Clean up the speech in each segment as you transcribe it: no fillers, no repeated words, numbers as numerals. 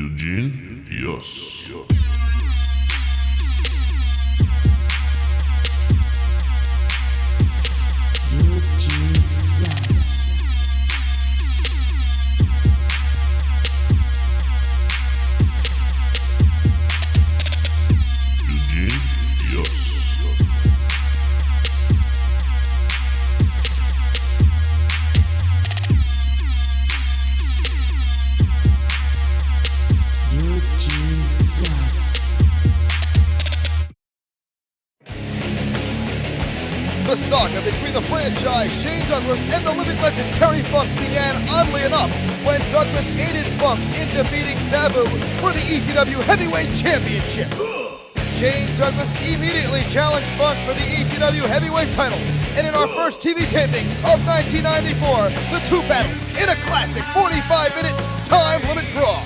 Eugene, yes. The saga between the franchise Shane Douglas and the living legend Terry Funk began, oddly enough, when Douglas aided Funk in defeating Sabu for the ECW Heavyweight Championship. Shane Douglas immediately challenged Funk for the ECW Heavyweight title, and in our first TV taping of 1994, the two battled in a classic 45-minute time limit draw.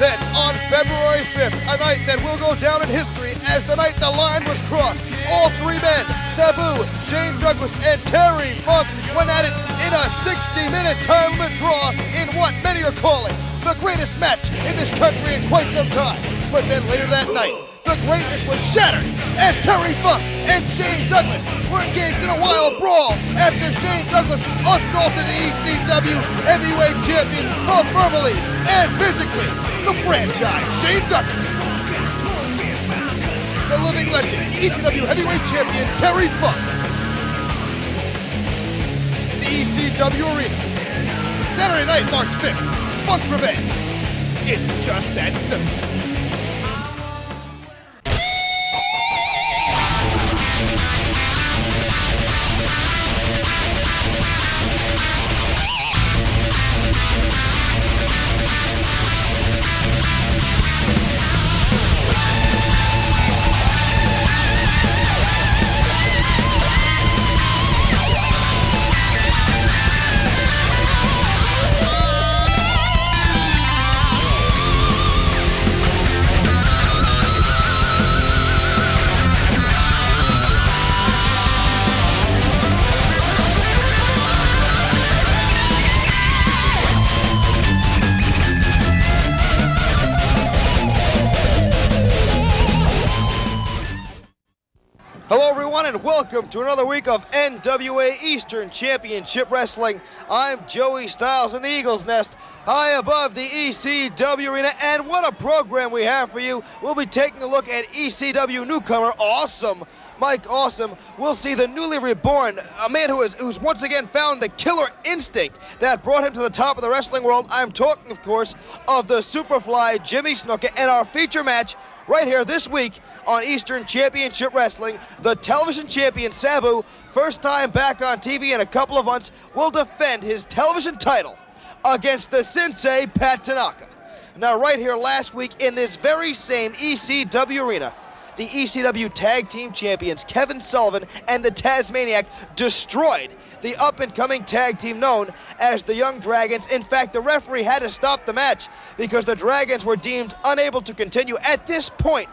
Then, on February 5th, a night that will go down in history as the night the line was crossed, all three men, Sabu, Shane Douglas, and Terry Funk, went at it in a 60-minute time limit draw in what many are calling the greatest match in this country in quite some time. But then later that night, the greatness was shattered as Terry Funk and Shane Douglas were engaged in a wild brawl after Shane Douglas assaulted the ECW Heavyweight Champion both verbally and physically. The franchise Shane Douglas, the living legend ECW Heavyweight Champion Terry Funk, the ECW Arena, Saturday night, March 5th, Funk's Revenge. It's just that simple. Hello everyone and welcome to another week of NWA Eastern Championship Wrestling. I'm Joey Styles in the Eagle's Nest, high above the ECW Arena, and what a program we have for you. We'll be taking a look at ECW newcomer Awesome Mike Awesome. We'll see the newly reborn, a man who's once again found the killer instinct that brought him to the top of the wrestling world. I'm talking, of course, of the Superfly Jimmy Snuka, and our feature match right here this week on Eastern Championship Wrestling, the television champion Sabu, first time back on TV in a couple of months, will defend his television title against the Sensei Pat Tanaka. Now right here last week in this very same ECW arena, the ECW Tag Team Champions Kevin Sullivan and the Tasmaniac destroyed the up-and-coming tag team known as the Young Dragons. In fact, the referee had to stop the match because the Dragons were deemed unable to continue. At this point,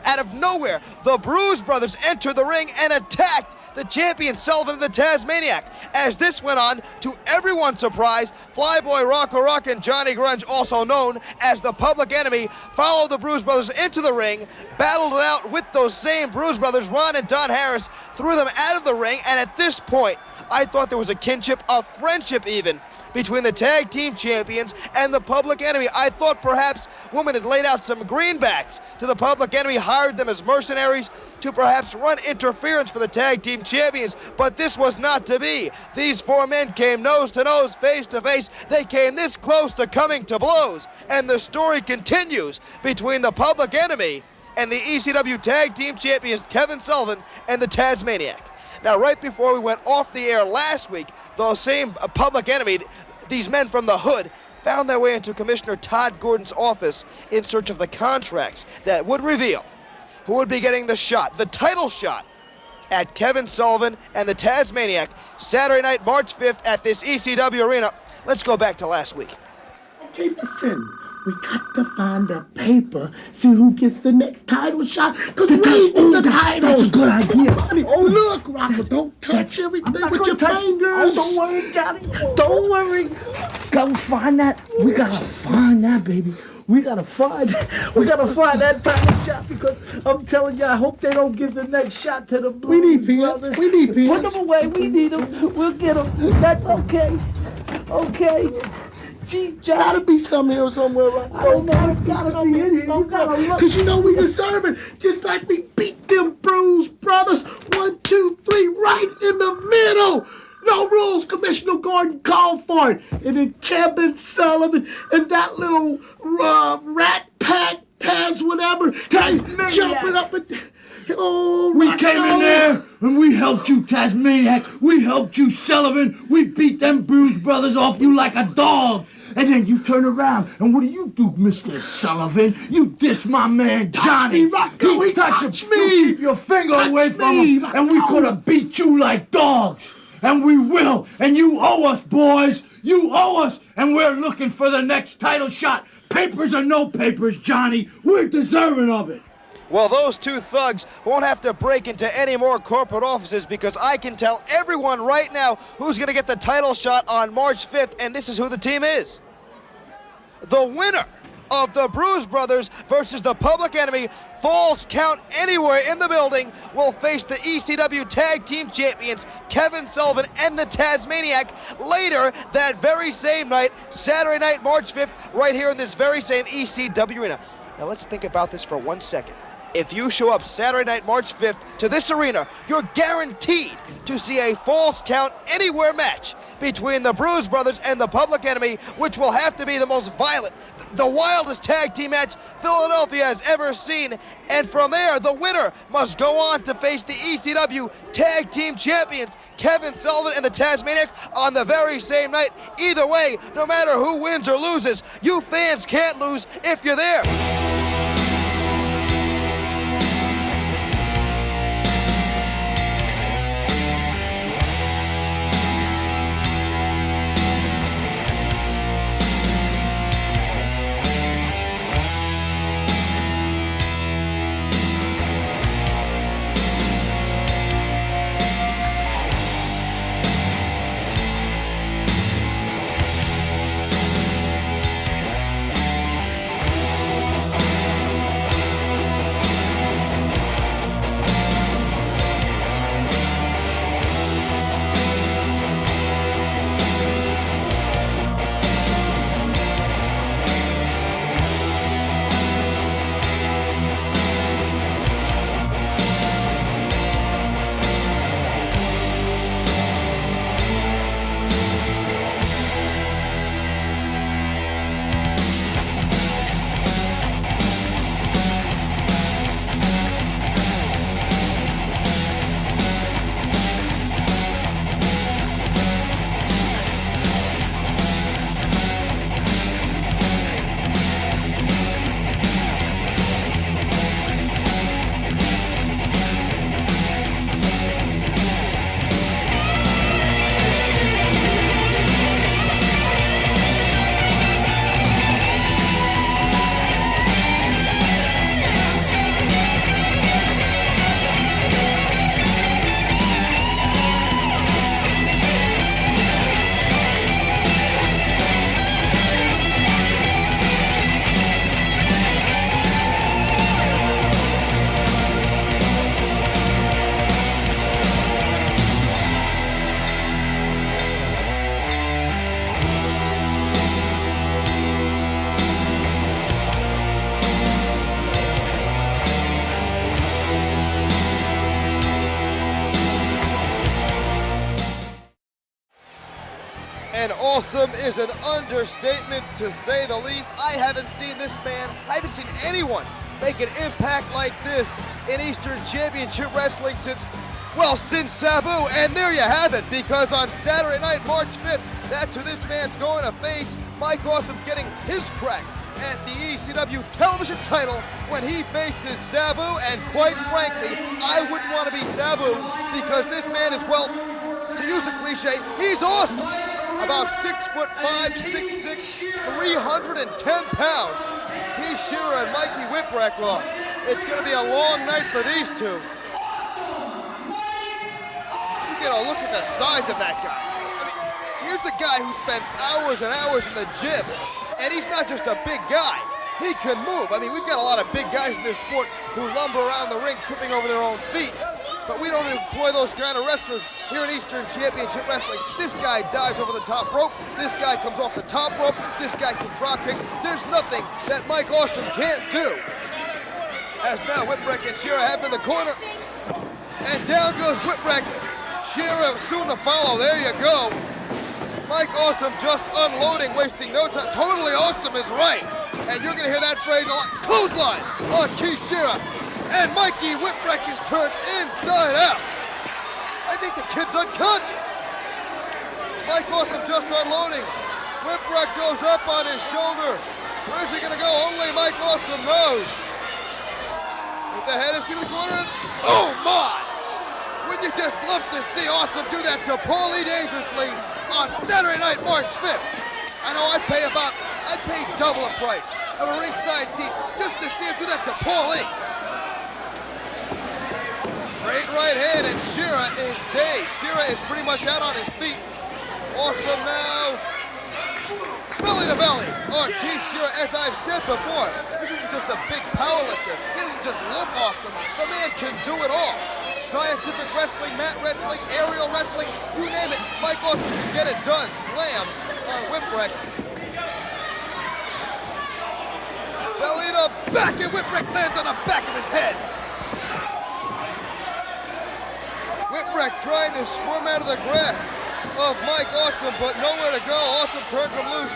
out of nowhere, the Bruise Brothers entered the ring and attacked the champion Sullivan and the Tasmaniac. As this went on, to everyone's surprise, Flyboy Rocco Rock and Johnny Grunge, also known as the Public Enemy, followed the Bruise Brothers into the ring, battled it out with those same Bruise Brothers. Ron and Don Harris threw them out of the ring, and at this point, I thought there was a kinship, a friendship even, between the tag team champions and the Public Enemy. I thought perhaps women had laid out some greenbacks to the Public Enemy, hired them as mercenaries to perhaps run interference for the tag team champions, but this was not to be. These four men came nose to nose, face to face. They came this close to coming to blows, and the story continues between the Public Enemy and the ECW Tag Team Champions Kevin Sullivan and the Tasmaniac. Now, right before we went off the air last week, those same Public Enemy, these men from the hood, found their way into Commissioner Todd Gordon's office in search of the contracts that would reveal who would be getting the shot, the title shot, at Kevin Sullivan and the Tasmaniac Saturday night, March 5th at this ECW arena. Let's go back to last week. Okay, listen. We got to find the paper, see who gets the next title shot, because we need the title. That's a good idea. Oh, look, Rocco, don't touch everything with your fingers. Oh, don't worry, Johnny. Don't worry. Go find that. We gotta find that, baby. We gotta find that title shot, because I'm telling you, I hope they don't give the next shot to the Blues We need peanuts. Brothers. We need peanuts. Put them away. We need them. We'll get them. That's okay. Okay. Gee, Johnny. Gotta be some here somewhere, Rocco. I don't know. It's gotta be in here. You gotta look. Because you know we deserve it. Just like we beat them Bruise Brothers. 1, 2, 3, right in the middle. No rules, Commissioner Gordon called for it. And then Kevin Sullivan and that little rat pack, Taz, whatever, Taz jumping up and... Oh, We Rocco. came in there and we helped you, Tasmaniac. We helped you, Sullivan. We beat them Bruise Brothers off you like a dog. And then you turn around, and what do, Mr. Sullivan? You diss my man Johnny. Me, Rocco. He touched me. You keep your finger Touch away from me, him, and we Rocco. could have beat you like dogs. And we will. And you owe us, boys. You owe us. And we're looking for the next title shot. Papers or no papers, Johnny. We're deserving of it. Well, those two thugs won't have to break into any more corporate offices, because I can tell everyone right now who's going to get the title shot on March 5th, and this is who the team is. The winner of the Bruise Brothers versus the Public Enemy, Falls Count Anywhere in the building, will face the ECW Tag Team Champions, Kevin Sullivan and the Tasmaniac, later that very same night, Saturday night, March 5th, right here in this very same ECW arena. Now let's think about this for 1 second. If you show up Saturday night, March 5th to this arena, you're guaranteed to see a Falls Count Anywhere match between the Bruise Brothers and the Public Enemy, which will have to be the most violent, the wildest tag team match Philadelphia has ever seen. And from there, the winner must go on to face the ECW Tag Team Champions, Kevin Sullivan and the Tasmaniac, on the very same night. Either way, no matter who wins or loses, you fans can't lose if you're there. And awesome is an understatement, to say the least. I haven't seen this man, I haven't seen anyone make an impact like this in Eastern Championship Wrestling since Sabu. And there you have it, because on Saturday night, March 5th, that's who this man's going to face. Mike Awesome's getting his crack at the ECW television title when he faces Sabu. And quite frankly, I wouldn't want to be Sabu, because this man is, well, to use a cliche, he's awesome. about 6'5", 6'6", 310 pounds. Keith Shearer and Mikey Whipwreck. Well, it's going to be a long night for these two. You get a look at the size of that guy. I mean, here's a guy who spends hours and hours in the gym, and he's not just a big guy. He can move. I mean, we've got a lot of big guys in this sport who lumber around the ring tripping over their own feet. But we don't employ those kind of wrestlers here in Eastern Championship Wrestling. This guy dives over the top rope. This guy comes off the top rope. This guy can drop kick. There's nothing that Mike Awesome can't do. As now Whipwreck and Shearer have in the corner. And down goes Whipwreck. Shearer soon to follow. There you go. Mike Awesome just unloading, wasting no time. Totally Awesome is right. And you're going to hear that phrase a lot. Clothesline on Keith Shearer. And Mikey Whipwreck is turned inside out. I think the kid's unconscious. Mike Awesome just unloading. Whipwreck goes up on his shoulder. Where's he gonna go? Only Mike Awesome knows. With the head is to the corner. Oh my! Would you just love to see Awesome do that to Paulie dangerously on Saturday night, March 5th? I know I'd pay double the price of a ringside seat just to see him do that to Paulie. Great right hand, and Shearer is dazed. Shearer is pretty much out on his feet. Awesome now. Belly to belly on Keith Shearer. As I've said before, this isn't just a big power lifter. He doesn't just look awesome. The man can do it all. Scientific wrestling, mat wrestling, aerial wrestling, you name it. Mike Awesome can get it done. Slam on Whipwreck. Belly to back, and Whipwreck lands on the back of his head. Whipwreck trying to squirm out of the grasp of Mike Awesome, but nowhere to go. Awesome turns him loose,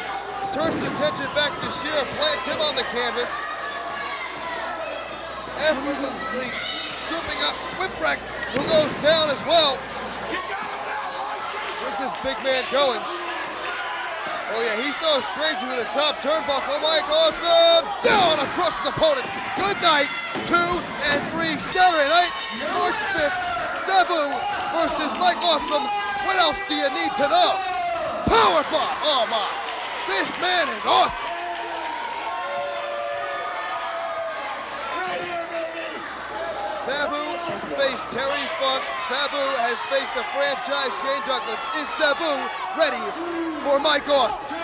turns his attention back to Shearer, plants him on the canvas. Effortlessly scooping up Whipwreck, who goes down as well. Where's this big man going? Oh yeah, he's no stranger to the top turnbuckle. Mike Awesome down across his opponent. Good night, 2 and 3, Saturday night, March 5th. Sabu versus Mike Awesome. What else do you need to know? Powerbomb! Oh my! This man is awesome! Sabu has faced Terry Funk. Sabu has faced the franchise Shane Douglas. Is Sabu ready for Mike Awesome?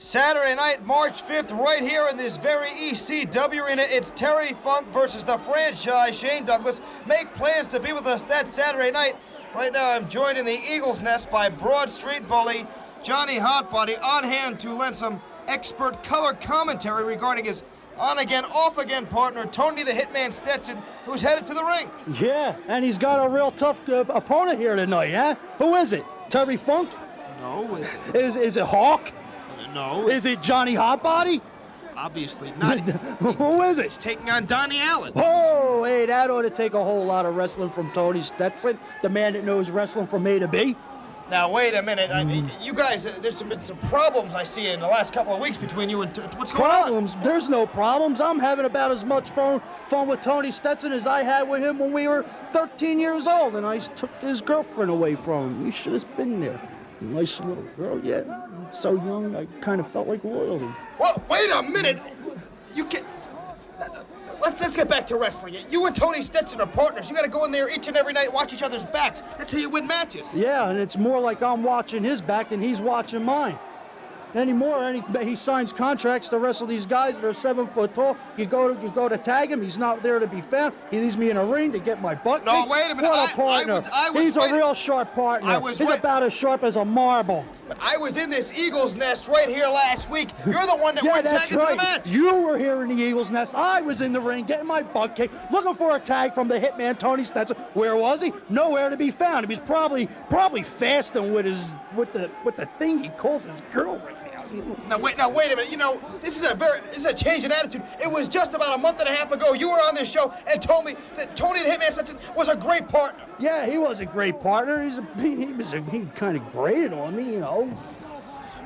Saturday night, March 5th, right here in this very ECW arena. It's Terry Funk versus the franchise Shane Douglas. Make plans to be with us that Saturday night. Right now, I'm joined in the Eagle's Nest by Broad Street Bully Johnny Hotbody, on hand to lend some expert color commentary regarding his on-again, off-again partner, Tony the Hitman Stetson, who's headed to the ring. Yeah, and he's got a real tough opponent here tonight, huh? Who is it? Terry Funk? No. Is it Hawk? No. Is it Johnny Hotbody? Obviously not. Who is it? He's taking on Donnie Allen. Oh, hey, that ought to take a whole lot of wrestling from Tony Stetson, the man that knows wrestling from A to B. Now, wait a minute. You guys, there's been some problems I see in the last couple of weeks between you and... What's going on? Problems? There's no problems. I'm having about as much fun with Tony Stetson as I had with him when we were 13 years old, and I took his girlfriend away from him. You should have been there. Nice little girl, yeah. So young, I kind of felt like royalty. Well, wait a minute. You can't... Let's get back to wrestling. You and Tony Stetson are partners. You got to go in there each and every night, watch each other's backs. That's how you win matches. Yeah, and it's more like I'm watching his back than he's watching mine. He signs contracts to wrestle these guys that are 7 foot tall. You go to tag him. He's not there to be found. He leaves me in a ring to get my butt No, kicked. wait a minute. What a partner. He's a real sharp partner. He's about as sharp as a marble. But I was in this Eagle's Nest right here last week. You're the one that went tagging to the match. You were here in the Eagle's Nest. I was in the ring getting my butt kicked, looking for a tag from the hitman Tony Stetson. Where was he? Nowhere to be found. He was probably fasting with the thing he calls his girl right now. Now wait a minute. You know, this is a change in attitude. It was just about a month and a half ago you were on this show and told me that Tony the Hitman Stetson was a great partner. Yeah, he was a great partner. He kind of grated on me, you know.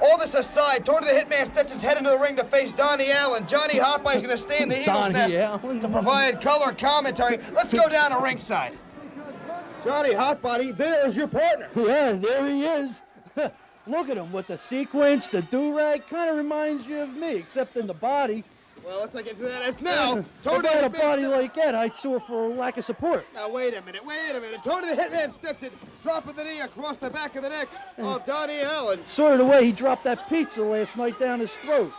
All this aside, Tony the Hitman Stetson's heading to the ring to face Donnie Allen. Johnny Hotbody's going to stay in the Eagles Nest to provide color commentary. Let's go down to ringside. Johnny Hotbody, there's your partner. Yeah, there he is. Look at him with the sequence, the do-rag. Kind of reminds you of me, except in the body. Well, let's not get to that as now. Tony, if I had a body like that, I'd sue for lack of support. Now, wait a minute. Tony the Hitman Stetson dropping the knee across the back of the neck of Donnie Allen. Sort of the way he dropped that pizza last night down his throat.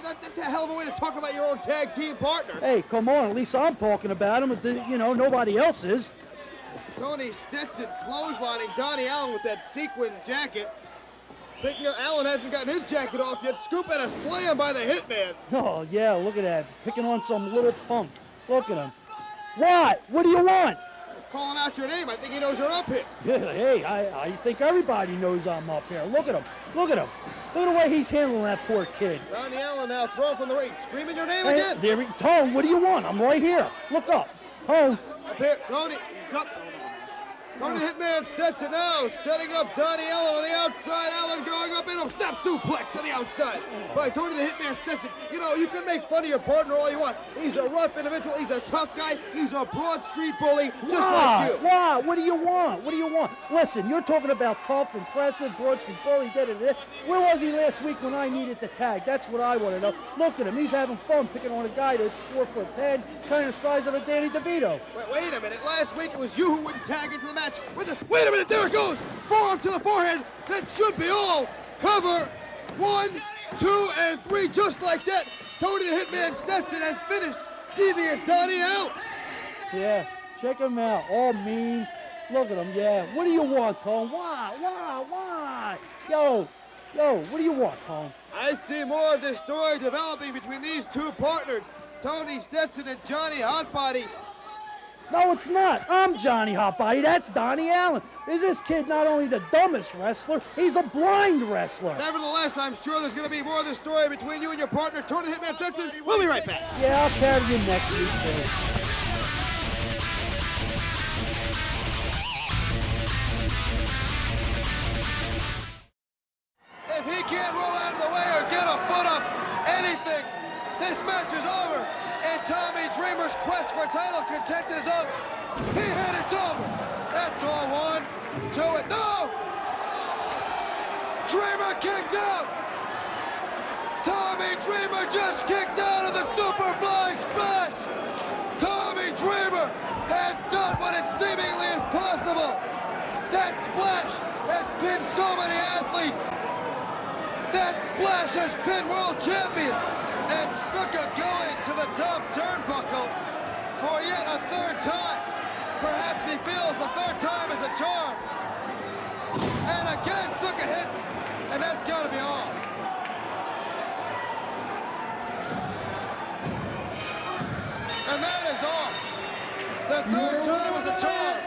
That's a hell of a way to talk about your own tag team partner. Hey, come on. At least I'm talking about him. Nobody else is. Tony Stetson clotheslining Donnie Allen with that sequin jacket. Thinking Allen hasn't gotten his jacket off yet. Scoop and a slam by the Hitman. Oh, yeah, look at that. Picking on some little punk. Look at him. What? What do you want? He's calling out your name. I think he knows you're up here. Yeah, hey, I think everybody knows I'm up here. Look at him. Look at him. Look at the way he's handling that poor kid. Donnie Allen now thrown from the ring. Screaming your name again. There Tone, what do you want? I'm right here. Look up. Tone. Up here. Tony. Tony Hitman Stetson now setting up Donnie Allen on the outside. Allen going up in a snap suplex on the outside by Tony the Hitman Stetson. You know, you can make fun of your partner all you want. He's a rough individual. He's a tough guy. He's a broad street bully, just like you. Wow, what do you want? What do you want? Listen, you're talking about tough, impressive, broad street bully, da-da-da. Where was he last week when I needed the tag? That's what I want to know. Look at him. He's having fun picking on a guy that's 4'10", kind of size of a Danny DeVito. Wait a minute. Last week it was you who wouldn't tag into the match. Wait a minute, there it goes! Forearm to the forehead. That should be all. Cover. 1, 2, and 3, just like that. Tony the Hitman Stetson has finished Deviant Donnie out. Yeah, check him out. All mean. Look at him, yeah. What do you want, Tone? Why? Yo, what do you want, Tone? I see more of this story developing between these two partners, Tony Stetson and Johnny Hotbody. No, it's not. I'm Johnny Hotbody. That's Donnie Allen. Is this kid not only the dumbest wrestler, he's a blind wrestler. Nevertheless, I'm sure there's going to be more of this story between you and your partner, Tony the Hitman Stetson. We'll be right back. Yeah, I'll carry you next week, too. If he can't roll out of the way or get a foot up, anything, this match is over. And Tommy Dreamer's quest for title contention is over. He had it's over. That's all 1, 2, and no! Dreamer kicked out. Tommy Dreamer just kicked out of the Superfly Splash. Tommy Dreamer has done what is seemingly impossible. That splash has pinned so many athletes. That splash has pinned world champions. And Snuka going to the top turnbuckle for yet a third time. Perhaps he feels the third time is a charm. And again, Snuka hits, and that's got to be all. And that is all. The third time was a charm.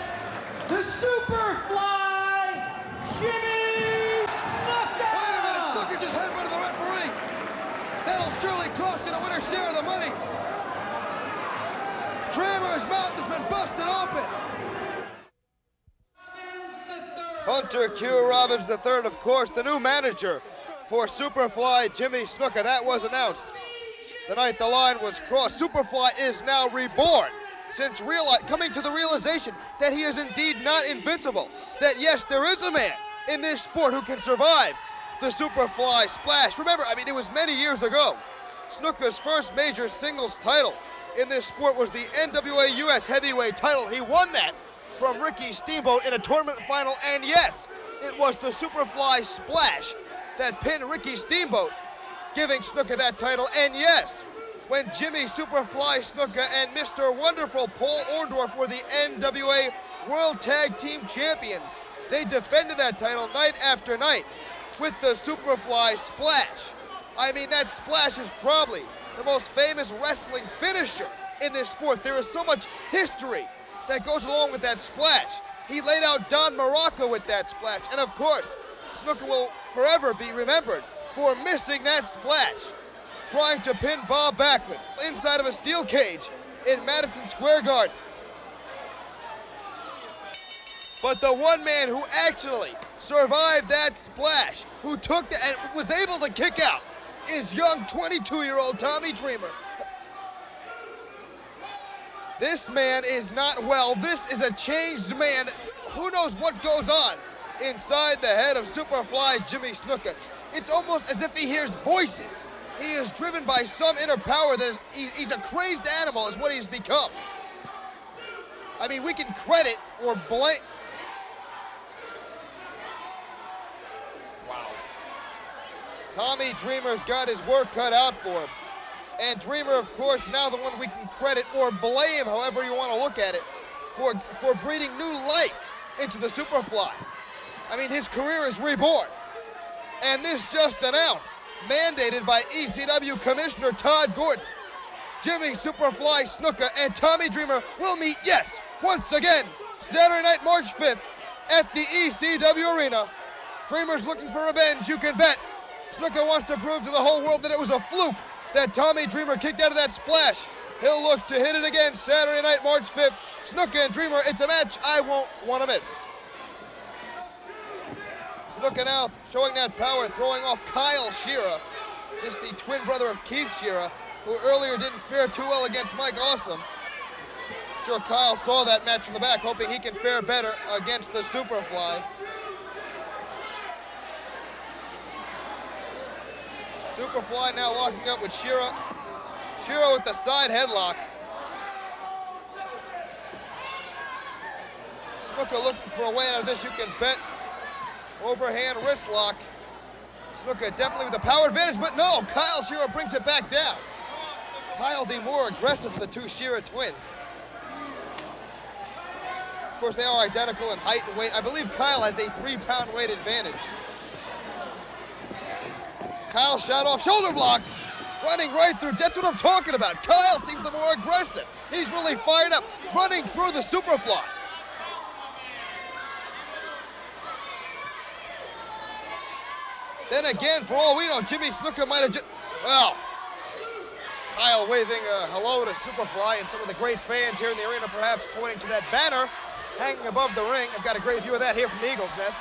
The Superfly Jimmy Snuka! Wait a minute, Snuka just headbutted the referee. That'll surely cost you the winner's share of the money. Dreamer's mouth has been busted open. Hunter Q. Robbins III, of course, the new manager for Superfly Jimmy Snuka. That was announced the night the line was crossed. Superfly is now reborn since coming to the realization that he is indeed not invincible. That yes, there is a man in this sport who can survive the Superfly splash. Remember, I mean, it was many years ago. Snuka's first major singles title in this sport was the NWA US Heavyweight title. He won that from Ricky Steamboat in a tournament final, and yes, it was the Superfly splash that pinned Ricky Steamboat, giving Snuka that title. And yes, when Jimmy Superfly Snuka and Mr. Wonderful Paul Orndorff were the NWA World Tag Team Champions, they defended that title night after night with the Superfly splash. I mean, that splash is probably the most famous wrestling finisher in this sport. There is so much history that goes along with that splash. He laid out Don Morocco with that splash. And of course, Snuka will forever be remembered for missing that splash, trying to pin Bob Backlund inside of a steel cage in Madison Square Garden. But the one man who actually survived that splash, who took that and was able to kick out, is young 22-year-old Tommy Dreamer. This man is not well. This is a changed man. Who knows what goes on inside the head of Superfly Jimmy Snuka. It's almost as if he hears voices. He is driven by some inner power that he's a crazed animal is what he's become. I mean, we can credit or blame. Wow. Tommy Dreamer's got his work cut out for him. And Dreamer, of course, now the one we can credit or blame, however you want to look at it, for breathing new life into the Superfly. I mean, his career is reborn. And this just announced, mandated by ECW Commissioner Todd Gordon, Jimmy Superfly Snuka and Tommy Dreamer will meet, yes, once again, Saturday night, March 5th at the ECW Arena. Dreamer's looking for revenge, you can bet. Snuka wants to prove to the whole world that it was a fluke that Tommy Dreamer kicked out of that splash. He'll look to hit it again Saturday night, March 5th. Snuka and Dreamer, it's a match I won't want to miss. Snuka now showing that power, throwing off Kyle Shearer. This is the twin brother of Keith Shearer, who earlier didn't fare too well against Mike Awesome. I'm sure Kyle saw that match from the back, hoping he can fare better against the Superfly. Superfly now locking up with Shearer. Shearer with the side headlock. Snuka looking for a way out of this, you can bet. Overhand wrist lock. Snuka definitely with the power advantage, but no, Kyle Shearer brings it back down. Kyle the more aggressive of the two Shearer twins. Of course, they are identical in height and weight. I believe Kyle has a 3-pound weight advantage. Kyle shot off shoulder block, running right through. That's what I'm talking about. Kyle seems the more aggressive. He's really fired up, running through the Superfly. Then again, for all we know, Jimmy Snuka might have just, well, Kyle waving a hello to Superfly and some of the great fans here in the arena, perhaps pointing to that banner hanging above the ring. I've got a great view of that here from the Eagles Nest.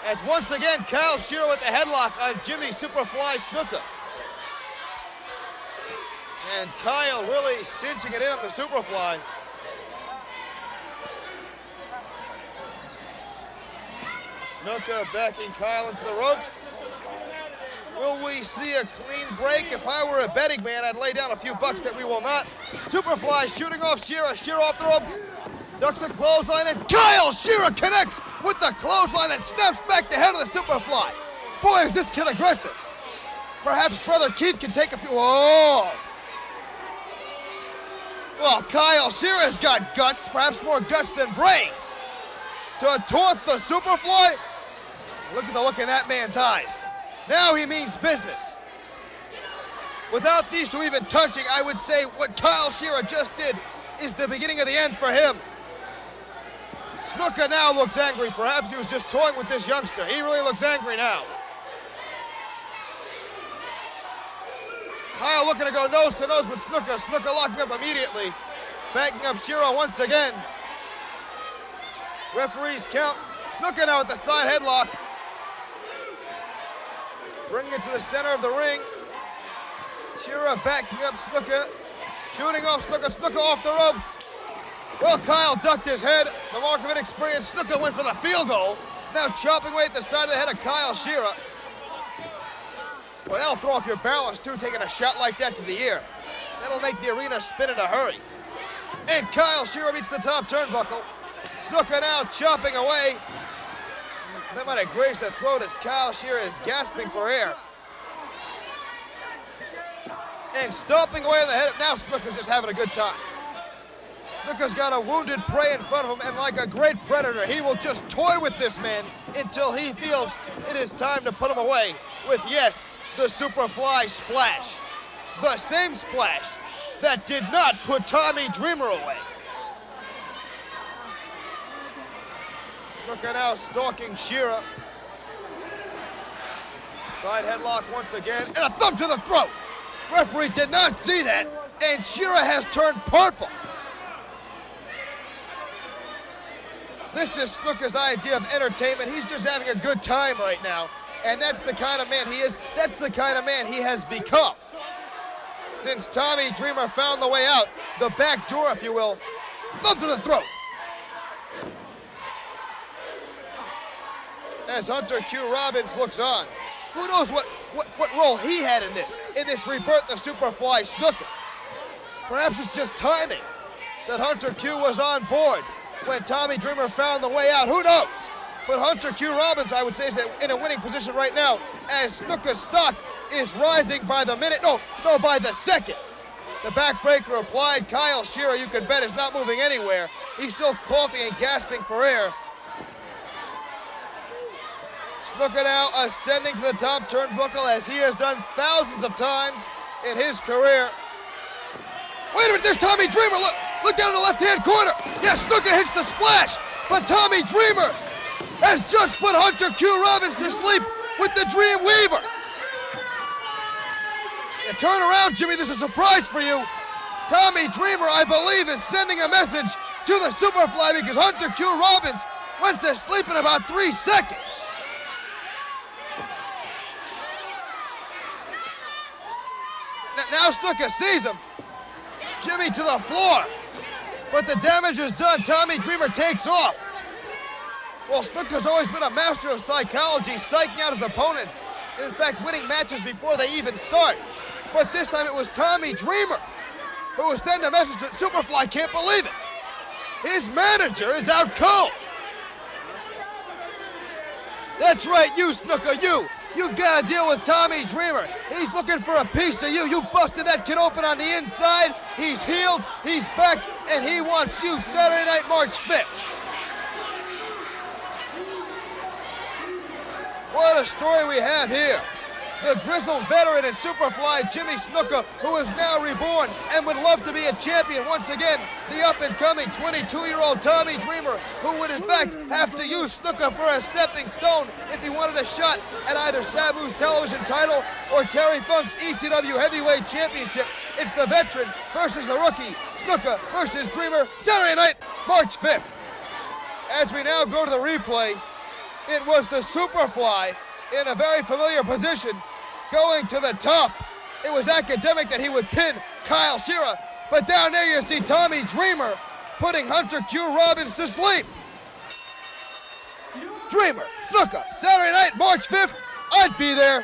As once again, Kyle Shearer with the headlock on Jimmy Superfly Snuka. And Kyle really cinching it in on the Superfly. Snuka backing Kyle into the ropes. Will we see a clean break? If I were a betting man, I'd lay down a few bucks that we will not. Superfly shooting off Shearer. Shearer off the ropes. Ducks the clothesline, and Kyle Shearer connects with the clothesline that snaps back the head of the Superfly. Boy, is this kid aggressive. Perhaps Brother Keith can take a few. Whoa! Well, Kyle Shearer's got guts, perhaps more guts than brains. To taunt the Superfly? Look at the look in that man's eyes. Now he means business. Without these two even touching, I would say what Kyle Shearer just did is the beginning of the end for him. Snuka now looks angry. Perhaps he was just toying with this youngster. He really looks angry now. Kyle looking to go nose to nose with Snuka. Snuka locking up immediately. Backing up Shearer once again. Referees count Snuka now at the side headlock. Bringing it to the center of the ring. Shira backing up Snuka. Shooting off Snuka. Snuka off the ropes. Well, Kyle ducked his head. The mark of inexperience. Snuka went for the field goal. Now chopping away at the side of the head of Kyle Shira. Well, that'll throw off your balance, too, taking a shot like that to the ear. That'll make the arena spin in a hurry. And Kyle Shira meets the top turnbuckle. Snuka now chopping away. That might have grazed the throat as Kyle Shira is gasping for air. And stomping away on the head. Now Snuka's just having a good time. Snuka's got a wounded prey in front of him, and like a great predator, he will just toy with this man until he feels it is time to put him away with, yes, the Superfly Splash. The same splash that did not put Tommy Dreamer away. Snuka now stalking Shira. Side headlock once again, and a thumb to the throat. Referee did not see that, and Shira has turned purple. This is Snuka's idea of entertainment. He's just having a good time right now, and that's the kind of man he is. That's the kind of man he has become. Since Tommy Dreamer found the way out, the back door, if you will, thumb to the throat. As Hunter Q. Robbins looks on. Who knows what role he had in this rebirth of Superfly Snuka. Perhaps it's just timing that Hunter Q was on board when Tommy Dreamer found the way out. Who knows? But Hunter Q. Robbins, I would say, is in a winning position right now as Snuka's stock is rising by the minute. No, by the second. The backbreaker applied. Kyle Shira, you can bet, is not moving anywhere. He's still coughing and gasping for air. Snuka now ascending to the top turnbuckle as he has done thousands of times in his career. Wait a minute, there's Tommy Dreamer. Look down in the left-hand corner. Yes, Snuka hits the splash, but Tommy Dreamer has just put Hunter Q. Robbins to sleep with the Dream Weaver. And turn around, Jimmy, this is a surprise for you. Tommy Dreamer, I believe, is sending a message to the Superfly because Hunter Q. Robbins went to sleep in about 3 seconds. Now Snuka sees him. Jimmy to the floor. But the damage is done. Tommy Dreamer takes off. Well, Snuka's always been a master of psychology, psyching out his opponents. In fact, winning matches before they even start. But this time it was Tommy Dreamer who was sending a message that Superfly can't believe it. His manager is out cold. That's right, you Snuka, you. You've got to deal with Tommy Dreamer. He's looking for a piece of you. You busted that kid open on the inside. He's healed, he's back, and he wants you Saturday night, March 5th. What a story we have here. The grizzled veteran and Superfly Jimmy Snuka, who is now reborn and would love to be a champion once again. The up-and-coming 22-year-old Tommy Dreamer, who would in fact have to use Snuka for a stepping stone if he wanted a shot at either Sabu's television title or Terry Funk's ECW Heavyweight Championship. It's the veteran versus the rookie, Snuka versus Dreamer, Saturday night, March 5th. As we now go to the replay, it was the Superfly in a very familiar position, going to the top. It was academic that he would pin Kyle Shira, but down there you see Tommy Dreamer putting Hunter Q. Robbins to sleep. Dreamer, Snuka, Saturday night, March 5th, I'd be there.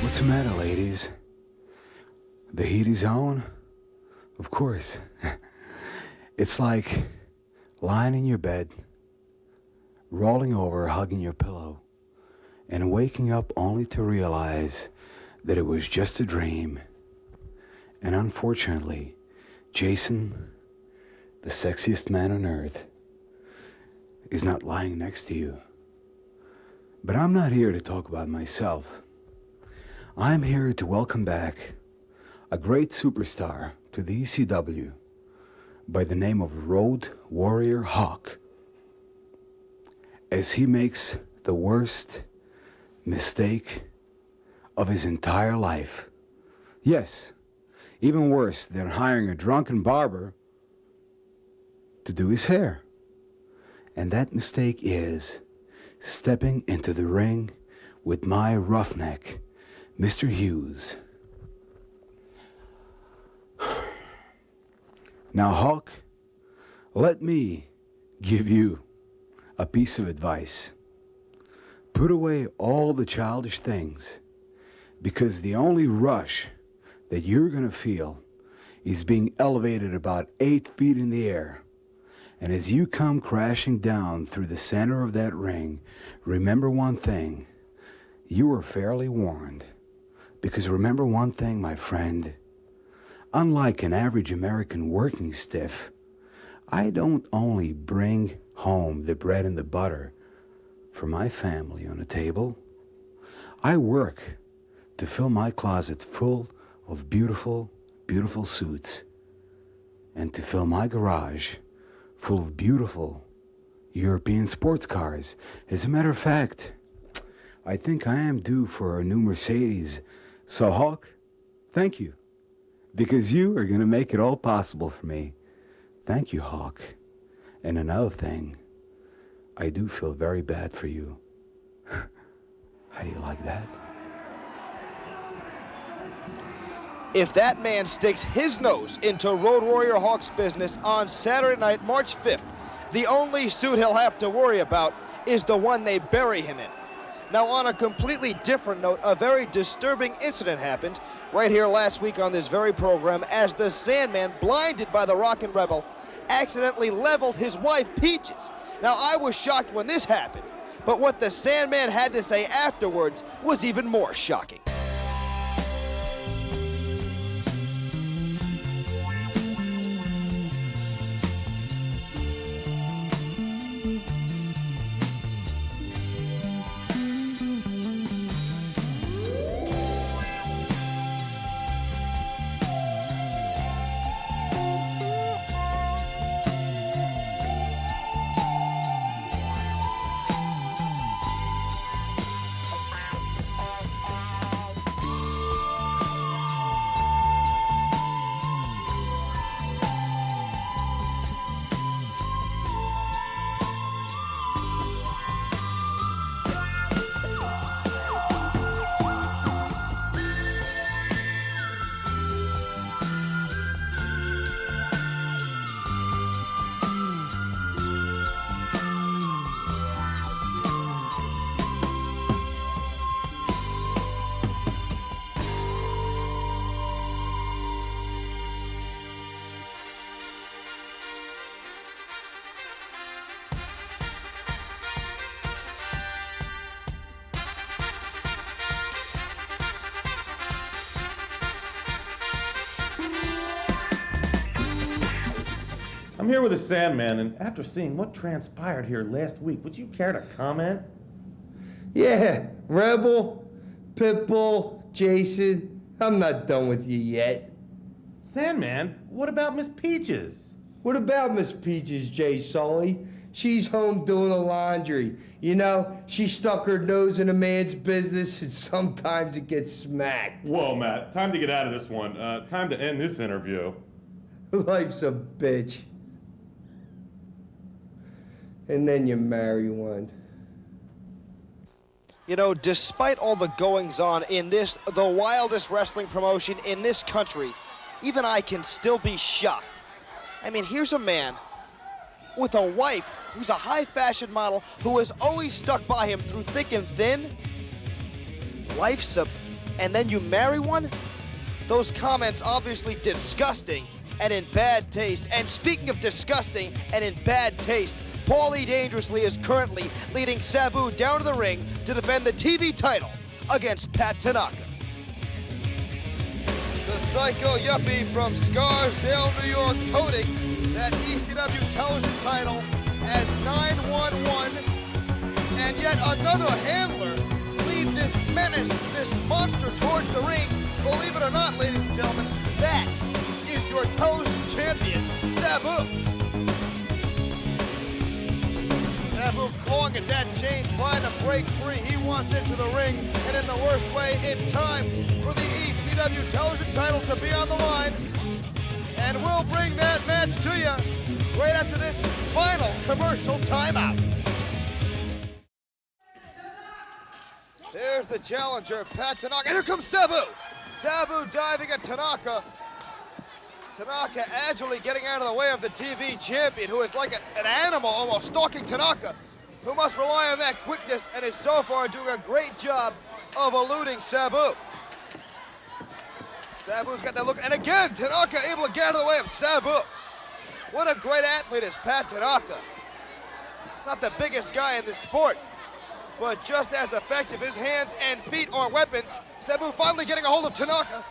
What's the matter, ladies? The heat is on? Of course. It's like lying in your bed, rolling over, hugging your pillow, and waking up only to realize that it was just a dream. And unfortunately, Jason, the sexiest man on earth, is not lying next to you. But I'm not here to talk about myself. I'm here to welcome back a great superstar to the ECW by the name of Road Warrior Hawk, as he makes the worst mistake of his entire life. Yes, even worse than hiring a drunken barber to do his hair. And that mistake is stepping into the ring with my roughneck, Mr. Hughes. Now, Hawk, let me give you a piece of advice. Put away all the childish things, because the only rush that you're going to feel is being elevated about 8 feet in the air. And as you come crashing down through the center of that ring, remember one thing. You were fairly warned. Because remember one thing, my friend. Unlike an average American working stiff, I don't only bring home the bread and the butter for my family on the table. I work to fill my closet full of beautiful, beautiful suits, and to fill my garage full of beautiful European sports cars. As a matter of fact, I think I am due for a new Mercedes. So, Hawk, thank you, because you are going to make it all possible for me. Thank you, Hawk. And another thing, I do feel very bad for you. How do you like that? If that man sticks his nose into Road Warrior Hawk's business on Saturday night, March 5th, the only suit he'll have to worry about is the one they bury him in. Now, on a completely different note, a very disturbing incident happened right here last week on this very program as the Sandman, blinded by the Rockin' Rebel, accidentally leveled his wife, Peaches. Now, I was shocked when this happened, but what the Sandman had to say afterwards was even more shocking. I'm here with the Sandman, and after seeing what transpired here last week, would you care to comment? Yeah, Rebel, Pitbull, Jason, I'm not done with you yet. Sandman, what about Miss Peaches? What about Miss Peaches, Jay Sully? She's home doing the laundry. You know, she stuck her nose in a man's business, and sometimes it gets smacked. Whoa, Matt, time to get out of this one. Time to end this interview. Life's a bitch. And then you marry one. You know, despite all the goings-on in this, the wildest wrestling promotion in this country, even I can still be shocked. I mean, here's a man with a wife who's a high-fashion model who has always stuck by him through thick and thin. And then you marry one? Those comments obviously disgusting and in bad taste. And speaking of disgusting and in bad taste, Paulie Dangerously is currently leading Sabu down to the ring to defend the TV title against Pat Tanaka. The psycho yuppie from Scarsdale, New York, toting that ECW television title as 911. And yet another handler leads this menace, this monster towards the ring Believe it or not, ladies and gentlemen, that is your television champion, Sabu. Sabu clawing at that chain, trying to break free. He wants into the ring, and in the worst way, in time for the ECW television title to be on the line. And we'll bring that match to you right after this final commercial timeout. There's the challenger, Pat Tanaka, and here comes Sabu. Sabu diving at Tanaka. Tanaka agilely getting out of the way of the TV champion, who is like an animal almost stalking Tanaka, who must rely on that quickness and is so far doing a great job of eluding Sabu. Sabu's got that look, and again, Tanaka able to get out of the way of Sabu. What a great athlete is Pat Tanaka. Not the biggest guy in this sport, but just as effective. His hands and feet are weapons. Sabu finally getting a hold of Tanaka.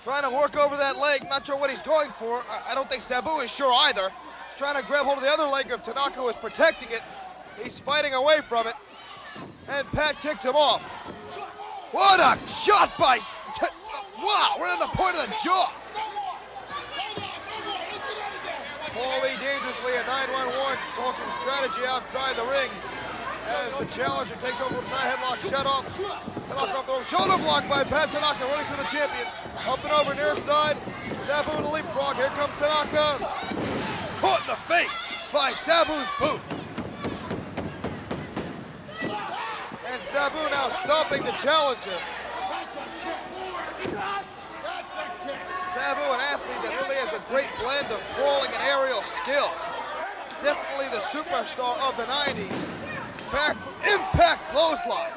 Trying to work over that leg, not sure what he's going for. I don't think Sabu is sure either. Trying to grab hold of the other leg of Tanaka, who is protecting it. He's fighting away from it. And Pat kicks him off. What a shot by... Wow, right on the point of the jaw. Paulie dangerously at 911, talking strategy outside the ring. As the challenger takes over the side headlock, shut off. Tanaka off the rope. Shoulder block by Pat Tanaka, running to the champion. Up and over near side. Sabu with a leapfrog. Here comes Tanaka. Caught in the face by Sabu's boot. And Sabu now stopping the challenger. Sabu, an athlete that really has a great blend of brawling and aerial skills. Definitely the superstar of the 90s. Impact clothesline.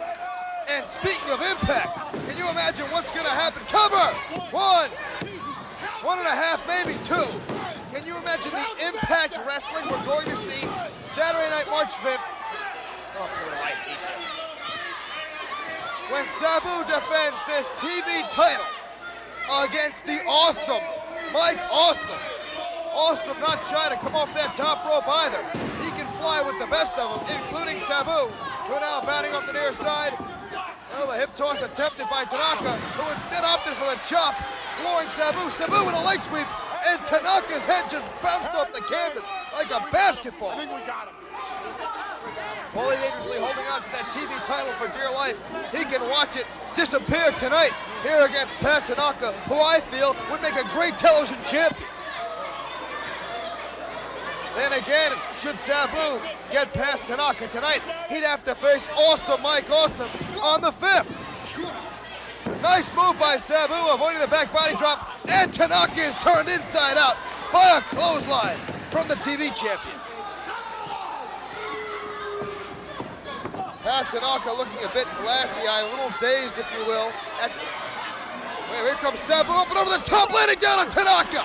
And speaking of impact, can you imagine what's going to happen? Cover! 1, 1.5, maybe 2. Can you imagine the impact wrestling we're going to see Saturday night, March 5th? Oh, I hate that. When Sabu defends this TV title against the awesome Mike Awesome. Awesome not shy to come off that top rope either. He can fly with the best of them, including Sabu, who now batting up the near side. Well, the hip toss attempted by Tanaka, who instead opted for the chop, flooring Sabu. Sabu with a leg sweep, and Tanaka's head just bounced off the canvas like a basketball. I think we got him. Paulie dangerously holding on to that TV title for dear life. He can watch it disappear tonight here against Pat Tanaka, who I feel would make a great television champion. Then again, should Sabu get past Tanaka tonight, he'd have to face awesome Mike Awesome on the 5th. Nice move by Sabu, avoiding the back body drop, and Tanaka is turned inside out by a clothesline from the TV champion. Pat Tanaka looking a bit glassy-eyed, a little dazed, if you will. Here comes Sabu, up and over the top, landing down on Tanaka.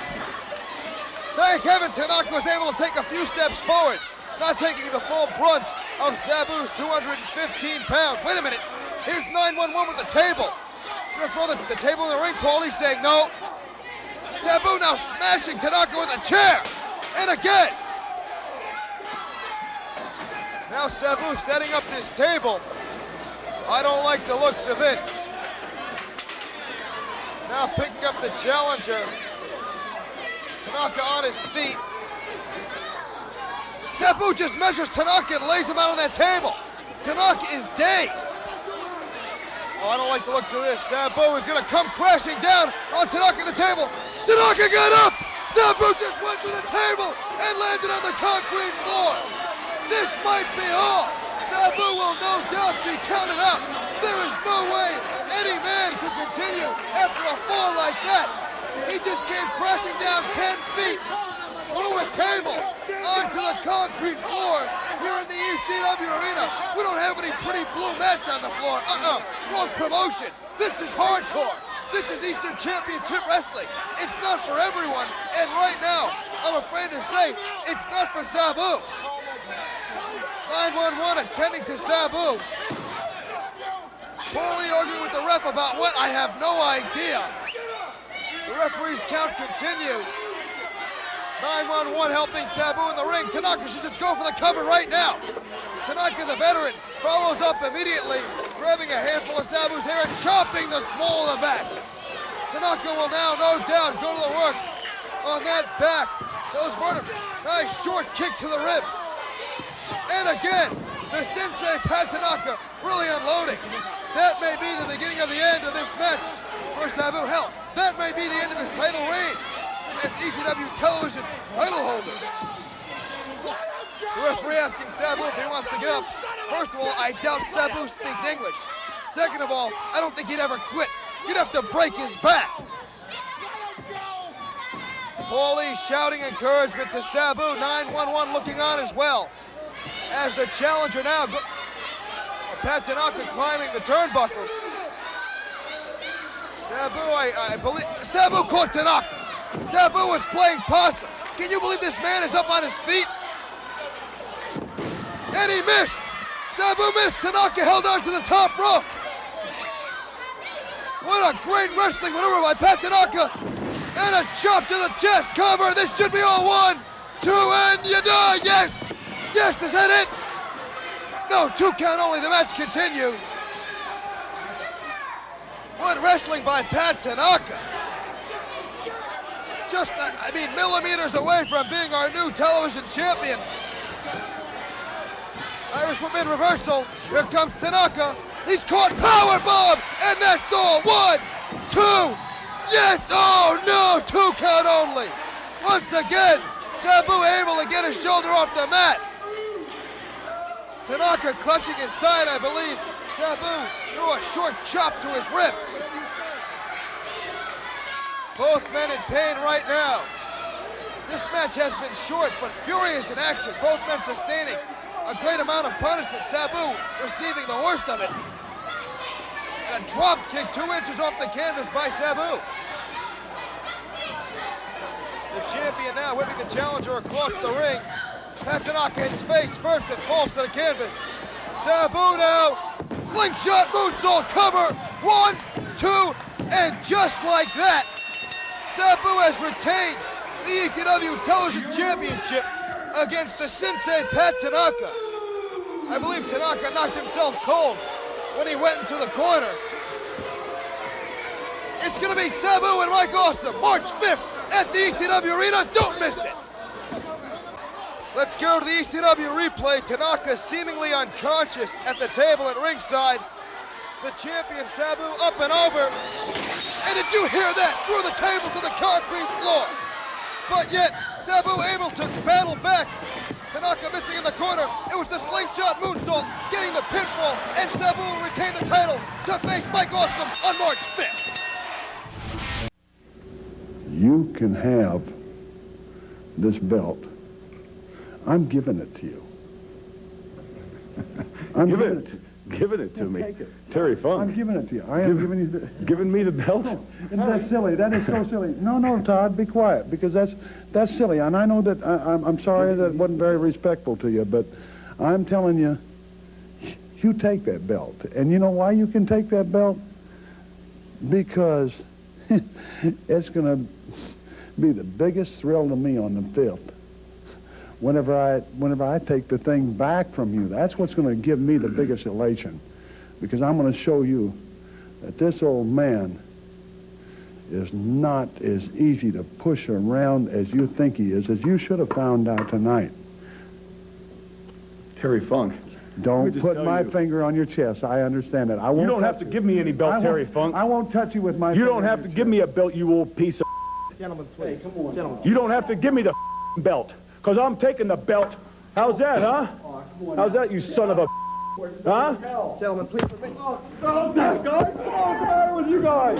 Thank heaven Tanaka was able to take a few steps forward, not taking the full brunt of Sabu's 215 pounds. Wait a minute, here's 911 with the table. He's gonna throw the table in the ring, Paulie saying no. Sabu now smashing Tanaka with a chair, and again. Now Sabu setting up this table. I don't like the looks of this. Now picking up the challenger. Tanaka on his feet. Sabu just measures Tanaka and lays him out on that table. Tanaka is dazed. Oh, I don't like the looks of this. Sabu is gonna come crashing down on Tanaka at the table. Tanaka got up! Sabu just went to the table and landed on the concrete floor. This might be all. Sabu will no doubt be counted out. There is no way any man could continue after a fall like that. He just came crashing down 10 feet through a table onto the concrete floor here in the ECW arena. We don't have any pretty blue mats on the floor. Wrong promotion. This is hardcore. This is Eastern Championship Wrestling. It's not for everyone. And right now, I'm afraid to say, it's not for Sabu. 911 attending to Sabu. Paulie arguing with the ref about what? I have no idea. The referee's count continues. 911 helping Sabu in the ring. Tanaka should just go for the cover right now. Tanaka, the veteran, follows up immediately grabbing a handful of Sabu's hair and chopping the small of the back. Tanaka will now, no doubt, go to the work on that back. Those vertebrae. Nice short kick to the ribs. And again, the Sensei Pat Tanaka really unloading. That may be the beginning of the end of this match for Sabu. Hell, that may be the end of his title reign as ECW television title holder. The referee asking Sabu if he wants to get up. First of all, I doubt Sabu speaks English. Second of all, I don't think he'd ever quit. You'd have to break his back. Paulie shouting encouragement to Sabu. 911 looking on as well. As the challenger now, Pat Tanaka climbing the turnbuckles. Sabu, I believe, Sabu caught Tanaka. Sabu was playing possum. Can you believe this man is up on his feet? And he missed. Sabu missed. Tanaka held on to the top rope. What a great wrestling maneuver by Pat Tanaka. And a chop to the chest cover. This should be all 1, 2, and you die. Yes. Yes, is that it? No, 2 count only. The match continues. What wrestling by Pat Tanaka. Just, I mean, millimeters away from being our new television champion. Irish Whip in reversal. Here comes Tanaka. He's caught powerbomb, and that's all. 1, 2. Yes. Oh no, 2 count only. Once again, Sabu able to get his shoulder off the mat. Tanaka clutching his side, I believe. Sabu threw a short chop to his ribs. Both men in pain right now. This match has been short but furious in action. Both men sustaining a great amount of punishment. Sabu receiving the worst of it. And a drop kick 2 inches off the canvas by Sabu. The champion now whipping the challenger across the ring. Pat Tanaka hits face first and falls to the canvas. Sabu now, slingshot moonsault cover. 1, 2, and just like that, Sabu has retained the ECW Television Championship against the Sensei Pat Tanaka. I believe Tanaka knocked himself cold when he went into the corner. It's gonna be Sabu and Mike Awesome, March 5th at the ECW Arena. Don't miss it. Let's go to the ECW replay. Tanaka seemingly unconscious at the table at ringside. The champion Sabu up and over. And did you hear that? Through the table to the concrete floor. But yet, Sabu able to battle back. Tanaka missing in the corner. It was the slingshot moonsault getting the pinfall. And Sabu will retain the title to face Mike Awesome on March 5th. You can have this belt. I'm giving it to you. Giving it to me. Take it. Terry Funk. I'm giving it to you. I am giving you the... Giving me the belt? Isn't that silly? That is so silly. No, Todd, be quiet, because that's silly. And I know that I'm sorry that wasn't very respectful to you, but I'm telling you, you take that belt. And you know why you can take that belt? Because it's going to be the biggest thrill to me on the 5th. Whenever I take the thing back from you, that's what's going to give me the biggest elation, because I'm going to show you that this old man is not as easy to push around as you think he is, as you should have found out tonight. Terry Funk. Don't put my finger on your chest. I understand that. I won't. You don't have to give me any belt, Terry Funk. I won't touch you with my. You don't have to give me a belt, you old piece of. Gentlemen, please. Hey, come on. Gentlemen. You don't have to give me the belt. Because I'm taking the belt. How's that, huh? How's that, you son of a... Huh? Gentlemen, please. Oh, guys, come on, what's the matter with you guys?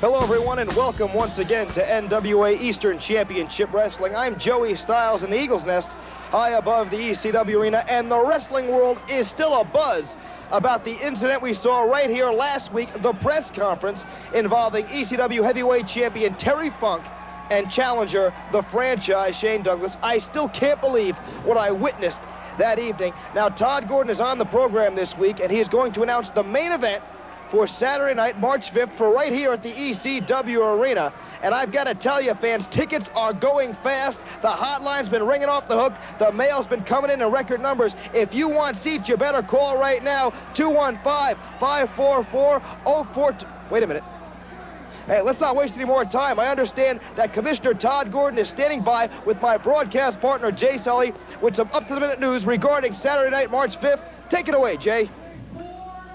Hello, everyone, and welcome once again to NWA Eastern Championship Wrestling. I'm Joey Styles in the Eagles Nest, high above the ECW arena, and the wrestling world is still abuzz about the incident we saw right here last week, the press conference involving ECW heavyweight champion Terry Funk and challenger, the franchise, Shane Douglas. I still can't believe what I witnessed that evening. Now, Todd Gordon is on the program this week, and he is going to announce the main event for Saturday night, March 5th, for right here at the ECW arena. And I've got to tell you, fans, tickets are going fast. The hotline's been ringing off the hook. The mail's been coming in record numbers. If you want seats, you better call right now, 215-544-04... Wait a minute. Hey, let's not waste any more time. I understand that Commissioner Todd Gordon is standing by with my broadcast partner, Jay Sully, with some up-to-the-minute news regarding Saturday night, March 5th. Take it away, Jay.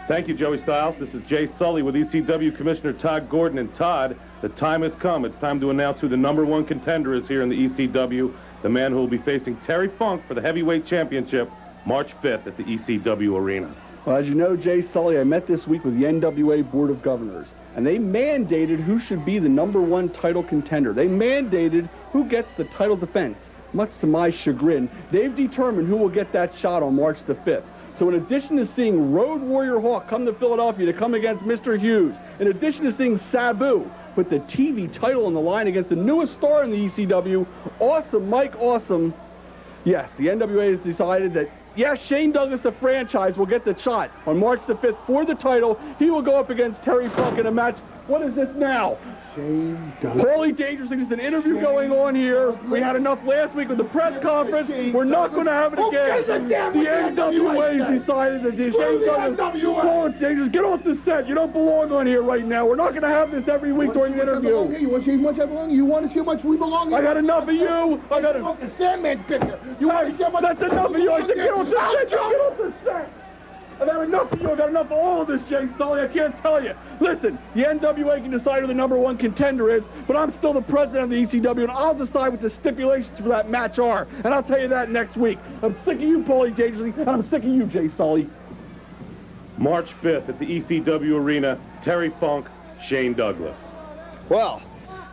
Thank you, Joey Styles. This is Jay Sully with ECW Commissioner Todd Gordon. And Todd, the time has come. It's time to announce who the #1 contender is here in the ECW, the man who will be facing Terry Funk for the heavyweight championship March 5th at the ECW arena. Well, as you know, Jay Sully, I met this week with the NWA Board of Governors, and they mandated who should be the #1 title contender. They mandated who gets the title defense. Much to my chagrin, they've determined who will get that shot on March the 5th. So in addition to seeing Road Warrior Hawk come to Philadelphia to come against Mr. Hughes, in addition to seeing Sabu put the TV title on the line against the newest star in the ECW, Awesome Mike Awesome, yes, the NWA has decided that, yes, Shane Douglas, the franchise, will get the shot on March the 5th for the title. He will go up against Terry Funk in a match. What is this now? Shane Douglas. Holy dangerous, there's an interview going on here. We had enough last week with the press conference. We're not going to have it again. The NWA has decided that Shane Douglas, oh, it's dangerous. Get off the set. You don't belong on here right now. We're not going to have this every week during the interview. You want to see how much I belong? You want to see how much we belong here? I got enough of you. I got the Sandman picture. You want to see how much? That's enough of you. I said get off the set. Get off the set. I've had enough of you. I've got enough of all of this, Jay Sully. I can't tell you. Listen, the NWA can decide who the #1 contender is, but I'm still the president of the ECW, and I'll decide what the stipulations for that match are. And I'll tell you that next week. I'm sick of you, Paulie Dangerously, and I'm sick of you, Jay Sully. March 5th at the ECW arena, Terry Funk, Shane Douglas. Well,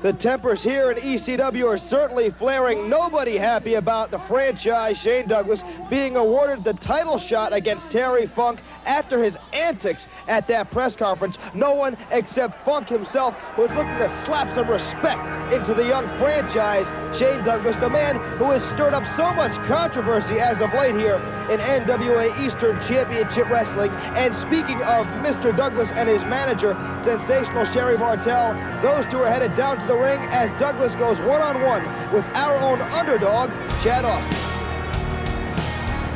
the tempers here in ECW are certainly flaring. Nobody happy about the franchise, Shane Douglas, being awarded the title shot against Terry Funk after his antics at that press conference. No one except Funk himself was looking to slap some respect into the young franchise, Shane Douglas, the man who has stirred up so much controversy as of late here in NWA Eastern Championship Wrestling. And speaking of Mr. Douglas and his manager, sensational Sherry Martel, those two are headed down to the ring as Douglas goes one-on-one with our own underdog, Chad Austin.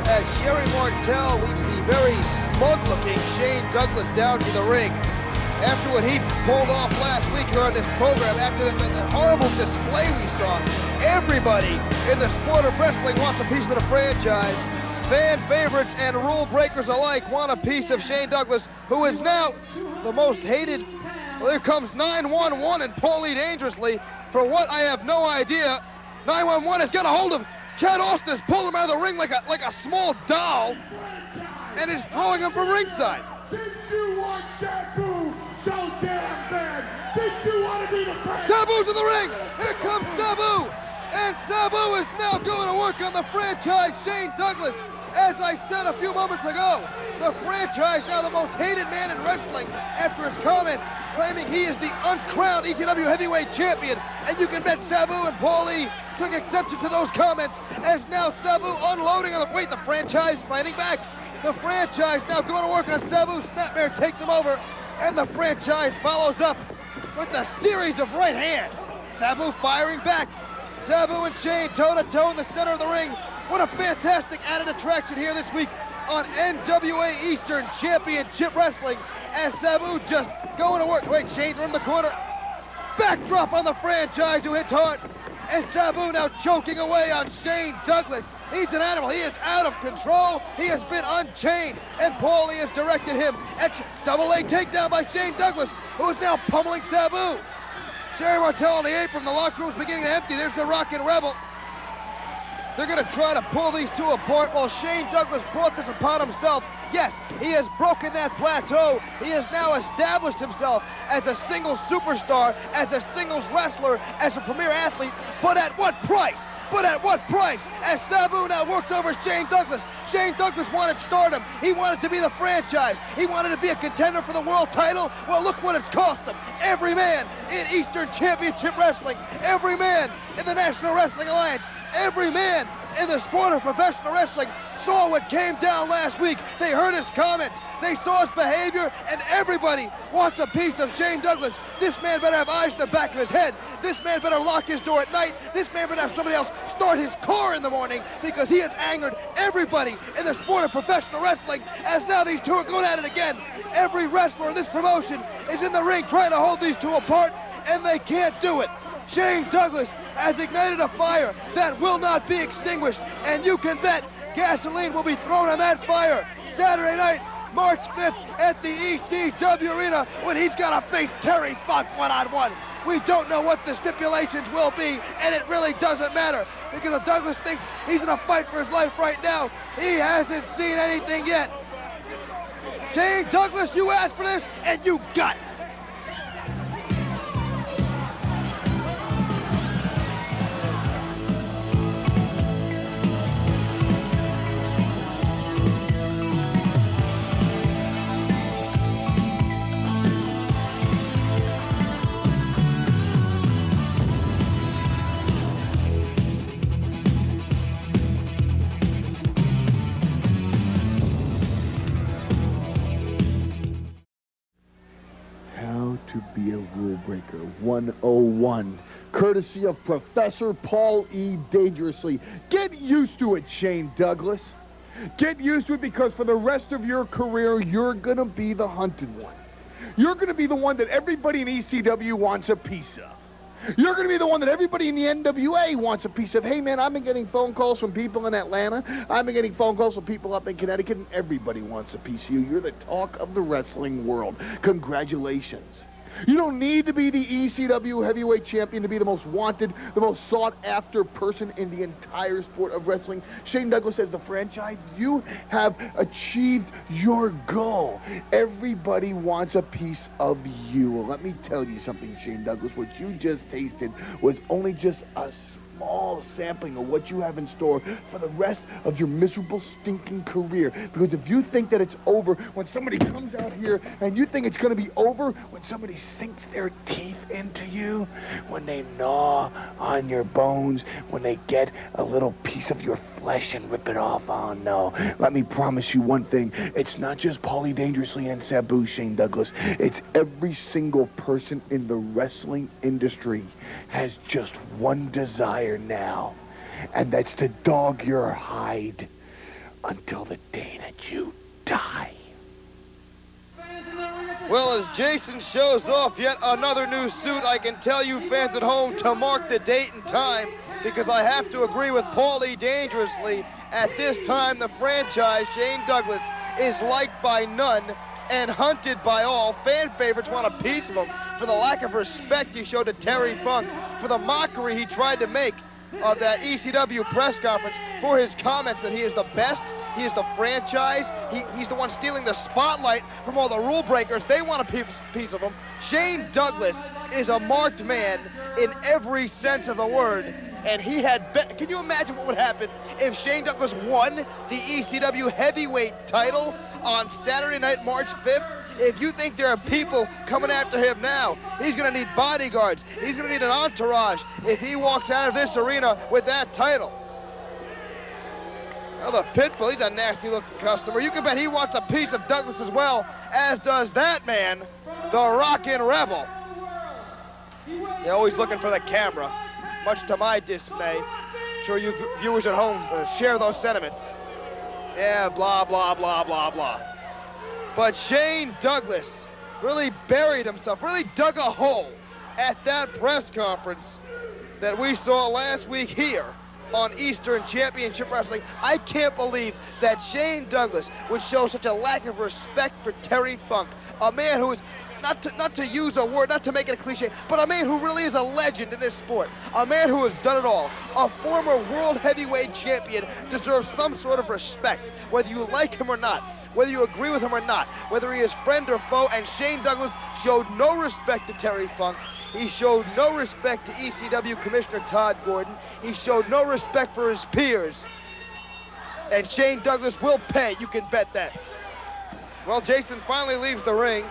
As Sherry Martel leads the very smug-looking Shane Douglas down to the ring. After what he pulled off last week here on this program, after the horrible display we saw, everybody in the sport of wrestling wants a piece of the franchise. Fan favorites and rule breakers alike want a piece of Shane Douglas, who is now the most hated. Well, here comes 911 and Paulie Dangerously. For what, I have no idea. 911 has got a hold of Chad Austin, has pulled him out of the ring like a small doll, and is throwing him from ringside. Since you want Sabu so damn bad, since you want to be the best. Sabu's in the ring. Here comes Sabu. And Sabu is now going to work on the franchise, Shane Douglas. As I said a few moments ago, the franchise now the most hated man in wrestling after his comments claiming he is the uncrowned ECW heavyweight champion. And you can bet Sabu and Paulie took exception to those comments, as now Sabu unloading on the... Wait, the franchise fighting back. The franchise now going to work on Sabu. Snapmare takes him over, and the franchise follows up with a series of right hands. Sabu firing back. Sabu and Shane toe-to-toe in the center of the ring. What a fantastic added attraction here this week on NWA Eastern Championship Wrestling, as Sabu just going to work. Wait, Shane's from the corner. Backdrop on the franchise who hits hard. And Sabu now choking away on Shane Douglas. He's an animal. He is out of control. He has been unchained. And Paulie has directed him at double leg takedown by Shane Douglas, who is now pummeling Sabu. Sherry Martel on the apron. The locker room is beginning to empty. There's the Rockin' Rebel. They're going to try to pull these two apart. Well, Shane Douglas brought this upon himself. Yes, he has broken that plateau. He has now established himself as a singles superstar, as a singles wrestler, as a premier athlete. But at what price? But at what price? As Sabu now works over Shane Douglas. Shane Douglas wanted stardom. He wanted to be the franchise. He wanted to be a contender for the world title. Well, look what it's cost him. Every man in Eastern Championship Wrestling, every man in the National Wrestling Alliance, every man in the sport of professional wrestling saw what came down last week. They heard his comments. They saw his behavior, and everybody wants a piece of Shane Douglas. This man better have eyes in the back of his head. This man better lock his door at night. This man better have somebody else start his car in the morning, because he has angered everybody in the sport of professional wrestling, as now these two are going at it again. Every wrestler in this promotion is in the ring trying to hold these two apart, and they can't do it. Shane Douglas has ignited a fire that will not be extinguished, and you can bet gasoline will be thrown on that fire Saturday night, March 5th at the ECW Arena, when he's got to face Terry Funk one-on-one. We don't know what the stipulations will be, and it really doesn't matter, because if Douglas thinks he's in a fight for his life right now, he hasn't seen anything yet. Shane Douglas, you asked for this, and you got it. Be a rule breaker 101, courtesy of Professor Paul E. Dangerously. Get used to it, Shane Douglas. Get used to it, because for the rest of your career, you're going to be the hunted one. You're going to be the one that everybody in ECW wants a piece of. You're going to be the one that everybody in the NWA wants a piece of. Hey, man, I've been getting phone calls from people in Atlanta. I've been getting phone calls from people up in Connecticut, and everybody wants a piece of you. You're the talk of the wrestling world. Congratulations. You don't need to be the ECW heavyweight champion to be the most wanted, the most sought-after person in the entire sport of wrestling. Shane Douglas says the franchise, you have achieved your goal. Everybody wants a piece of you. Well, let me tell you something, Shane Douglas. What you just tasted was only just a small sampling of what you have in store for the rest of your miserable, stinking career. Because if you think that it's over when somebody comes out here, and you think it's going to be over when somebody sinks their teeth into you, when they gnaw on your bones, when they get a little piece of your flesh and rip it off, oh no. Let me promise you one thing. It's not just Paulie Dangerously and Sabu, Shane Douglas. It's every single person in the wrestling industry has just one desire now, and that's to dog your hide until the day that you die. Well, as Jason shows off yet another new suit, I can tell you fans at home to mark the date and time, because I have to agree with Paulie Dangerously. At this time, the franchise, Shane Douglas, is liked by none and hunted by all. Fan favorites want a piece of him for the lack of respect he showed to Terry Funk, for the mockery he tried to make of that ECW press conference, for his comments that he is the best, he is the franchise, he's the one stealing the spotlight from all the rule breakers. They want a piece of him. Shane Douglas is a marked man in every sense of the word, and he had can you imagine what would happen if Shane Douglas won the ECW heavyweight title on Saturday night, March 5th? If you think there are people coming after him now, he's going to need bodyguards. He's going to need an entourage if he walks out of this arena with that title. Well, the Pitbull, he's a nasty-looking customer. You can bet he wants a piece of Douglas as well, as does that man, the Rockin' Rebel. They're always looking for the camera, much to my dismay. I'm sure you viewers at home share those sentiments. Yeah, blah, blah, blah, blah, blah. But Shane Douglas really buried himself, really dug a hole at that press conference that we saw last week here on Eastern Championship Wrestling. I can't believe that Shane Douglas would show such a lack of respect for Terry Funk, a man who is not to use a word, not to make it a cliche, but a man who really is a legend in this sport. A man who has done it all. A former world heavyweight champion deserves some sort of respect, whether you like him or not, whether you agree with him or not, whether he is friend or foe, and Shane Douglas showed no respect to Terry Funk. He showed no respect to ECW Commissioner Todd Gordon. He showed no respect for his peers. And Shane Douglas will pay, you can bet that. Well, Jason finally leaves the ring.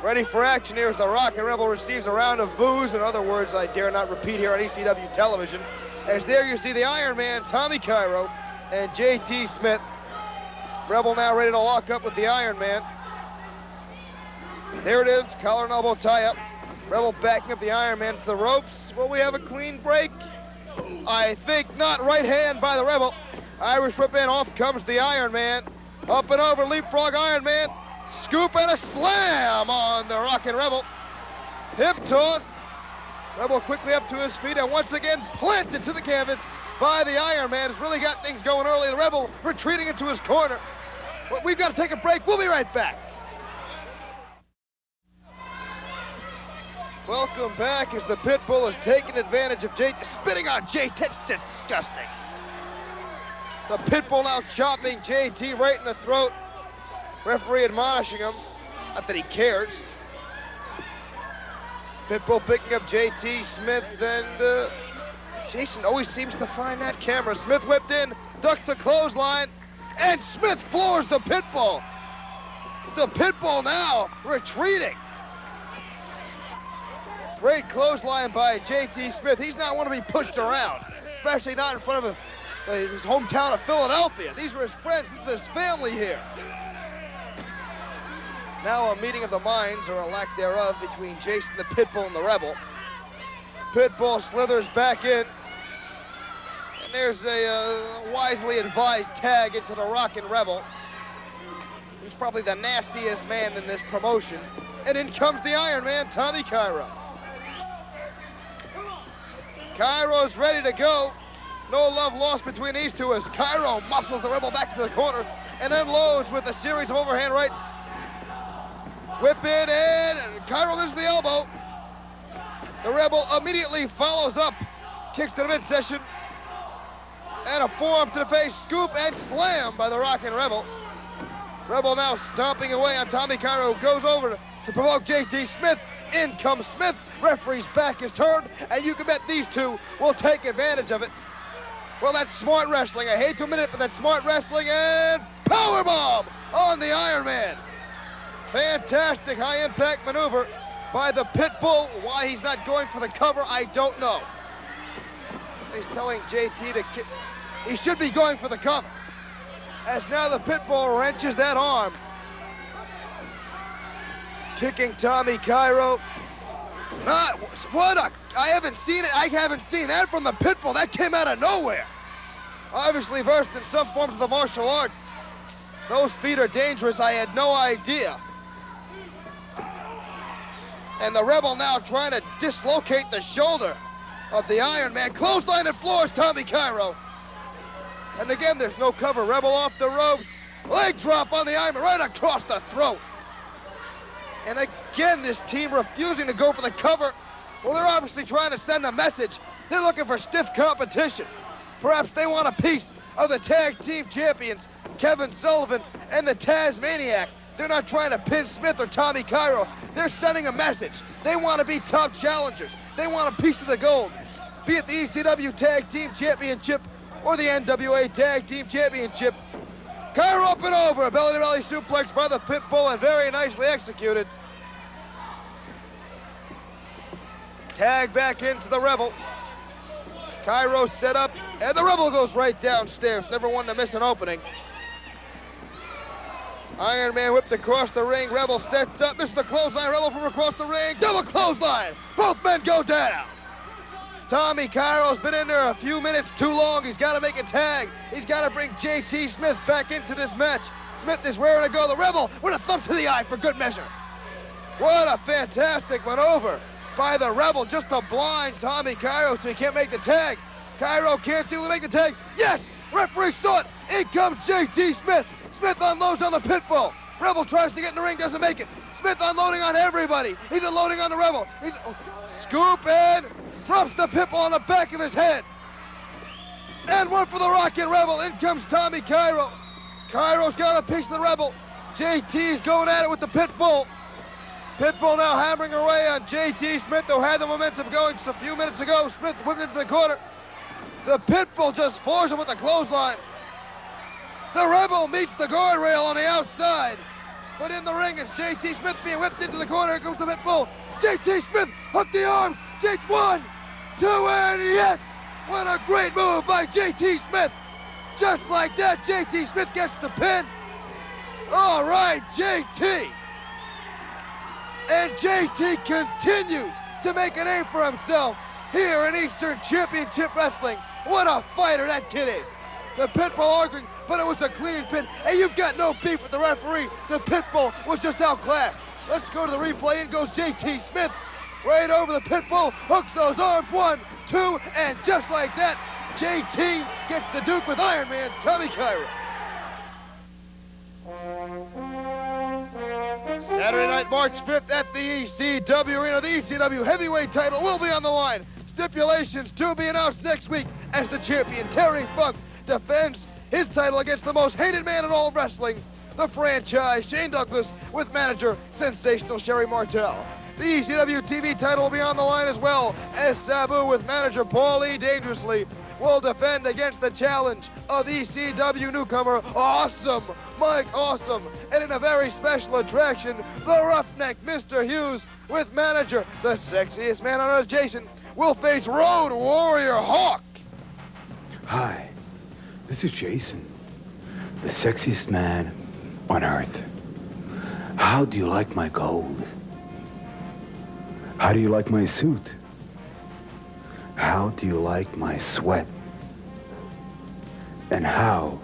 Ready for action here as the Rockin' Rebel receives a round of boos. In other words, I dare not repeat here on ECW television. As there you see the Iron Man, Tommy Cairo, and JT Smith. Rebel now ready to lock up with the Iron Man. There it is, collar and elbow tie-up. Rebel backing up the Iron Man to the ropes. Will we have a clean break? I think not. Right hand by the Rebel. Irish whip in, off comes the Iron Man. Up and over, leapfrog Iron Man. Scoop and a slam on the Rockin' Rebel. Hip toss. Rebel quickly up to his feet and once again planted to the canvas by the Iron Man. Has really got things going early. The Rebel retreating into his corner. But we've got to take a break. We'll be right back. Welcome back as the Pitbull is taking advantage of Jay, spitting on Jay. That's disgusting. The Pitbull now chopping JT right in the throat. Referee admonishing him. Not that he cares. Pitbull picking up JT Smith, and Jason always seems to find that camera. Smith whipped in, ducks the clothesline, and Smith floors the Pitbull. The Pitbull now retreating. Great clothesline by JT Smith. He's not one to be pushed around, especially not in front of his hometown of Philadelphia. These are his friends. This is his family here. Now a meeting of the minds, or a lack thereof, between Jason the Pitbull and the Rebel. Pitbull slithers back in. And there's a wisely advised tag into the Rockin' Rebel. He's probably the nastiest man in this promotion. And in comes the Iron Man, Tommy Cairo. Cairo's ready to go. No love lost between these two as Cairo muscles the Rebel back to the corner and unloads with a series of overhand rights. Whip in and Cairo loses the elbow. The Rebel immediately follows up. Kicks to the midsection. And a forearm to the face. Scoop and slam by the Rockin' Rebel. Rebel now stomping away on Tommy Cairo, who goes over to provoke JT Smith. In comes Smith. Referee's back is turned, and you can bet these two will take advantage of it. Well, that's smart wrestling. I hate to admit it, but that's smart wrestling, and powerbomb on the Iron Man. Fantastic high-impact maneuver by the Pitbull. Why he's not going for the cover, I don't know. He's telling JT to kick. He should be going for the cover. As now the Pitbull wrenches that arm. Kicking Tommy Cairo. I haven't seen it. I haven't seen that from the Pitbull. That came out of nowhere. Obviously versed in some forms of the martial arts. Those feet are dangerous. I had no idea. And the Rebel now trying to dislocate the shoulder of the Iron Man. Clothesline and floors Tommy Cairo. And again, there's no cover. Rebel off the ropes. Leg drop on the Iron Man right across the throat. And again, this team refusing to go for the cover. Well, they're obviously trying to send a message. They're looking for stiff competition. Perhaps they want a piece of the tag team champions, Kevin Sullivan and the Tasmaniac. They're not trying to pin Smith or Tommy Cairo. They're sending a message. They want to be top challengers. They want a piece of the gold. Be it the ECW Tag Team Championship or the NWA Tag Team Championship. Cairo up and over, a belly-to-belly suplex by the Pitbull, and very nicely executed. Tag back into the Rebel. Cairo set up, and the Rebel goes right downstairs. Never one to miss an opening. Iron Man whipped across the ring. Rebel sets up. This is the clothesline. Rebel from across the ring. Double clothesline. Both men go down. Tommy Cairo's been in there a few minutes too long. He's got to make a tag. He's got to bring JT Smith back into this match. Smith is raring to go. The Rebel with a thumb to the eye for good measure. What a fantastic maneuver by the Rebel, just to blind Tommy Cairo so he can't make the tag. Cairo can't see who to make the tag. Yes! Referee saw it. In comes JT Smith. Smith unloads on the Pitbull. Rebel tries to get in the ring, doesn't make it. Smith unloading on everybody. He's unloading on the Rebel. He's scoop in, drops the Pitbull on the back of his head. And one for the Rockin' Rebel. In comes Tommy Cairo. Cairo's got a piece of the Rebel. JT's going at it with the Pitbull. Pitbull now hammering away on JT Smith, who had the momentum going just a few minutes ago. Smith whipped into the corner. The Pitbull just floors him with the clothesline. The Rebel meets the guardrail on the outside. But in the ring, it's JT Smith being whipped into the corner. Here comes the Pitbull. JT Smith hooked the arms. Jake's 1, 2, and yes! What a great move by JT Smith. Just like that, JT Smith gets the pin. All right, JT. And JT continues to make a name for himself here in Eastern Championship Wrestling. What a fighter that kid is. The Pitbull arguing, but it was a clean pin. And you've got no beef with the referee. The Pitbull was just outclassed. Let's go to the replay. In goes JT Smith. Right over the Pitbull. Hooks those arms. 1, 2, and just like that, JT gets the Duke with Iron Man, Tommy Cairo. Saturday night, March 5th at the ECW Arena. The ECW heavyweight title will be on the line. Stipulations to be announced next week as the champion, Terry Funk, defends his title against the most hated man in all of wrestling, the franchise, Shane Douglas, with manager, sensational Sherry Martel. The ECW TV title will be on the line as well, as Sabu with manager Paul E. Dangerously will defend against the challenge of ECW newcomer Awesome Mike Awesome. And in a very special attraction, the Roughneck Mr. Hughes with manager, the sexiest man on earth, Jason, will face Road Warrior Hawk. Hi, this is Jason, the sexiest man on earth. How do you like my gold? How do you like my suit? How do you like my sweat? And how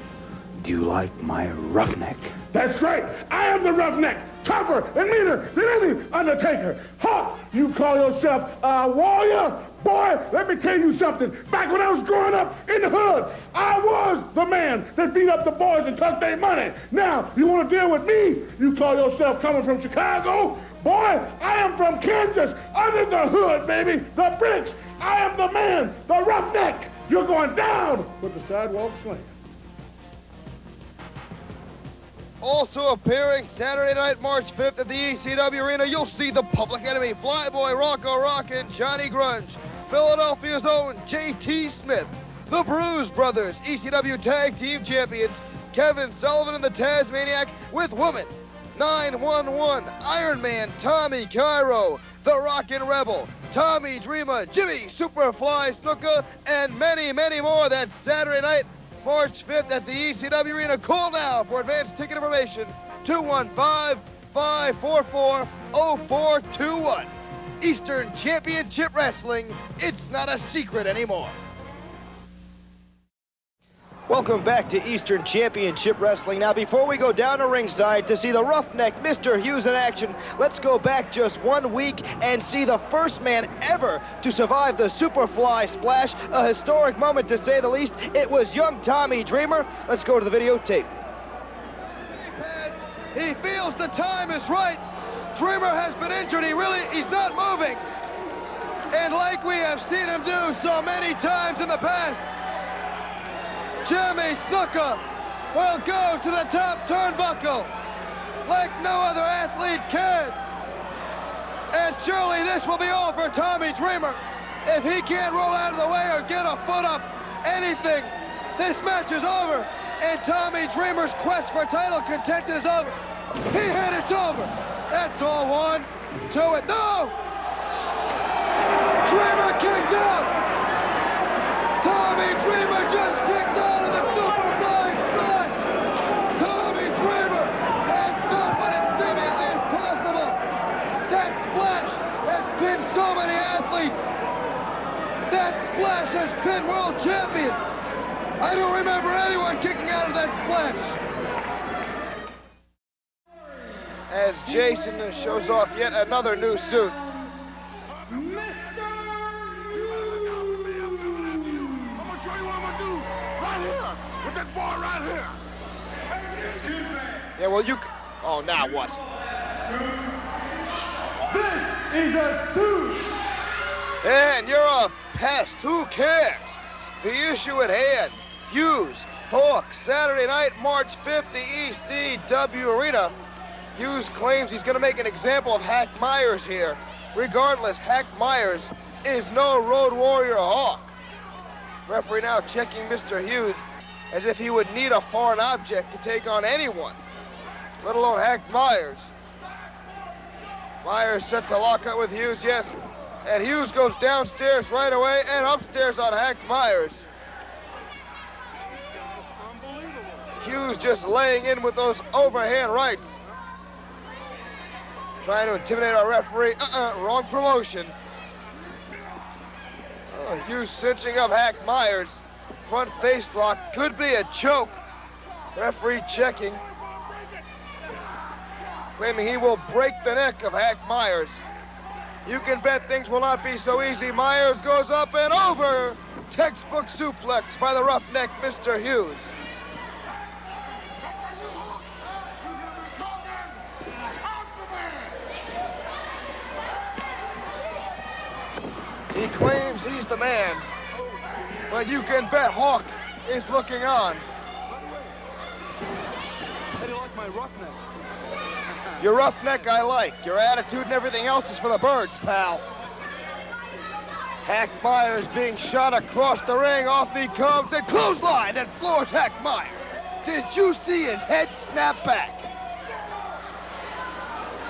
do you like my roughneck? That's right. I am the roughneck, tougher and meaner than any Undertaker. Ha! You call yourself a warrior? Boy, let me tell you something. Back when I was growing up in the hood, I was the man that beat up the boys and took their money. Now, you want to deal with me? You call yourself coming from Chicago? Boy, I am from Kansas, under the hood, baby, the bricks. I am the man, the roughneck. You're going down with the sidewalk slam. Also appearing Saturday night, March 5th at the ECW Arena, you'll see the Public Enemy, Flyboy, Rocco Rockin', Johnny Grunge, Philadelphia's own JT Smith, the Bruise Brothers, ECW Tag Team Champions, Kevin Sullivan and the Tasmaniac with Woman, 911, Iron Man, Tommy Cairo, the Rockin' Rebel, Tommy Dreamer, Jimmy Superfly Snuka, and many, many more. That's Saturday night, March 5th at the ECW Arena. Call now for advanced ticket information, 215-544-0421. Eastern Championship Wrestling, it's not a secret anymore. Welcome back to Eastern Championship Wrestling. Now, before we go down to ringside to see the Roughneck Mr. Hughes in action, let's go back just 1 week and see the first man ever to survive the Superfly Splash. A historic moment, to say the least. It was young Tommy Dreamer. Let's go to the videotape. He feels the time is right. Dreamer has been injured. He's not moving. And like we have seen him do so many times in the past, Jimmy Snuka will go to the top turnbuckle like no other athlete can. And surely this will be all for Tommy Dreamer. If he can't roll out of the way or get a foot up, anything, this match is over. And Tommy Dreamer's quest for title contention is over. He had it's over. That's all. 1, 2, and no! Dreamer kicked out. Tommy Dreamer just kicked out of the Superfly Splash. Tommy Dreamer has done what is seemingly impossible. That splash has pinned so many athletes. That splash has pinned world champions. I don't remember anyone kicking out of that splash. As Jason shows off yet another new suit. Right here. Yeah, well, you... Oh, now what? This is a suit. And you're a pest. Who cares? The issue at hand. Hughes, Hawk, Saturday night, March 5th, the ECW Arena. Hughes claims he's going to make an example of Hack Myers here. Regardless, Hack Myers is no Road Warrior Hawk. Referee now checking Mr. Hughes as if he would need a foreign object to take on anyone, let alone Hack Myers. Myers set to lock up with Hughes, yes. And Hughes goes downstairs right away and upstairs on Hack Myers. Hughes just laying in with those overhand rights. Trying to intimidate our referee. Wrong promotion. Oh, Hughes cinching up Hack Myers. Front face lock. Could be a choke. Referee checking. Claiming he will break the neck of Hack Myers. You can bet things will not be so easy. Myers goes up and over. Textbook suplex by the roughneck, Mr. Hughes. He claims he's the man, but you can bet Hawk is looking on. How do you like my roughneck? Your roughneck I like. Your attitude and everything else is for the birds, pal. Hack Myers being shot across the ring. Off he comes and clothesline and floors Hack Myers. Did you see his head snap back?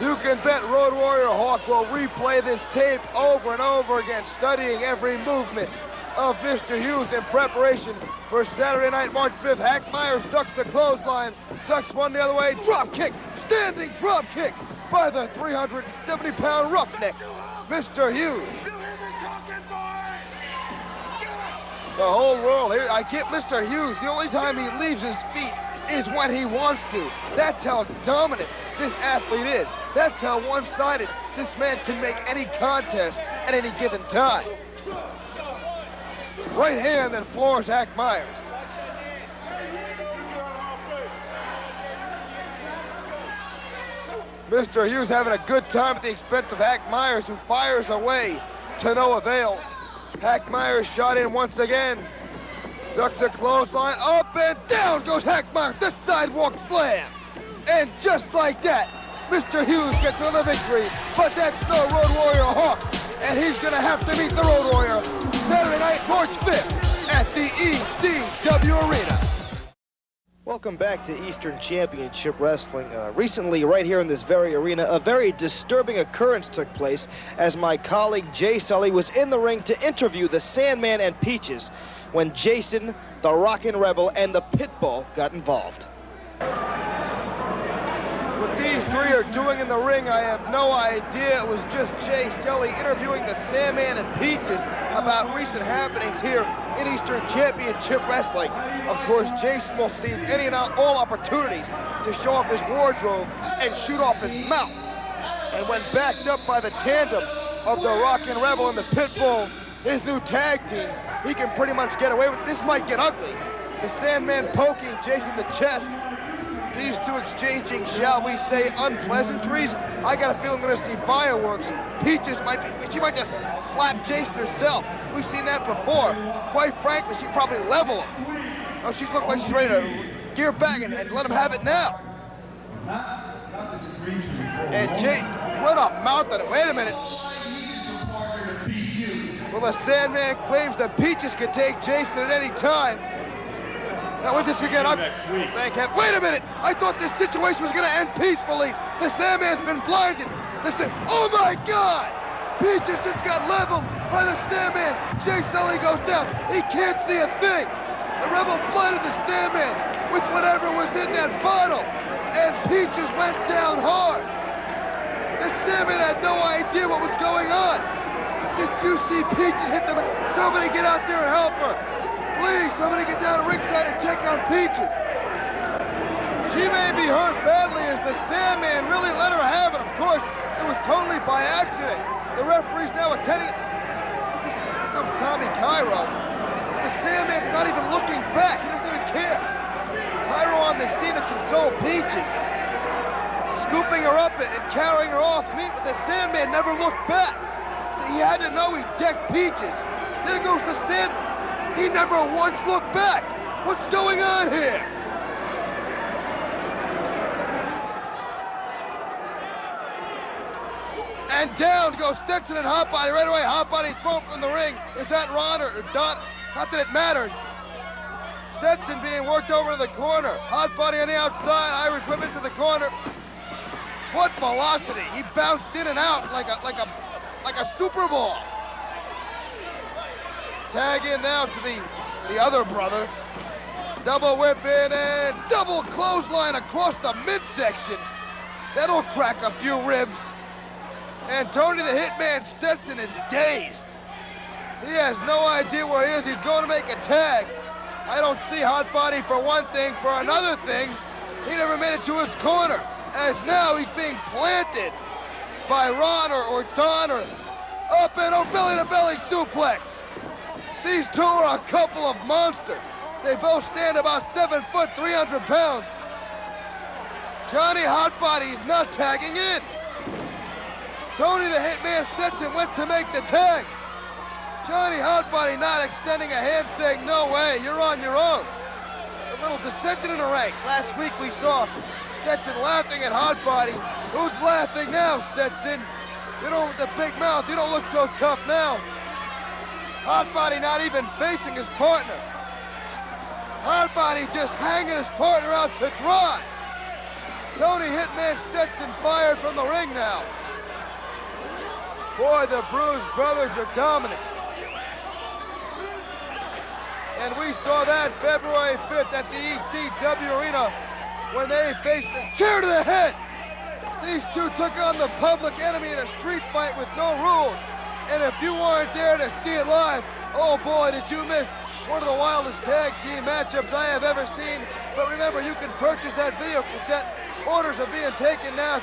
You can bet Road Warrior Hawk will replay this tape over and over again, studying every movement of Mr. Hughes in preparation for Saturday night, March 5th. Hack Myers ducks the clothesline, ducks one the other way, drop kick, standing drop kick by the 370-pound roughneck, Mr. Hughes. The whole world here, I get Mr. Hughes, the only time he leaves his feet is when he wants to. That's how dominant this athlete is. That's how one-sided this man can make any contest at any given time. Right hand that floors Hack Myers. Mr. Hughes having a good time at the expense of Hack Myers, who fires away to no avail. Hack Myers shot in once again. Ducks a clothesline, up and down goes Hack Myers, the sidewalk slam. And just like that, Mr. Hughes gets another victory, but that's no Road Warrior Hawk, and he's gonna have to meet the Road Warrior Saturday night, March 5th at the ECW Arena. Welcome back to Eastern Championship Wrestling. Recently, right here in this very arena, a very disturbing occurrence took place as my colleague Jay Sully was in the ring to interview the Sandman and Peaches when Jason, the Rockin' Rebel, and the Pitbull got involved. What these three are doing in the ring, I have no idea. It was just Jay Sully interviewing the Sandman and Peaches about recent happenings here in Eastern Championship Wrestling. Of course, Jason will seize any and all opportunities to show off his wardrobe and shoot off his mouth. And when backed up by the tandem of the Rockin' Rebel and the Pitbull, his new tag team, he can pretty much get away with it. This might get ugly. The Sandman poking Jason in the chest. These two exchanging, shall we say, unpleasantries. I got a feeling we're going to see fireworks. Peaches she might just slap Jason herself. We've seen that before. Quite frankly, she'd probably level him. Oh, she looks like she's ready to gear back and let him have it now. And Jay, what a mouth on it. Wait a minute. Well, the Sandman claims that Peaches could take Jason at any time. Now, when's this again? Thank heaven. Wait a minute! I thought this situation was going to end peacefully. The Sandman's been blinded. Oh my God! Peaches just got leveled by the Sandman. Jay Sully goes down. He can't see a thing. The Rebel blinded the Sandman with whatever was in that bottle. And Peaches went down hard. The Sandman had no idea what was going on. Did you see Peaches hit them? Somebody get out there and help her. Please, somebody get down to ringside and check on Peaches. She may be hurt badly as the Sandman really let her have it. Of course, it was totally by accident. The referee's now attending. Here comes Tommy Cairo. The Sandman's not even looking back. He doesn't even care. Cairo on the scene to console Peaches. Scooping picking her up and carrying her off. But the Sandman never looked back. He had to know he decked Peaches. There goes the Sandman. He never once looked back. What's going on here? And down goes Stetson and Hotbody right away. Hotbody thrown from the ring. Is that Ron or Don? Not that it mattered. Stetson being worked over to the corner. Hotbody on the outside. Irish whip into the corner. What velocity! He bounced in and out like a Super Ball. Tag in now to the other brother. Double whip in and double clothesline across the midsection. That'll crack a few ribs. And Tony the Hitman Stetson is dazed. He has no idea where he is. He's going to make a tag. I don't see Hotbody for one thing. For another thing, he never made it to his corner. As now he's being planted by Ron or Don or up and a belly-to-belly suplex. These two are a couple of monsters. They both stand about 7 foot, 300 pounds. Johnny Hotbody is not tagging in. Tony the Hitman Stetson went to make the tag. Johnny Hotbody not extending a hand saying, no way, you're on your own. A little dissension in the ranks. Last week we saw Stetson laughing at Hotbody. Who's laughing now, Stetson? You know, with the big mouth, you don't look so tough now. Hotbody not even facing his partner. Hotbody just hanging his partner out to dry. Tony Hitman Stetson fired from the ring now. Boy, the Bruise Brothers are dominant. And we saw that February 5th at the ECW Arena when they faced a chair to the head. These two took on the Public Enemy in a street fight with no rules. And if you weren't there to see it live, oh boy, did you miss one of the wildest tag team matchups I have ever seen. But remember, you can purchase that video cassette. Orders are being taken now,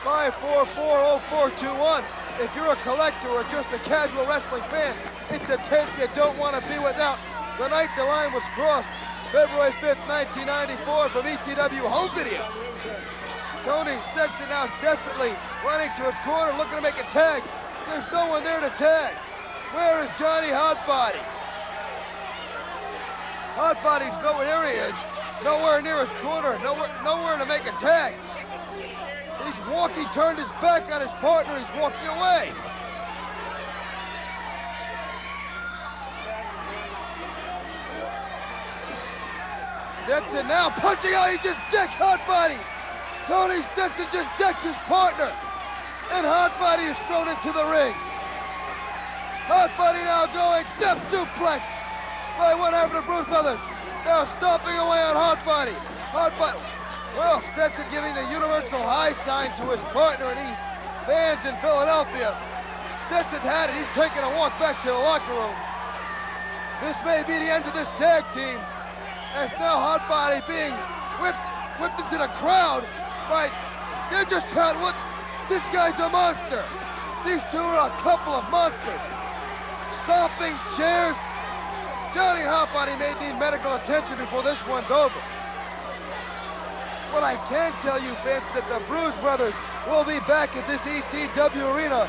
215-544-0421. If you're a collector or just a casual wrestling fan, it's a tape you don't want to be without. The night the line was crossed, February 5th, 1994 from ECW Home Video. Tony Stetson now desperately running to his corner, looking to make a tag. There's no one there to tag. Where is Johnny Hotbody? Hotbody's nowhere near his, nowhere near his corner, nowhere to make a tag. He's walking, turned his back on his partner, he's walking away. Stetson now punching out, he just decked Hotbody. Tony Stetson just decked his partner. And Hotbody is thrown into the ring. Hotbody now going step suplex by one half of the Bruise Brothers. Now stomping away on Hotbody. Hotbody. Well, Stetson giving the universal high sign to his partner and East fans in Philadelphia. Stetson had it. He's taking a walk back to the locker room. This may be the end of this tag team. As now Hotbody being whipped into the crowd. Right. They're just trying to look. This guy's a monster. These two are a couple of monsters. Stomping chairs. Johnny Hotbody may need medical attention before this one's over. But I can tell you, Vince, that the Bruise Brothers will be back at this ECW Arena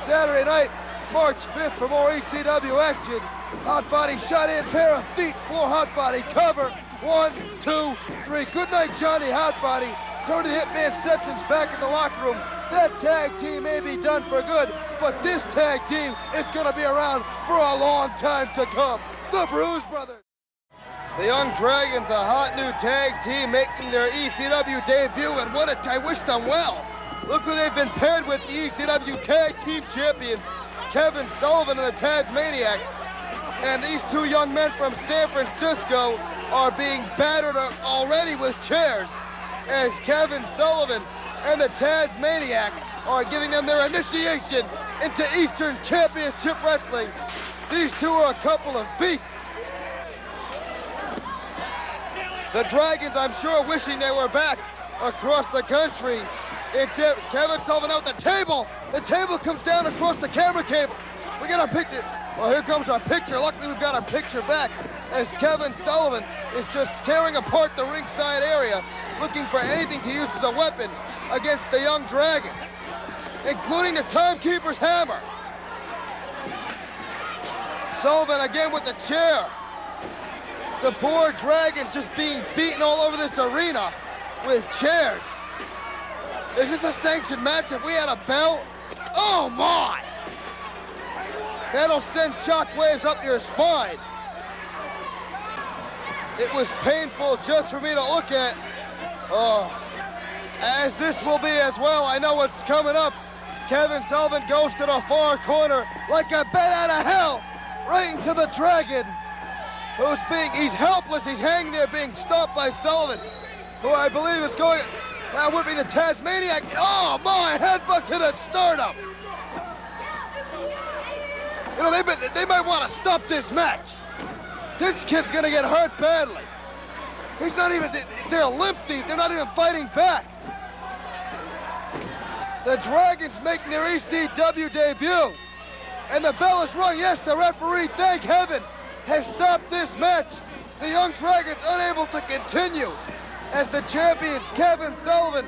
Saturday night, March 5th for more ECW action. Hotbody shot in, pair of feet for Hotbody. Cover. 1, 2, 3. Good night, Johnny Hotbody. Tony the Hitman Stetson's back in the locker room. That tag team may be done for good, but this tag team is going to be around for a long time to come. The Bruise Brothers. The Young Dragons, a hot new tag team making their ECW debut, and I wish them well. Look who they've been paired with, the ECW Tag Team Champions, Kevin Sullivan and the Tasmaniac. And these two young men from San Francisco are being battered already with chairs, as Kevin Sullivan and the Tasmaniac are giving them their initiation into Eastern Championship Wrestling. These two are a couple of beasts. The Dragons, I'm sure, wishing they were back across the country. It's Kevin Sullivan out the table. The table comes down across the camera cable. We got our picture. Well, here comes our picture. Luckily, we've got our picture back as Kevin Sullivan is just tearing apart the ringside area, looking for anything to use as a weapon. against the young Dragon, including the timekeeper's hammer. Sullivan again with the chair. The poor Dragon just being beaten all over this arena with chairs. Is this a sanctioned match? If we had a belt? Oh my! That'll send shockwaves up your spine. It was painful just for me to look at. Oh, as this will be as well. I know what's coming up. Kevin Sullivan goes to the far corner like a bat out of hell, right into the Dragon, he's helpless. He's hanging there being stopped by Sullivan, who I believe is going, now would be the Tasmaniac. Oh my, headbutt to the sternum. You know, they might want to stop this match. This kid's gonna get hurt badly. He's not even, they're limp, they're not even fighting back. The Dragons making their ECW debut. And the bell is rung. Yes, the referee, thank heaven, has stopped this match. The young Dragons unable to continue as the champions, Kevin Sullivan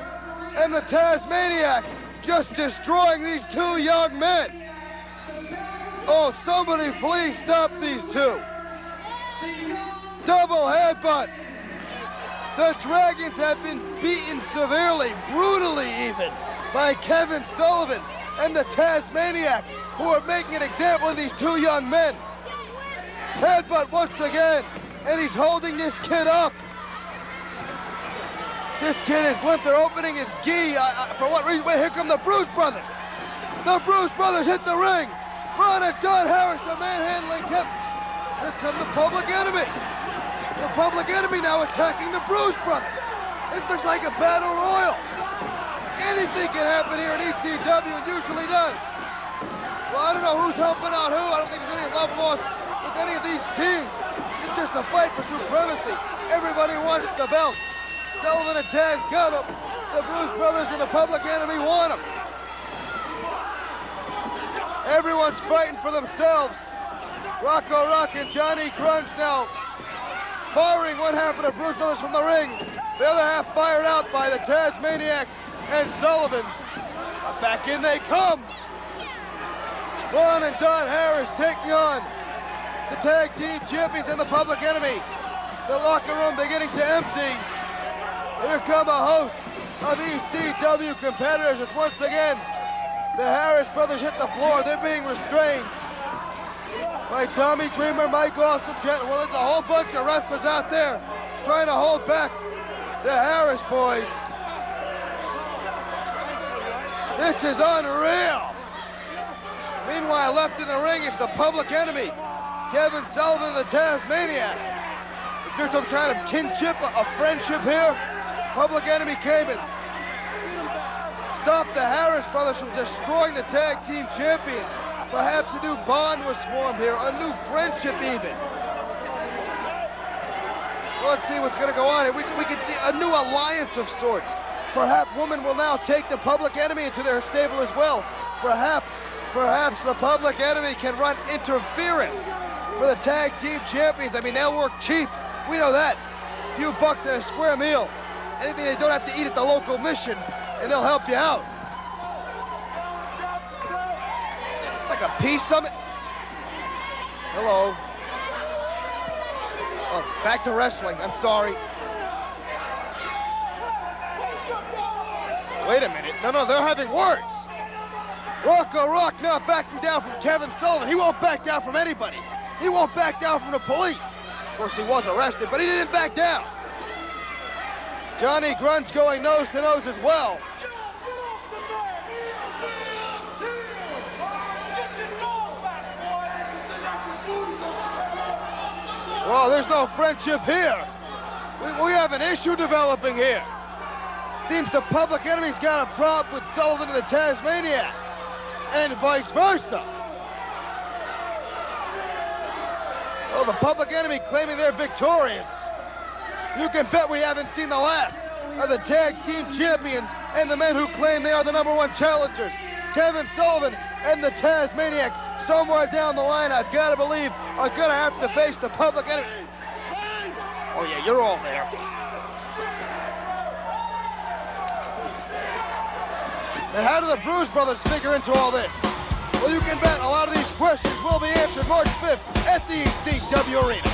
and the Tasmaniac, just destroying these two young men. Oh, somebody please stop these two. Double headbutt. The Dragons have been beaten severely, brutally even, by Kevin Sullivan and the Tasmaniac, who are making an example of these two young men. Headbutt once again, and he's holding this kid up. This kid is limp. They're opening his gi. For what reason? Wait, here come the Bruce Brothers. The Bruce Brothers hit the ring. Ron and John Harris, the manhandling Kevin. Here come the Public Enemy. The Public Enemy now attacking the Bruce Brothers. This looks like a battle royal. Anything can happen here in ECW, and usually does. Well, I don't know who's helping out who. I don't think there's any love lost with any of these teams. It's just a fight for supremacy. Everybody wants the belt. Sullivan and Taz got them. The Bruce Brothers and the Public Enemy want them. Everyone's fighting for themselves. Rocco Rock and Johnny Grunge now firing one half of the Bruce Brothers from the ring. The other half fired out by the Tasmaniac and Sullivan. Back in they come. Ron and Don Harris taking on the tag team champions and the Public Enemy. The locker room beginning to empty. Here come a host of ECW competitors as once again the Harris brothers hit the floor. They're being restrained by Tommy Dreamer, Mike Austin. Well, there's a whole bunch of wrestlers out there trying to hold back the Harris boys. This is unreal. Meanwhile, left in the ring is the Public Enemy, Kevin Sullivan, the Tasmaniac. Is there some kind of kinship, a friendship here? Public Enemy came and stopped the Harris brothers from destroying the tag team champions. Perhaps a new bond was formed here, a new friendship even. Well, let's see what's going to go on here. We can see a new alliance of sorts. Perhaps women will now take the Public Enemy into their stable as well. Perhaps the Public Enemy can run interference for the tag team champions. I mean, they'll work cheap. We know that. A few bucks and a square meal. Anything they don't have to eat at the local mission, and they'll help you out. Like a peace summit. Hello. Oh, back to wrestling. I'm sorry. Wait a minute. No, they're having words. Rocco Rock now backing down from Kevin Sullivan. He won't back down from anybody. He won't back down from the police. Of course, he was arrested, but he didn't back down. Johnny Grunge going nose to nose as well. Well, there's no friendship here. We have an issue developing here. Seems the Public Enemy's got a problem with Sullivan and the Tasmaniac, and vice versa. Well, the Public Enemy claiming they're victorious. You can bet we haven't seen the last of the tag team champions and the men who claim they are the #1 challengers. Kevin Sullivan and the Tasmaniac, somewhere down the line, I've got to believe, are going to have to face the Public Enemy. Oh, yeah, you're all there. And how do the Bruise Brothers figure into all this? Well, you can bet a lot of these questions will be answered March 5th at the ECW Arena.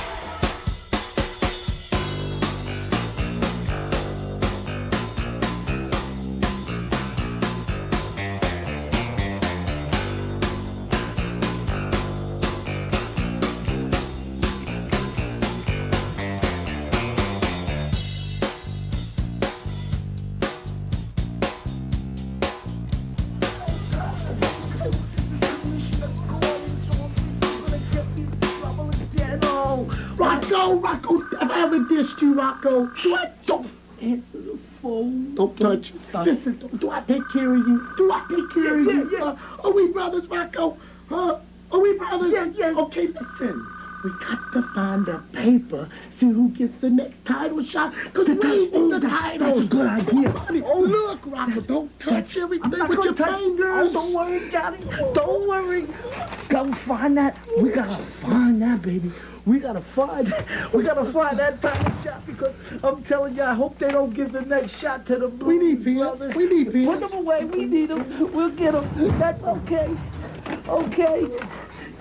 Rocco, have I ever dissed you, Rocco? Don't answer the phone. Don't touch it. Listen, do I take care of you? Do I take care of you? Yeah. Are we brothers, Rocco? Huh? Are we brothers? Yeah. Okay, listen. We got to find the paper, see who gets the next title shot, because we need the title. That's a good idea. Oh, look, Rocco, don't touch everything with your fingers. Oh, don't worry, Johnny. Don't worry. Go find that. We gotta find that, baby. We gotta find that title shot, because I'm telling you, I hope they don't give the next shot to the Blues. We need Brothers. We need Vince. Put them away. We need them. We'll get them. That's okay. Okay.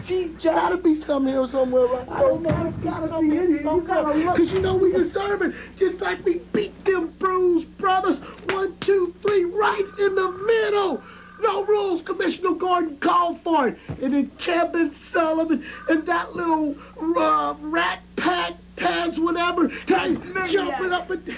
Gee, gotta be some here somewhere, right? I don't know. It's gotta be in here. You gotta look. Because you know we deserve it. Just like we beat them Bruise Brothers. 1, 2, 3, right in the middle. No rules, Commissioner Gordon called for it. And then Kevin Sullivan and that little rat pack, Taz, whatever, jumping up and...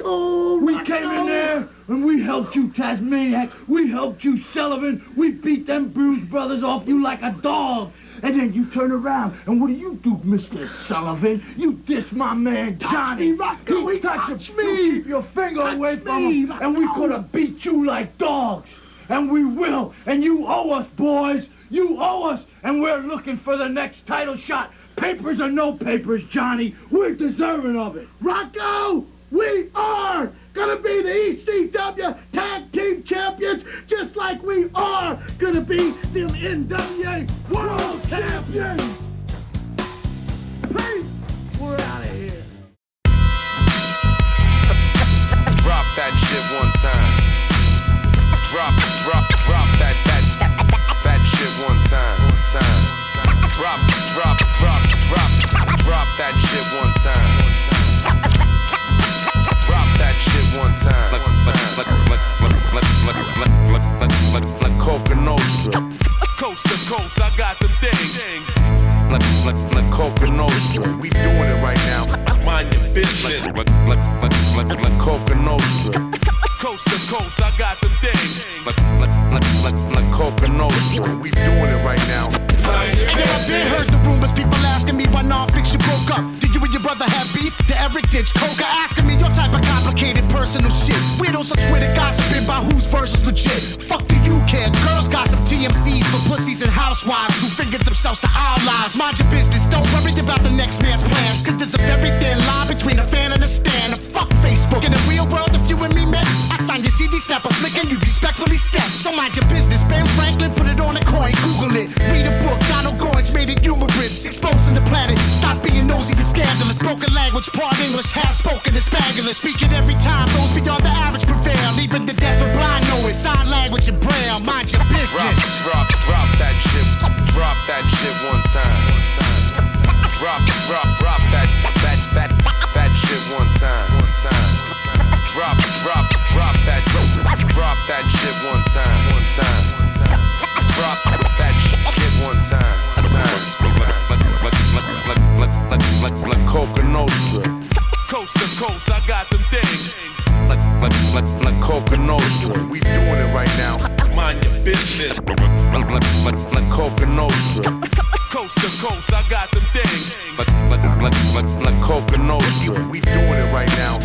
Oh, we came in there and we helped you, Tasmaniac. We helped you, Sullivan. We beat them Bruise Brothers off you like a dog. And then you turn around, and what do you do, Mr. Sullivan? You diss my man, Johnny. He touched me. You keep your finger away from him, and we could have beat you like dogs. And we will. And you owe us, boys. You owe us. And we're looking for the next title shot. Papers or no papers, Johnny. We're deserving of it. Rocco, we are gonna be the ECW Tag Team Champions, just like we are gonna be the NWA World Champions. Peace. We're out of here. Drop that shit one time. Drop that shit one time. Drop that shit one time. Drop that shit one time. Like Coca Nostra. Coast to coast, I got them things. Like Coca Nostra. We doing it right now. Mind your business. Like Coca Nostra. Coast to coast, I got them things. Like Coca Nostra. We doing it right now. Yeah, I've been heard the rumors, people asking me why non-fiction broke up. Did you and your brother have beef? The Eric ditch Coca asking me your type of complicated personal shit. Weirdos on Twitter gossiping about whose verse is legit. Fuck do you care? Girls gossip TMCs for pussies and housewives who figured themselves to our lives. Mind your business, don't worry about the next man's plans, cause there's a very thin line between a fan and a stan. Fuck Facebook. In the real world, if you and me met, I sign your CD, snap a flick, and you respectfully step. So mind your business. Ben Franklin put it on a coin, Google it. Read a book, Donald Goins made it humorous. Exposing the planet, stop being nosy and scandalous. Spoken language, part English, half spoken is Spanglish. Speaking every time, those beyond the average prevail. Even the deaf and blind know it. Sign language and braille, mind your business. Drop that shit. Drop that shit one time. Drop that shit one time. Drop that shit one time. Drop that shit one time. Like Coca Nostra. Coast to coast, I got them things. Like Coca Nostra. We doing it right now. Mind your business. Like Coca Nostra. Coast to coast, I got them things. Like Coca Nostra. We doing it right now.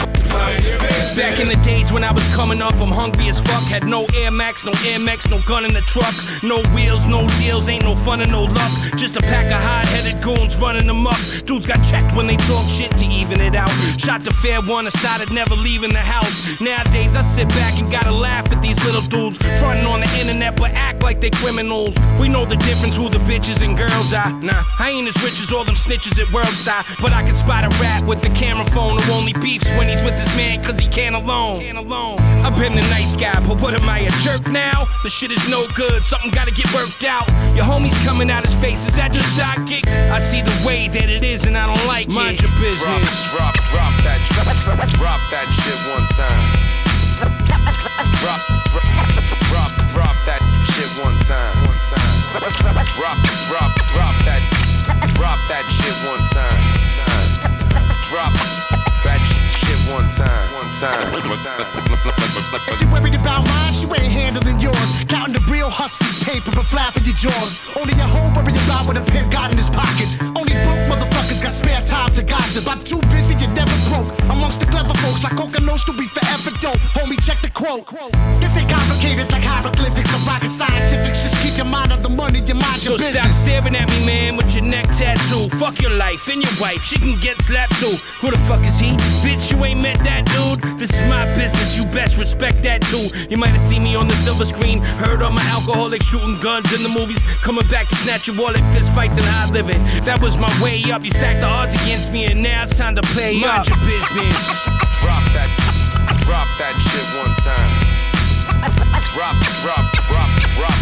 Back in the days when I was coming up, I'm hungry as fuck. Had no Air Max, no Air Max, no gun in the truck. No wheels, no deals, ain't no fun and no luck. Just a pack of hard-headed goons running amok. Dudes got checked when they talk shit to even it out. Shot the fair one and started never leaving the house. Nowadays I sit back and gotta laugh at these little dudes fronting on the internet but act like they criminals. We know the difference who the bitches and girls are. Nah, I ain't as rich as all them snitches at World Star, but I can spot a rat with the camera phone who only beefs when he's with his man cause he can't alone. alone. I've been the nice guy, but what am I, a jerk now? The shit is no good, something gotta get worked out. Your homie's coming out his face, is that your sidekick? I see the way that it is and I don't like it. Mind your business. Drop that shit one time. Drop that shit one time. Drop that shit one time. Drop that shit one time. If you worried about mine, you ain't handling yours. Counting the real hustler's paper, but flapping your jaws. Only your hoe worry about what a pimp got in his pockets. Only broke motherfuckers got spare time to gossip. I'm too busy, you never broke. Amongst the clever folks, like Coca Nostra, we forever dope. Homie, check the quote. This ain't complicated like hieroglyphics or rocket scientifics. Just keep your mind on the money, your mind your business. So stop staring at me, man, with your neck tattoo. Fuck your life and your wife, she can get slapped too. Who the fuck is he? Bitch, you ain't met that dude. This is my business, you best respect that too. You might have seen me on the silver screen, heard all my alcoholic shooting guns in the movies, coming back to snatch your wallet, fist fights and high living. That was my way up. You stacked the odds against me, and now it's time to play up. Mind your business. Drop that shit one time. Drop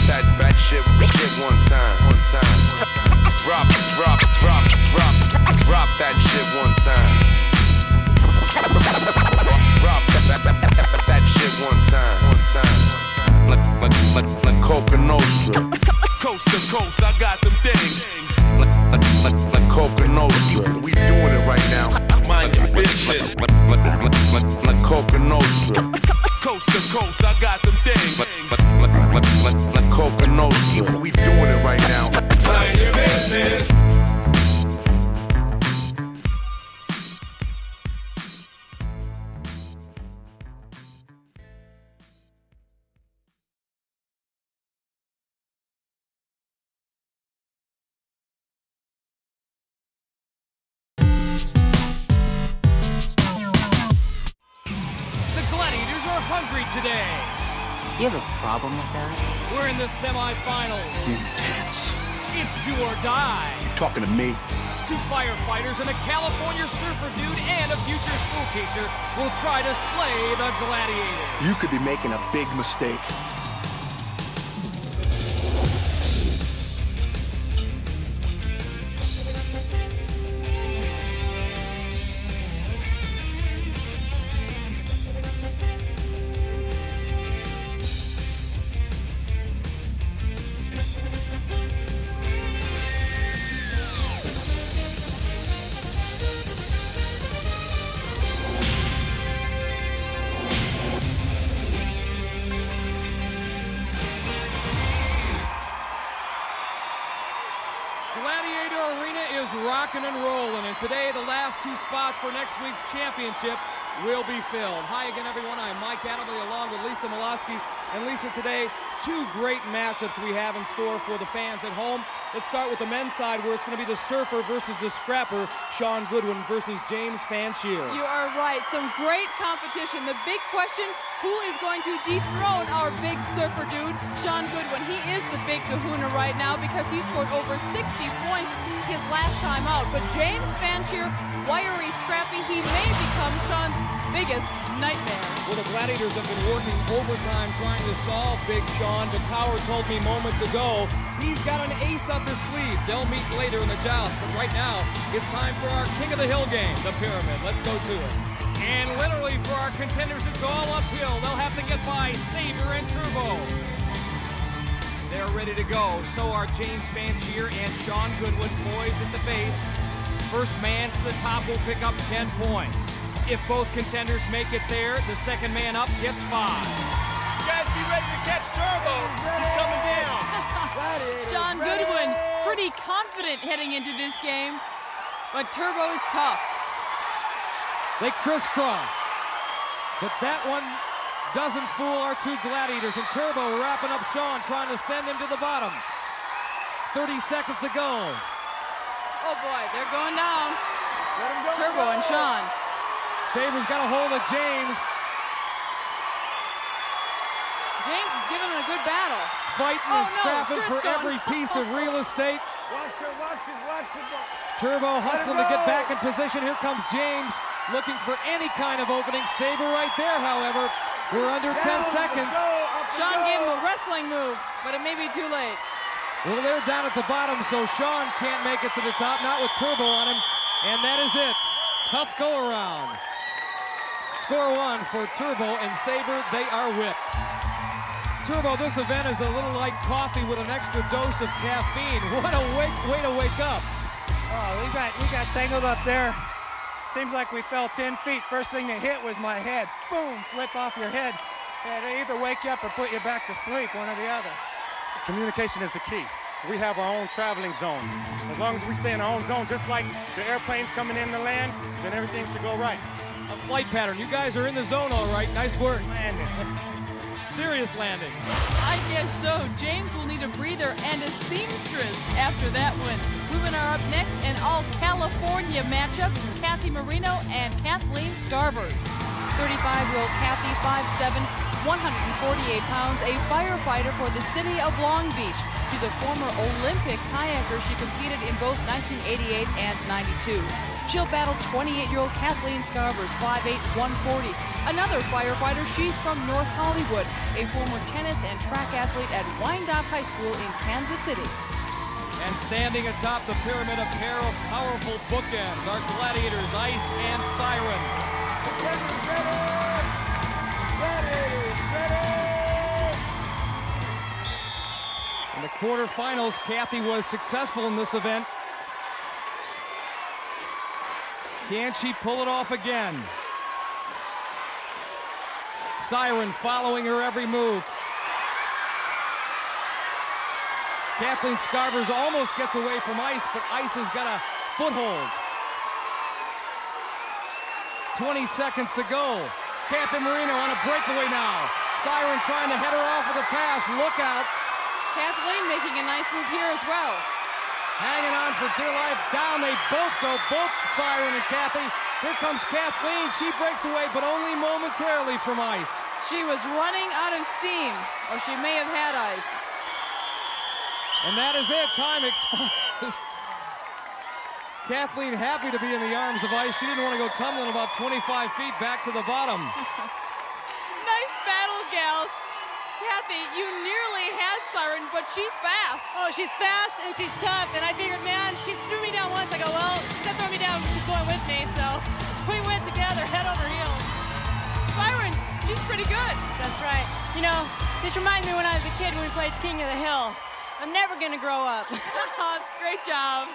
that shit one time. Drop that shit one time. Drop that shit one time. Like Coca Nostra. Coast to coast, I got them things. Like Coca Nostra. We doing it right now. Mind your business. Like Coca Nostra. Coast to coast, I got them things. Like Coca Nostra. We doing it right now. Mind your business. Today. You have a problem with that? We're in the semifinals. Intense. It's do or die. You talking to me? Two firefighters and a California surfer dude and a future school teacher will try to slay the Gladiators. You could be making a big mistake. Rocking and rolling, and today the last two spots for next week's championship will be filled. Hi again, everyone. I'm Mike Adamley along with Lisa Milosky. And Lisa, today, two great matchups we have in store for the fans at home. Let's start with the men's side, where it's going to be the surfer versus the scrapper, Sean Goodwin versus James Fanchier. You are right. Some great competition. The big question, who is going to dethrone our big surfer dude, Sean Goodwin? He is the big kahuna right now because he scored over 60 points his last time out. But James Fanchier, wiry, scrappy, he may become Sean's biggest nightmare. Well, the Gladiators have been working overtime trying to solve Big Sean, but Tower told me moments ago he's got an ace up his sleeve. They'll meet later in the joust, but right now it's time for our King of the Hill game, the Pyramid. Let's go to it. And literally for our contenders, it's all uphill. They'll have to get by Sabre and Turbo. They're ready to go. So are James Fanchier and Sean Goodwin, poised at the base. First man to the top will pick up 10 points. If both contenders make it there, the second man up gets 5. You guys be ready to catch Turbo. He's coming down. Sean Goodwin, pretty confident heading into this game, but Turbo is tough. They crisscross, but that one doesn't fool our two Gladiators, and Turbo wrapping up Sean, trying to send him to the bottom. 30 seconds to go. Oh boy, they're going down. Turbo and Sean. Sabre's got a hold of James. James is giving him a good battle. Fighting and scrapping for every piece of real estate. Watch it. Turbo hustling to get back in position. Here comes James. looking for any kind of opening. Saber right there, however. We're under 10 seconds. Sean gave him a wrestling move, but it may be too late. Well, they're down at the bottom, so Sean can't make it to the top, not with Turbo on him. And that is it. Tough go around. Score one for Turbo and Saber. They are whipped. Turbo, this event is a little like coffee with an extra dose of caffeine. What a way to wake up. Oh, we got tangled up there. Seems like we fell 10 feet. First thing that hit was my head. Boom, flip off your head. Yeah, they either wake you up or put you back to sleep, one or the other. Communication is the key. We have our own traveling zones. As long as we stay in our own zone, just like the airplanes coming in to land, then everything should go right. A flight pattern. You guys are in the zone all right. Nice work. Landing. Serious landings. I guess so. James will need a breather and a seamstress after that win. Women are up next, an all-California matchup, Kathy Marino and Kathleen Scarvers. 35-year-old Kathy, 5'7", 148 pounds, a firefighter for the city of Long Beach. She's a former Olympic kayaker. She competed in both 1988 and 92. She'll battle 28-year-old Kathleen Scarvers, 5'8", 140. Another firefighter, she's from North Hollywood, a former tennis and track athlete at Wyandotte High School in Kansas City. And standing atop the pyramid, a pair of powerful bookends, our gladiators, Ice and Siren. In the quarterfinals, Kathy was successful in this event. Can she pull it off again? Siren following her every move. Kathleen Scarvers almost gets away from Ice, but Ice has got a foothold. 20 seconds to go. Kathy Marino on a breakaway now. Siren trying to head her off with a pass. Look out. Kathleen making a nice move here as well. Hanging on for dear life. Down they both go, both Siren and Kathy. Here comes Kathleen. She breaks away, but only momentarily from Ice. She was running out of steam, or she may have had ice. And that is it. Time expires. Kathleen happy to be in the arms of Ice. She didn't want to go tumbling about 25 feet back to the bottom. Nice battle, gals. Kathy, you nearly had Siren, but she's fast. Oh, she's fast and she's tough. And I figured, man, she threw me down once. I go, well, she's gonna throw me down. She's going with me. So we went together, head over heels. Siren, she's pretty good. That's right. You know, this reminds me when I was a kid when we played King of the Hill. I'm never gonna grow up. Great job.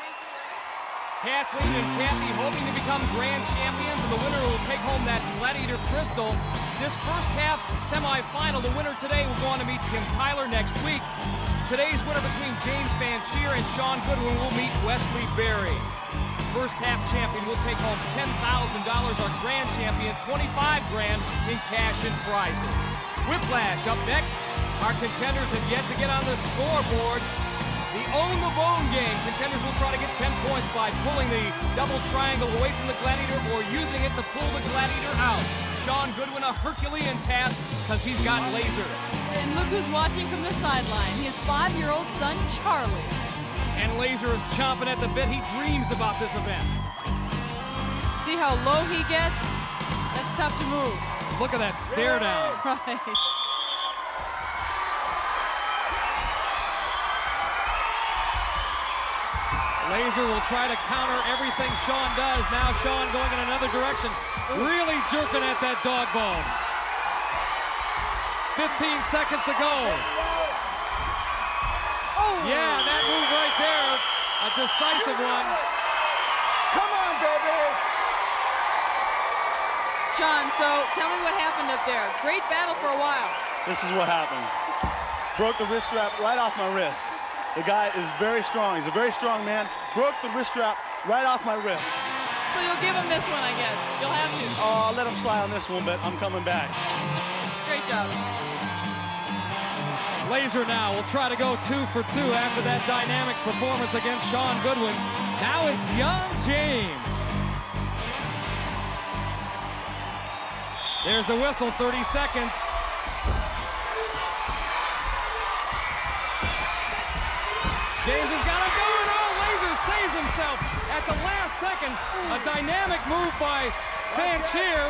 Kathleen and Kathy hoping to become grand champions, and the winner will take home that Gladiator Crystal. This first half semifinal, the winner today will go on to meet Kim Tyler next week. Today's winner between James Van Sheer and Sean Goodwin will meet Wesley Berry. First half champion will take home $10,000, our grand champion $25 grand in cash and prizes. Whiplash up next. Our contenders have yet to get on the scoreboard. The Own the Bone game. Contenders will try to get 10 points by pulling the double triangle away from the Gladiator or using it to pull the Gladiator out. Sean Goodwin, a Herculean task because he's got laser. And look who's watching from the sideline. His 5-year-old son, Charlie. And Laser is chomping at the bit. He dreams about this event. See how low he gets? That's tough to move. Look at that stare down. Right. Laser will try to counter everything Sean does. Now Sean going in another direction. Really jerking at that dog bone. 15 seconds to go. Oh. Yeah, that move right there, a decisive one. Come on, baby. Sean, so tell me what happened up there. Great battle for a while. This is what happened. Broke the wrist strap right off my wrist. The guy is very strong. He's a very strong man. Broke the wrist strap right off my wrist. So you'll give him this one, I guess. You'll have to. Oh, I'll let him slide on this one, but I'm coming back. Great job. Laser now will try to go 2 for 2 after that dynamic performance against Sean Goodwin. Now it's young James. There's the whistle, 30 seconds. James has got it going. Oh, Laser saves himself at the last second. A dynamic move by fan cheer.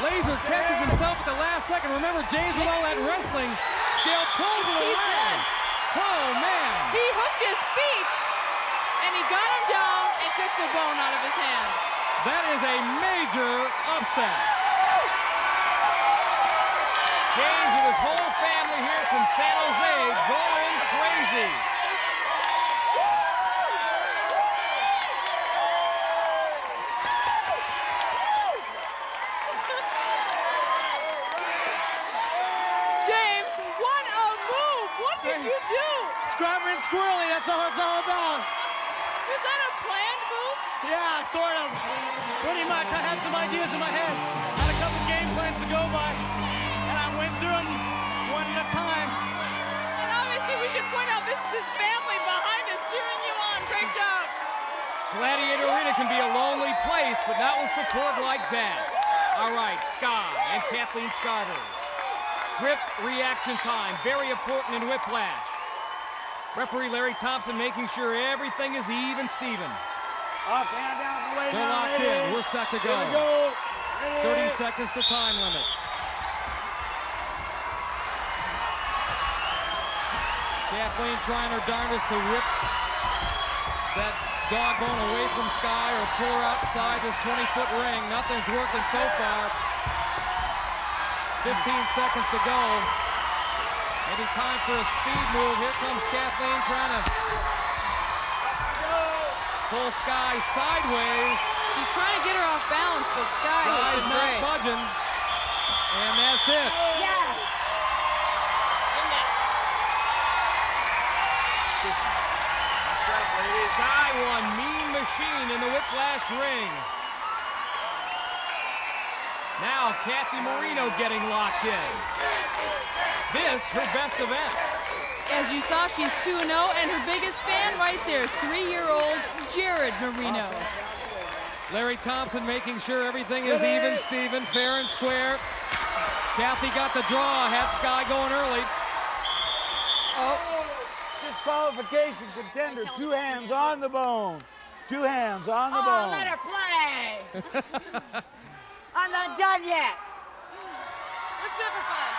Laser catches himself at the last second. Remember, James with all that wrestling skill pulls it away. Oh, man. He hooked his feet, and he got him down and took the bone out of his hand. That is a major upset. James with his whole family here from San Jose going crazy. James, what a move! What did you do? Scrubber and squirrely, that's all it's all about. Was that a planned move? Yeah, sort of. Pretty much. I had some ideas in my head. Had a couple game plans to go by, and I went through them one at a time. And obviously we should point out this is his family behind us cheering you on. Great job. Gladiator Arena can be a lonely place, but not with support like that. All right, Sky and Kathleen Scarvers. Grip reaction time, very important in Whiplash. Referee Larry Thompson making sure everything is even Steven. Up and down, way They're down, locked in. We're set to go. 30 seconds the time limit. Kathleen trying her darndest to rip that doggone away from Sky or pull her outside this 20-foot ring. Nothing's working so far. 15 seconds to go. Maybe time for a speed move. Here comes Kathleen trying to pull Sky sideways. She's trying to get her off balance, but Sky's not budging. And that's it. Yes. Sky one mean machine in the Whiplash ring. Now Kathy Marino getting locked in. This, her best event. As you saw, she's 2-0, and her biggest fan right there, 3-year-old Jared Marino. Larry Thompson making sure everything is even, Steven, fair and square. Kathy got the draw, had Sky going early. Oh. Disqualification contender, 2 hands on the bone. 2 hands on the bone. Let her play. I'm not done yet. Let's do it for fun.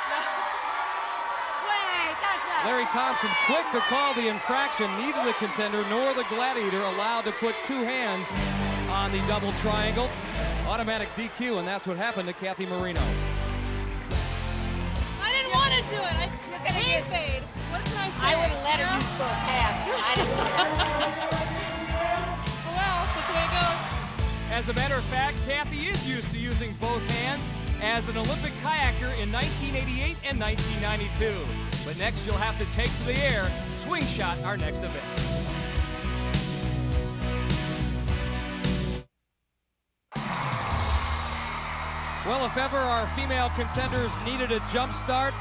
Wait, that's Larry Thompson quick to call the infraction. Neither the contender nor the Gladiator allowed to put 2 hands on the double triangle. Automatic DQ, and that's what happened to Kathy Marino. I didn't want to do it. I fade. What can I say? I wouldn't let her use both hands. Well, that's the way it goes. As a matter of fact, Kathy is used to using both hands as an Olympic kayaker in 1988 and 1992. But next you'll have to take to the air. Swing shot, our next event. Well, if ever our female contenders needed a jump start,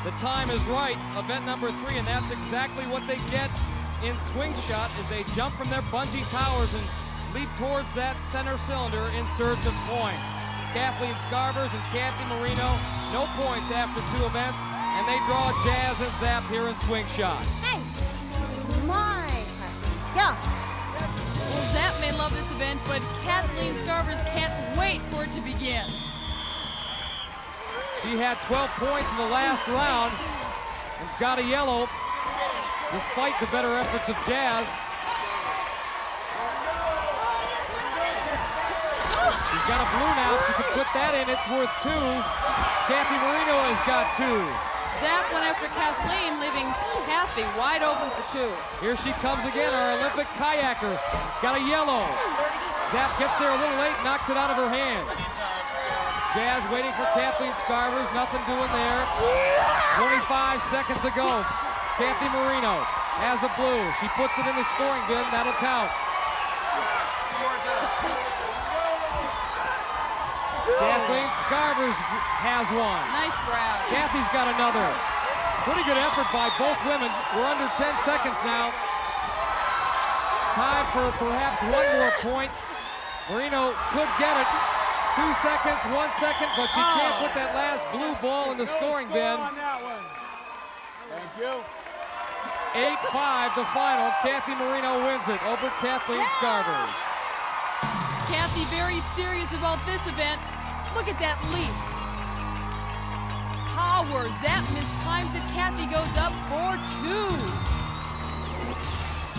the time is right. Event number 3, and that's exactly what they get in swing shot as they jump from their bungee towers and leap towards that center cylinder in search of points. Kathleen Scarvers and Kathy Marino, no points after 2 events, and they draw Jazz and Zap here in swing shot. Hey, my go. Well, Zap may love this event, but Kathleen Scarvers can't wait for it to begin. She had 12 points in the last round and's got a yellow, despite the better efforts of Jazz. She's got a blue now. She can put that in. It's worth 2. Kathy Marino has got 2. Zap went after Kathleen, leaving Kathy wide open for 2. Here she comes again, our Olympic kayaker. Got a yellow. Zap gets there a little late, knocks it out of her hands. Jazz waiting for Kathleen Scarvers, nothing doing there. 25 seconds to go. Kathy Marino has a blue. She puts it in the scoring bin, that'll count. Kathleen Scarvers has one. Nice grab. Kathy's got another. Pretty good effort by both women. We're under 10 seconds now. Time for perhaps 1 more point. Marino could get it. 2 seconds, 1 second, but she can't put that last blue ball in the scoring bin. Thank you. 8-5 the final. Kathy Marino wins it over Kathleen Scarvers. Kathy very serious about this event. Look at that leap. Power. Zap mistimes it. Kathy goes up for 2.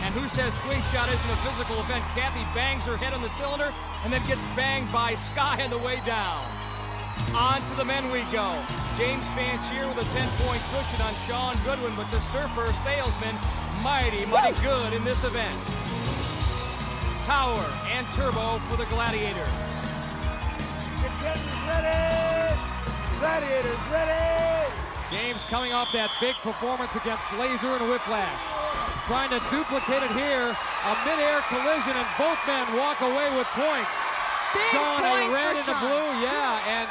And who says swing shot isn't a physical event? Kathy bangs her head on the cylinder and then gets banged by Sky on the way down. On to the men we go. James Fanchier with a 10-point cushion on Sean Goodwin, but the surfer salesman mighty good in this event. Tower and Turbo for the Gladiators. Contenders ready! Gladiators ready! James coming off that big performance against Laser and Whiplash. Trying to duplicate it here. A mid-air collision and both men walk away with points. Sean a red and a blue, yeah, and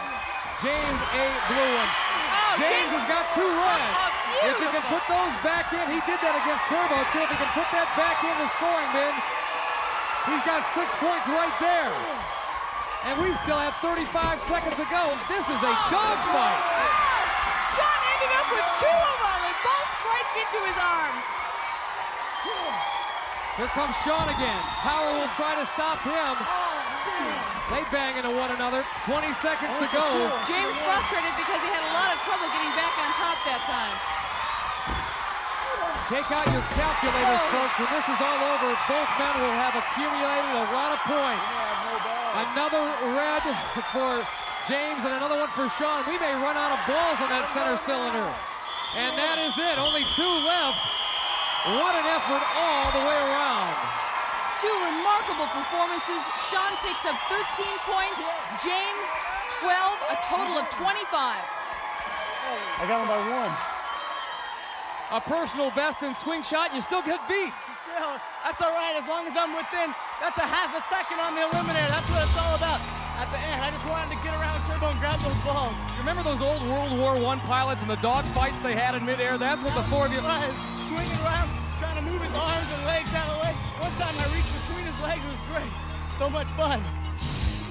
James a blue one. James has got 2 reds. If he can put those back in, he did that against Turbo too. If he can put that back in the scoring bin, he's got 6 points right there. And we still have 35 seconds to go. This is a dogfight. Sean ended up with 2 of them and both strike into his arms. Here comes Sean again. Tower will try to stop him. They bang into one another. 20 seconds to go. James frustrated because he had a lot of trouble getting back on top that time. Take out your calculators, folks. When this is all over, both men will have accumulated a lot of points. Another red for James and another one for Sean. We may run out of balls on that center cylinder. And that is it. Only 2 left. What an effort all the way around. 2 remarkable performances. Sean picks up 13 points. James, 12, a total of 25. I got him by 1. A personal best in swing shot, you still get beat. Still, that's all right as long as I'm within. That's a half a second on the eliminator. That's what it's all about. At the end, I just wanted to get around Turbo and grab those balls. You remember those old World War I pilots and the dog fights they had in midair? That's what the 4 of you... Swinging around, trying to move his arms and legs out of the way. One time I reached between his legs. It was great. So much fun.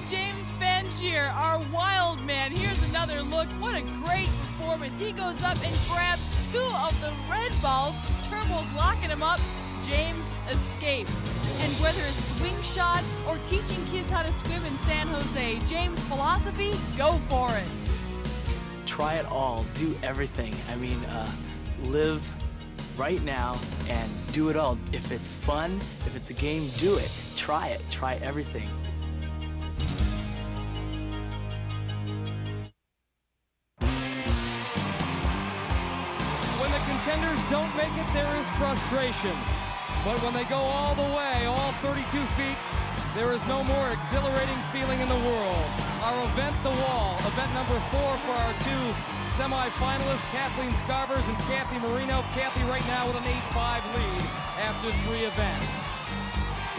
James Fanchier, our wild man. Here's another look. What a great performance. He goes up and grabs 2 of the red balls. Turbo's locking him up. James escapes. And whether it's swing shot or teaching kids how to swim in San Jose, James' philosophy, go for it. Try it all. Do everything. I mean, live right now and do it all. If it's fun, if it's a game, do it. Try it. Try everything. When the contenders don't make it, there is frustration. But when they go all the way, all 32 feet, there is no more exhilarating feeling in the world. Our event, The Wall, event number 4 for our 2 semi-finalists, Kathleen Scarvers and Kathy Marino. Kathy right now with an 8-5 lead after 3 events.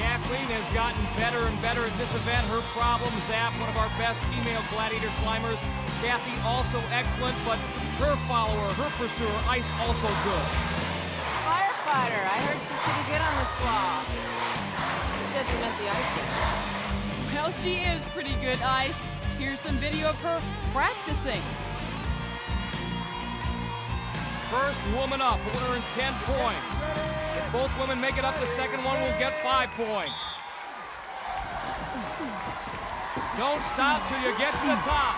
Kathleen has gotten better and better at this event. Her problem, Zap, one of our best female gladiator climbers. Kathy also excellent, but her follower, her pursuer, Ice, also good. Firefighter. I heard she's pretty good on this wall. She hasn't met the ice yet. Well, she is pretty good, Ice. Here's some video of her practicing. First woman up, a winner in 10 points. If both women make it up, the second one will get 5 points. Don't stop till you get to the top.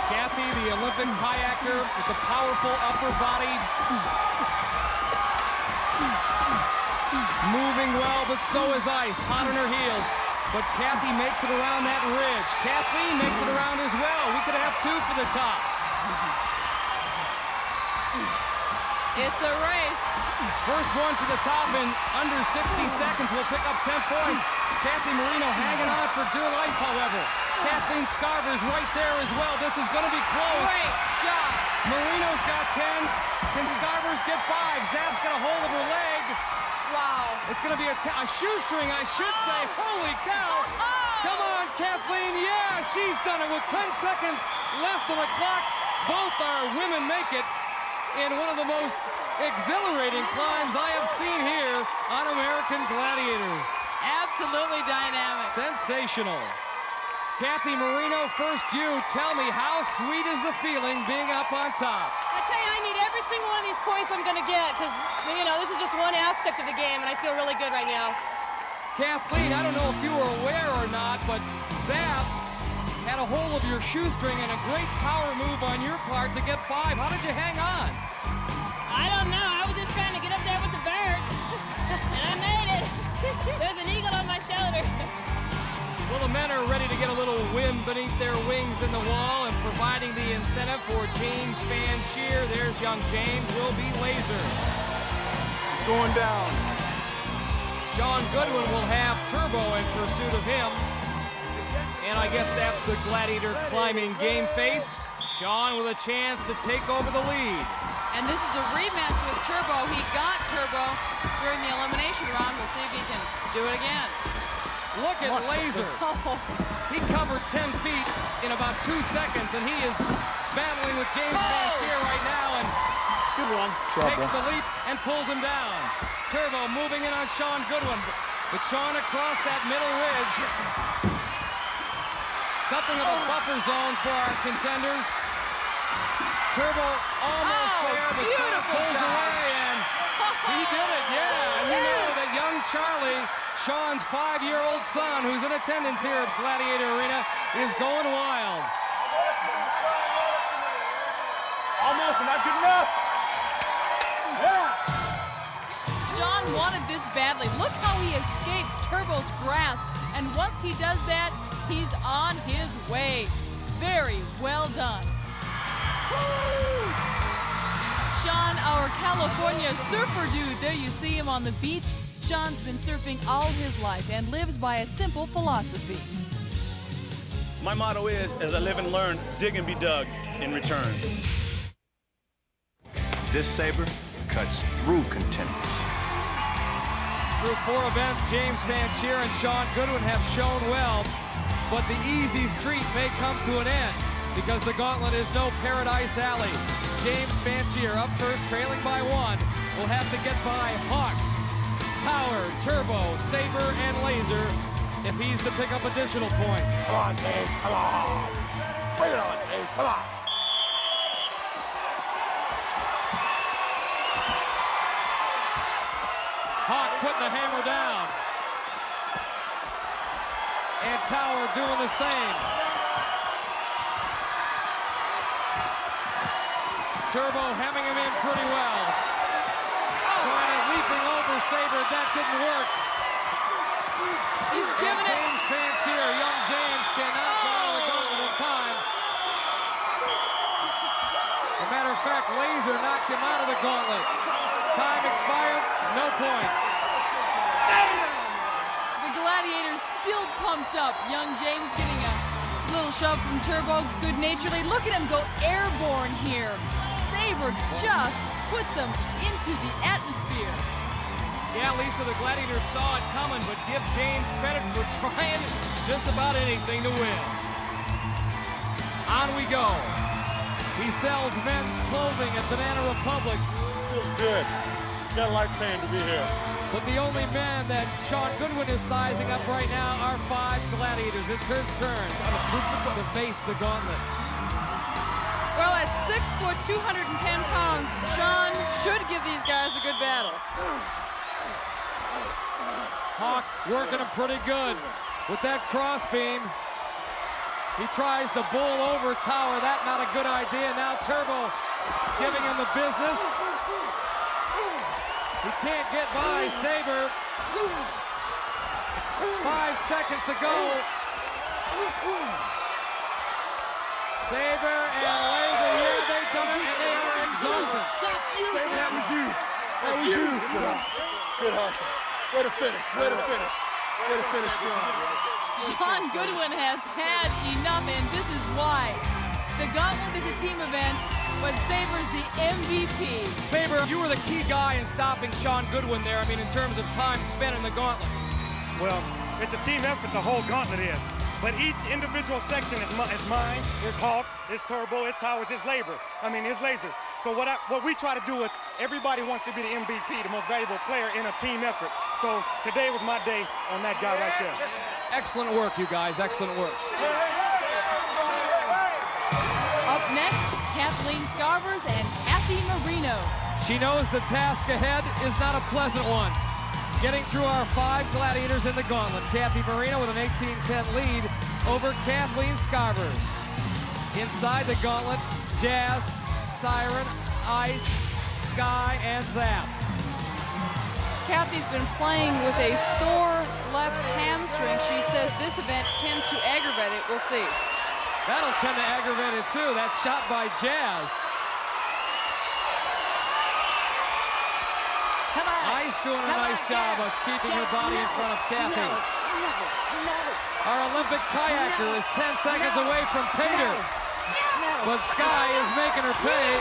Kathy, the Olympic kayaker with the powerful upper body. Moving well, but so is Ice, hot on her heels. But Kathy makes it around that ridge. Kathleen makes it around as well. We could have 2 for the top. It's a race. First one to the top in under 60 seconds will pick up 10 points. Kathy Marino hanging on for dear life, however. Kathleen Scarver's right there as well. This is going to be close. Great job. Marino's got 10. Can Scarver's get 5? Zap's got a hold of her leg. Wow. It's going to be a shoestring, I should say. Holy cow. Come on, Kathleen. Yeah, she's done it with 10 seconds left on the clock. Both our women make it in one of the most exhilarating climbs I have seen here on American Gladiators. Absolutely dynamic. Sensational. Kathy Marino, first you. Tell me, how sweet is the feeling being up on top? I tell you, I need every single one of these points I'm going to get because, you know, this is just one aspect of the game, and I feel really good right now. Kathleen, I don't know if you were aware or not, but Zab had a hold of your shoestring and a great power move on your part to get 5. How did you hang on? I don't know. I was just trying to get up there with the birds. And I made it. There's an eagle on my shoulder. Well, the men are ready to get a little wind beneath their wings in the wall and providing the incentive for James Fancheer. There's young James, will be laser. He's going down. Sean Goodwin will have Turbo in pursuit of him. And I guess that's the Gladiator climbing game face. Sean with a chance to take over the lead. And this is a rematch with Turbo. He got Turbo during the elimination round. We'll see if he can do it again. Look at Laser. He covered 10 feet in about 2 seconds, and he is battling with James Fancheer right now, and good one. Takes the leap and pulls him down. Turbo moving in on Sean Goodwin, but Sean across that middle ridge. Something of a buffer zone for our contenders. Turbo almost there, but Sean pulls away, and he did it, yeah. And you know that young Charlie, Sean's 5-year-old son, who's in attendance here at Gladiator Arena, is going wild. Almost, but not good enough. Yeah. Sean wanted this badly. Look how he escapes Turbo's grasp. And once he does that, he's on his way. Very well done. Sean, our California surfer dude. There you see him on the beach. Sean's been surfing all his life and lives by a simple philosophy. My motto is, as I live and learn, dig and be dug in return. This saber cuts through contenders. Through 4 events, James Fancheer and Sean Goodwin have shown well, but the easy street may come to an end because the gauntlet is no paradise alley. James Fancheer up first, trailing by 1, will have to get by Hawk, Tower, Turbo, Saber, and Laser if he's to pick up additional points. Come on, James, come on. Bring it on, James, come on. Hawk putting the hammer down. And Tower doing the same. Turbo hemming him in pretty well. Trying to leaping over Saber, that didn't work. He's giving it. James Fancheer, young James cannot get out of the gauntlet in time. As a matter of fact, Laser knocked him out of the gauntlet. Time expired, no points. The Gladiators still pumped up. Young James getting a little shove from Turbo good-naturedly. Look at him go airborne here. Saber just puts him into the atmosphere. Yeah, Lisa, the Gladiators saw it coming, but give James credit for trying just about anything to win. On we go. He sells men's clothing at Banana Republic. Feels good. Got a lifetime to be here. But the only man that Sean Goodwin is sizing up right now are 5 Gladiators. It's his turn to face the gauntlet. Well, at 6 foot, 210 pounds, Sean should give these guys a good battle. Hawk working him pretty good with that crossbeam. He tries to bull over Tower. That's not a good idea. Now Turbo giving him the business. He can't get by Saber. 5 seconds to go. Saber and Laser, yeah, they've done it, and they are exultant. Saber, that was you. That was you. Good hustle. Good hustle. Way to finish. Way to finish. Way to finish strong. Sean Goodwin has had enough, and this is why. The gauntlet is a team event, but Saber's the MVP. Saber, you were the key guy in stopping Sean Goodwin there. I mean, in terms of time spent in the gauntlet. Well, it's a team effort, the whole gauntlet is. But each individual section is mine, is Hawks, is Turbo, is Towers, is Labor. I mean, is Lasers. So what we try to do is everybody wants to be the MVP, the most valuable player in a team effort. So today was my day on that guy right there. Excellent work, you guys. Excellent work. Up next, Kathleen Scarvers and Kathy Marino. She knows the task ahead is not a pleasant one. Getting through our 5 gladiators in the gauntlet. Kathy Marino with an 18-10 lead over Kathleen Scarvers. Inside the gauntlet, Jazz, Siren, Ice, Sky, and Zap. Kathy's been playing with a sore left hamstring. She says this event tends to aggravate it. We'll see. That'll tend to aggravate it too. That shot by Jazz. Ice doing a nice job of keeping her body in front of Kathy. Our Olympic kayaker is 10 seconds away from Pater. But Sky is making her pay,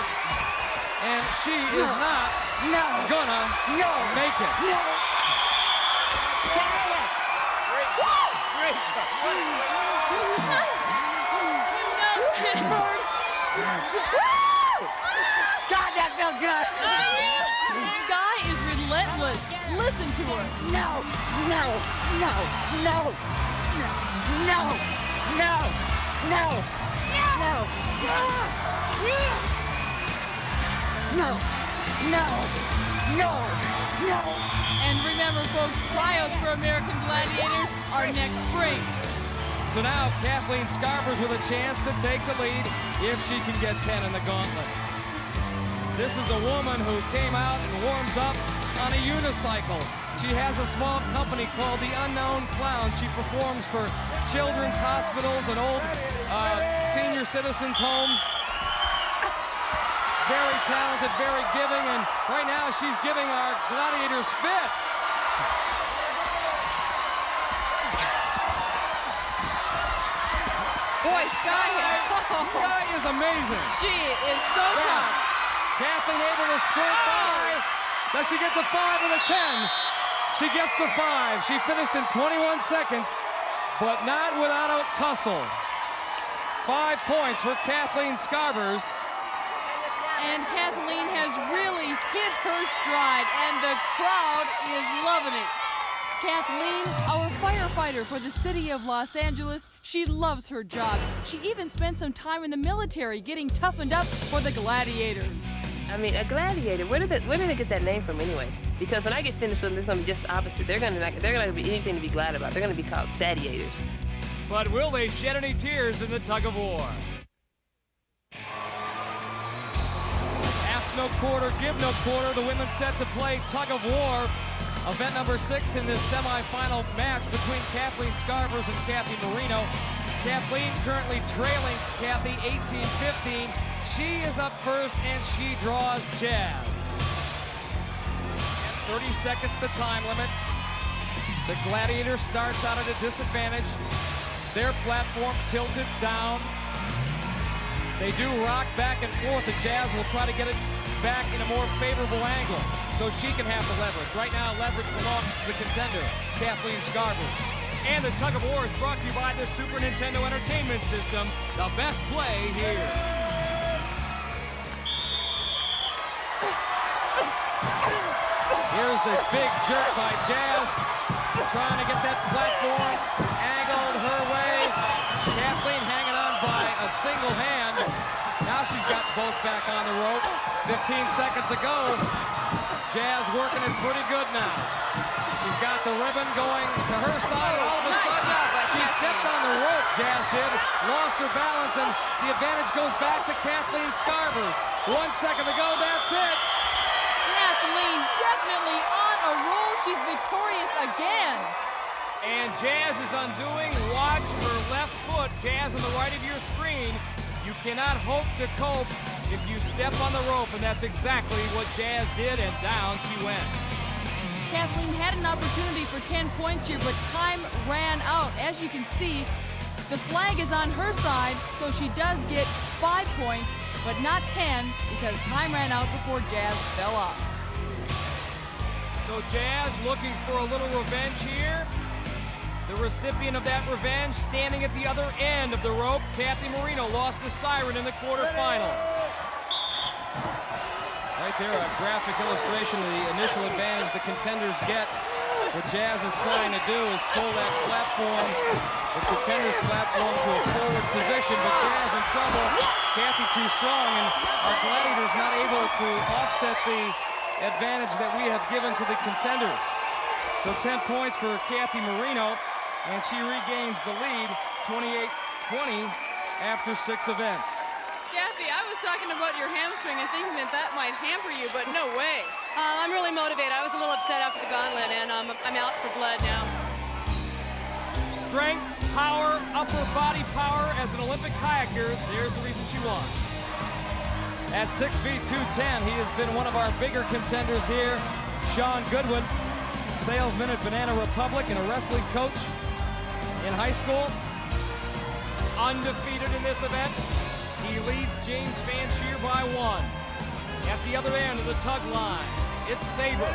and she is not gonna make it. Great job. God, that felt good. Sky is relentless. Listen to her. No, no, no, no, no, no, no, no, no, no, no, no. And remember, folks, tryouts for American Gladiators are next spring. So now Kathleen Scarvers with a chance to take the lead if she can get 10 in the gauntlet. This is a woman who came out and warms up on a unicycle. She has a small company called The Unknown Clown. She performs for children's hospitals and old senior citizens' homes. Very talented, very giving, and right now she's giving our gladiators fits. Boy, Sky is amazing. She is so tough. Kathleen able to squint by. Does she get the 5 or the 10? She gets the 5. She finished in 21 seconds, but not without a tussle. 5 points for Kathleen Scarvers. And Kathleen has really hit her stride, and the crowd is loving it. Kathleen, our firefighter for the city of Los Angeles, she loves her job. She even spent some time in the military getting toughened up for the gladiators. I mean, a gladiator, where did they get that name from anyway? Because when I get finished with them, it's going to be just the opposite. They're going to be anything to be glad about. They're going to be called sadiators. But will they shed any tears in the tug of war? Ask no quarter, give no quarter. The women set to play tug of war. Event number 6 in this semifinal match between Kathleen Scarvers and Kathy Marino. Kathleen currently trailing Kathy 18-15. She is up first and she draws Jazz. And 30 seconds the time limit. The Gladiator starts out at a disadvantage. Their platform tilted down. They do rock back and forth, and Jazz will try to get it back in a more favorable angle so she can have the leverage. Right now, leverage belongs to the contender, Kathleen Scarvers. And the tug of war is brought to you by the Super Nintendo Entertainment System, the best play here. Here's the big jerk by Jazz, trying to get that platform angled her way. Kathleen hanging on by a single hand. Now she's got both back on the rope. 15 seconds to go. Jazz working it pretty good now. She's got the ribbon going to her side. All of a sudden, she stepped on the rope, Jazz did, lost her balance, and the advantage goes back to Kathleen Scarvers. 1 second to go, that's it. Kathleen definitely on a roll. She's victorious again. And Jazz is undoing. Watch her left foot. Jazz on the right of your screen. You cannot hope to cope if you step on the rope, and that's exactly what Jazz did, and down she went. Kathleen had an opportunity for 10 points here, but time ran out. As you can see, the flag is on her side, so she does get 5 points, but not 10 because time ran out before Jazz fell off. So Jazz looking for a little revenge here. The recipient of that revenge standing at the other end of the rope. Kathy Marino lost to Siren in the quarterfinal. Right there, a graphic illustration of the initial advantage the contenders get. What Jazz is trying to do is pull that platform, the contenders' platform, to a forward position, but Jazz in trouble. Kathy too strong, and our gladiators not able to offset the advantage that we have given to the contenders. So 10 points for Kathy Marino, and she regains the lead, 28-20 after 6 events. Kathy, I was talking about your hamstring and thinking that might hamper you, but no way. I'm really motivated. I was a little upset after the gauntlet, and I'm out for blood now. Strength, power, upper body power as an Olympic kayaker. There's the reason she won. At 6 feet 210, he has been one of our bigger contenders here. Sean Goodwin, salesman at Banana Republic and a wrestling coach in high school. Undefeated in this event. He leads James Fanshear by 1. At the other end of the tug line, it's Sabre.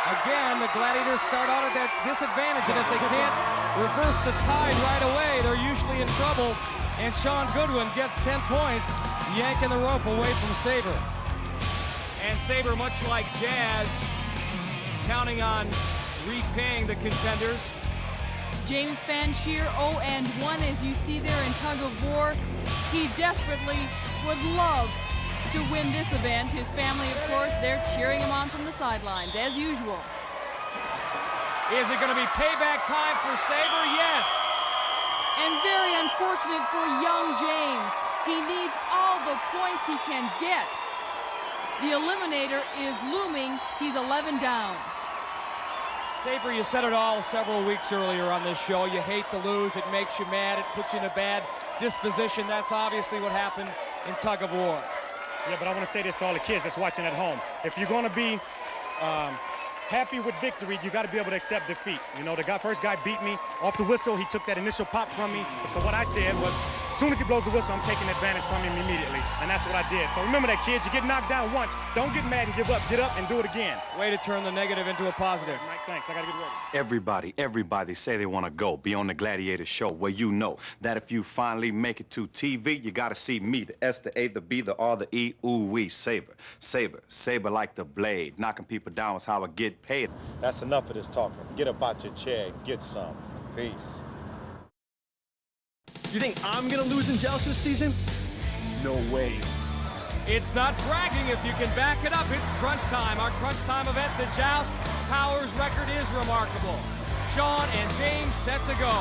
Again, the Gladiators start out at that disadvantage, and if they can't reverse the tide right away, they're usually in trouble. And Sean Goodwin gets 10 points, yanking the rope away from Sabre. And Sabre, much like Jazz, counting on repaying the contenders. James Fanshear 0-1, as you see there in tug of war. He desperately would love to win this event. His family, of course, they're cheering him on from the sidelines, as usual. Is it going to be payback time for Sabre? Yes. And very unfortunate for young James. He needs all the points he can get. The eliminator is looming. He's 11 down. Sabre, you said it all several weeks earlier on this show. You hate to lose. It makes you mad. It puts you in a bad disposition. That's obviously what happened in tug of war. Yeah, but I want to say this to all the kids that's watching at home. If you're going to be happy with victory, you got to be able to accept defeat. You know, the first guy beat me off the whistle. He took that initial pop from me. So what I said was, as soon as he blows the whistle, I'm taking advantage from him immediately. And that's what I did. So remember that, kids. You get knocked down once. Don't get mad and give up. Get up and do it again. Way to turn the negative into a positive. Mike, thanks. I got to get ready. Everybody say they want to go. Be on the Gladiator show where you know that if you finally make it to TV, you got to see me, the S, the A, the B, the R, the E, ooh, wee, Sabre. Sabre. Sabre like the blade. Knocking people down is how I get paid. That's enough of this talking. Get up out your chair and get some. Peace. You think I'm gonna lose in Joust this season? No way. It's not bragging if you can back it up. It's crunch time. Our crunch time event, the Joust. Towers' record is remarkable. Sean and James set to go.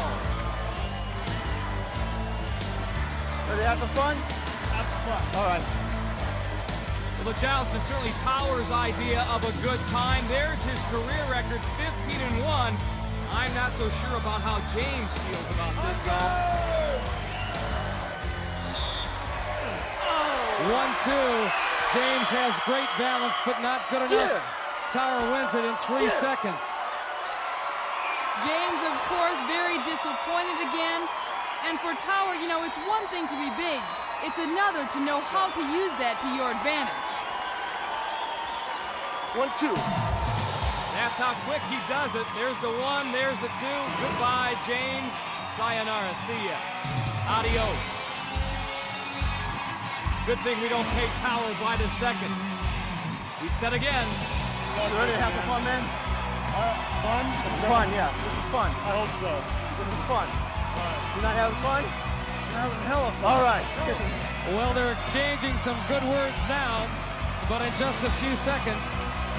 Ready to have some fun? Have some fun. All right. Well, the Joust is certainly Towers' idea of a good time. There's his career record, 15-1. I'm not so sure about how James feels about this, though. 1-2. James has great balance, but not good enough. Yeah. Tower wins it in 3 seconds. James, of course, very disappointed again. And for Tower, you know, it's one thing to be big. It's another to know how to use that to your advantage. 1-2. That's how quick he does it. There's the 1, there's the 2. Goodbye, James. Sayonara, see ya. Adios. Good thing we don't pay Tower by the second. We set again. You ready to have some fun, man? Fun? Fun, yeah. This is fun. I hope so. This is fun. You're not having fun? You're having hella fun. All right. Well, they're exchanging some good words now, but in just a few seconds,